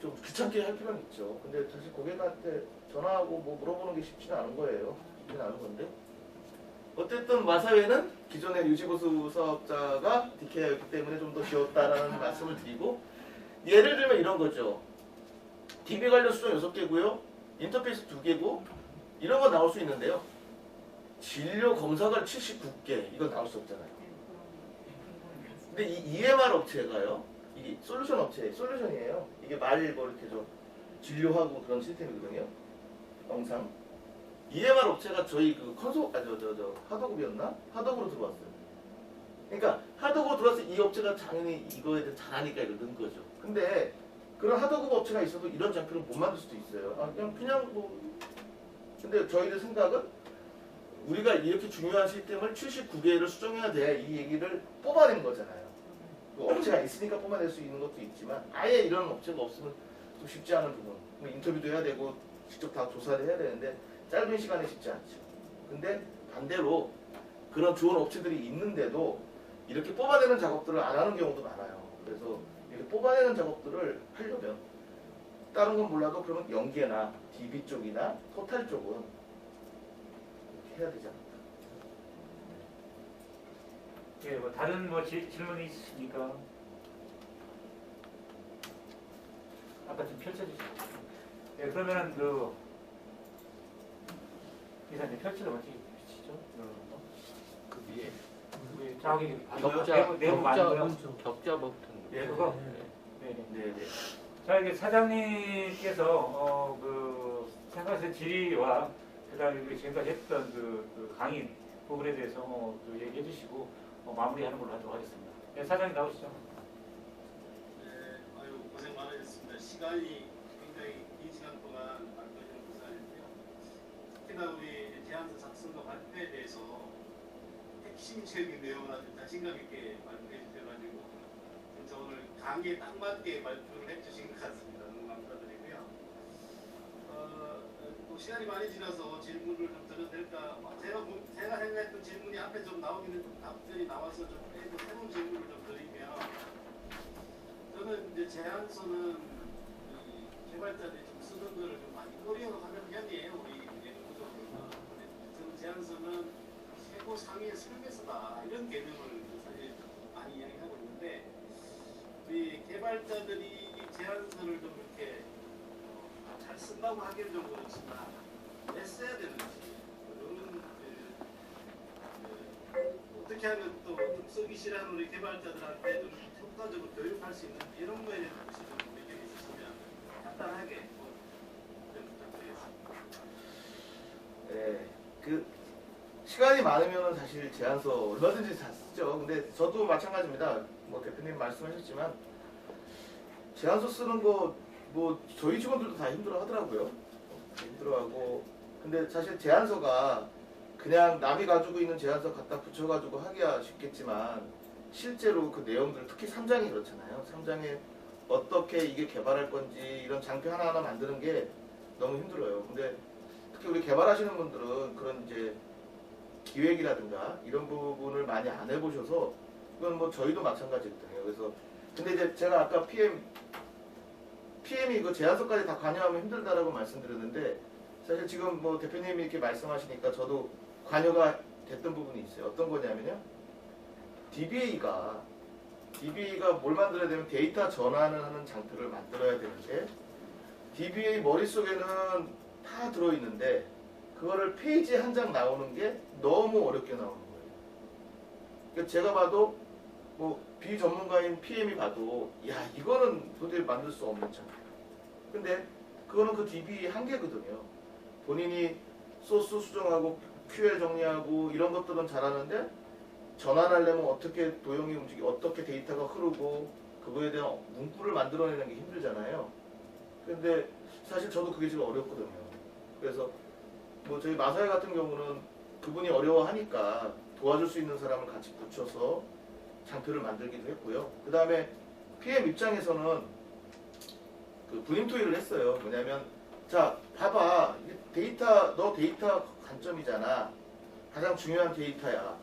좀 귀찮게 할 필요는 있죠. 근데 사실 고객한테 전화하고 뭐 물어보는 게 쉽지는 않은 거예요. 쉽지는 않은 건데 어쨌든 마사회는 기존의 유지보수 사업자가 DKI였기 때문에 좀 더 쉬웠다라는 말씀을 드리고 예를 들면 이런 거죠. DB 관련 수정 6개고요. 인터페이스 2개고 이런 거 나올 수 있는데요. 진료 검사관 79개 이건 나올 수 없잖아요. 근데 이 EMR 업체가요. 이게 솔루션 업체, 솔루션이에요. 이게 뭐 이렇게 좀 진료하고 그런 시스템이거든요. 영상. EMR 업체가 저희 그 하도급이었나? 하도급으로 들어왔어요. 그러니까 하도급으로 들어와서 이 업체가 당연히 이거에 대해 잘하니까 이걸 넣은 거죠. 근데 그런 하도급 업체가 있어도 이런 장표를 못 만들 수도 있어요. 그냥 뭐. 근데 저희들 생각은 우리가 이렇게 중요한 시스템을 79개를 수정해야 돼. 이 얘기를 뽑아낸 거잖아요. 그 업체가 있으니까 뽑아낼 수 있는 것도 있지만 아예 이런 업체가 없으면 좀 쉽지 않은 부분. 뭐 인터뷰도 해야 되고 직접 다 조사를 해야 되는데 짧은 시간에 쉽지 않죠. 근데 반대로 그런 좋은 업체들이 있는데도 이렇게 뽑아내는 작업들을 안 하는 경우도 많아요. 그래서 이렇게 뽑아내는 작업들을 하려면 다른 건 몰라도 그러면 연계나 DB 쪽이나 토탈 쪽은 이렇게 해야 되지 않을까. 예, 뭐 다른 뭐 질문이 있으십니까? 아까 좀 펼쳐주시죠. 예, 그러면은 이사님 펼쳐서 어떻게 주시죠? 그 위에 저기 격자 내부 많고요. 격자 버튼. 예, 그거. 네. 네네. 자, 이게 사장님께서 생각하신 질의와 그다음에 지금까지 했던 그 강의 부분에 대해서 얘기해 주시고 마무리하는 걸로 하도록 하겠습니다. 네, 사장님 나오시죠. 네, 아유 고생 많으셨습니다. 시간이 굉장히 긴 시간 동안 말씀해주셔서 감사했고요. 특히나 우리 제안서 작성과 발표에 대해서 핵심적인 내용을 아주 자신감 있게 말씀해 주셔가지고 진짜 오늘 강의에 딱 맞게 발표를 해주신 것 같습니다. 너무 감사드리고요. 또 시간이 많이 지나서 질문을 좀 드려도 될까? 제가 생각했던 질문이 앞에 좀 나오기는 답변이 나와서 좀 새로운 질문을 좀 드리면 저는 이제 제안서는 이 개발자들이 좀 쓰는 거를 좀 많이 어려워하는 편이에요. 우리 연구적으로. 저는 제안서는 최고 상위의 설계서다 이런 개념을 사실 많이 이야기하고 있는데 우리 개발자들이 이 제안서를 좀 이렇게 잘 쓴다고 하기는 좀 그렇지만 왜 써야 되는지 이런 어떻게 하면 또 좀 쓰기 싫어하는 우리 개발자들한테 좀 효과적으로 교육할 수 있는 이런 거에 대해서 혹시 좀 의견이 있으시면 간단하게 좀 부탁드리겠습니다. 네, 그 시간이 많으면 사실 제안서 얼마든지 다 쓰죠. 근데 저도 마찬가지입니다. 뭐 대표님 말씀하셨지만 제안서 쓰는 거 뭐 저희 직원들도 다 힘들어 하더라고요. 힘들어하고 근데 사실 제안서가 그냥 남이 가지고 있는 제안서 갖다 붙여가지고 하기야 쉽겠지만 실제로 그 내용들 특히 3장이 그렇잖아요. 3장에 어떻게 이게 개발할 건지 이런 장표 하나하나 만드는 게 너무 힘들어요. 근데 특히 우리 개발하시는 분들은 그런 이제 기획이라든가 이런 부분을 많이 안 해보셔서 그건 뭐 저희도 마찬가지거든요. 그래서 근데 이제 제가 아까 PM이 그 제안서까지 다 관여하면 힘들다라고 말씀드렸는데 사실 지금 뭐 대표님이 이렇게 말씀하시니까 저도 관여가 됐던 부분이 있어요. 어떤 거냐면요. DBA가 뭘 만들어야 되면 데이터 전환을 하는 장표를 만들어야 되는데 DBA 머릿속에는 다 들어있는데 그거를 페이지 한 장 나오는 게 너무 어렵게 나오는 거예요. 그러니까 제가 봐도 뭐 비전문가인 PM이 봐도 야 이거는 도저히 만들 수 없는 장표. 근데 그거는 그 DB 한계거든요. 본인이 소스 수정하고 QL 정리하고 이런 것들은 잘하는데 전환하려면 어떻게 도형이 움직이고 어떻게 데이터가 흐르고 그거에 대한 문구를 만들어내는 게 힘들잖아요. 근데 사실 저도 그게 제일 어렵거든요. 그래서 뭐 저희 마사회 같은 경우는 그분이 어려워하니까 도와줄 수 있는 사람을 같이 붙여서 장표를 만들기도 했고요. 그 다음에 PM 입장에서는 그 분임 토의를 했어요. 뭐냐면 자 봐봐 이게 데이터 너 데이터 관점이잖아. 가장 중요한 데이터야.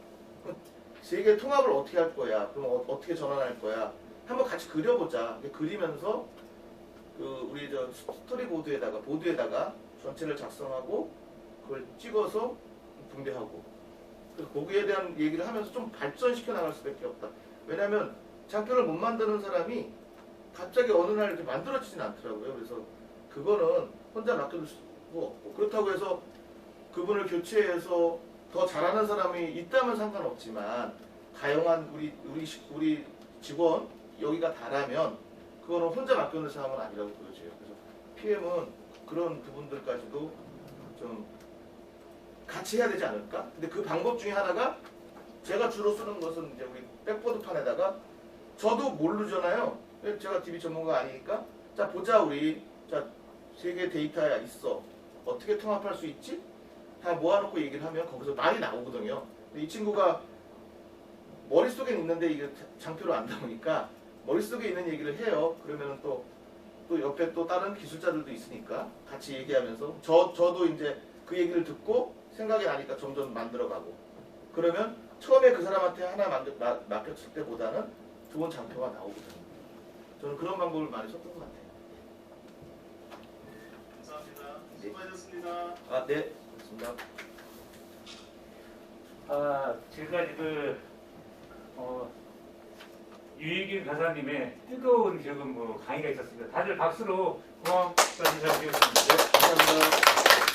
세계 통합을 어떻게 할 거야? 그럼 어떻게 전환할 거야? 한번 같이 그려보자. 이렇게 그리면서 그 우리 저 스토리보드에다가 보드에다가 전체를 작성하고 그걸 찍어서 분배하고 거기에 대한 얘기를 하면서 좀 발전시켜 나갈 수밖에 없다. 왜냐하면 장표를 못 만드는 사람이 갑자기 어느 날 이렇게 만들어지진 않더라고요. 그래서 그거는 혼자 맡겨둘 수가 없고 그렇다고 해서 그분을 교체해서 더 잘하는 사람이 있다면 상관없지만 다양한 우리 직원 여기가 다라면 그거는 혼자 맡겨놓을 상황은 아니라고 보여져요. 그래서 PM은 그런 부분들까지도 좀 같이 해야 되지 않을까? 근데 그 방법 중에 하나가 제가 주로 쓰는 것은 이제 우리 백보드판에다가 저도 모르잖아요. 제가 DB 전문가 아니니까 자 보자 우리 자 세계 데이터야 있어 어떻게 통합할 수 있지? 다 모아놓고 얘기를 하면 거기서 말이 나오거든요. 근데 이 친구가 머릿속에 있는데 이게 장표로 안 나오니까 머릿속에 있는 얘기를 해요. 그러면 또 옆에 또 다른 기술자들도 있으니까 같이 얘기하면서 저도 이제 그 얘기를 듣고 생각이 나니까 점점 만들어가고 그러면 처음에 그 사람한테 하나 맡겼을 때보다는 좋은 장표가 나오거든요. 저는 그런 방법을 많이 썼던 것 같아요. 감사합니다. 수고하셨습니다. 아, 네. 고맙습니다. 지금까지 유익일 가사님의 뜨거운 지금 강의가 있었습니다. 다들 박수로 고맙다는 인사 드리겠습니다. 네, 감사합니다.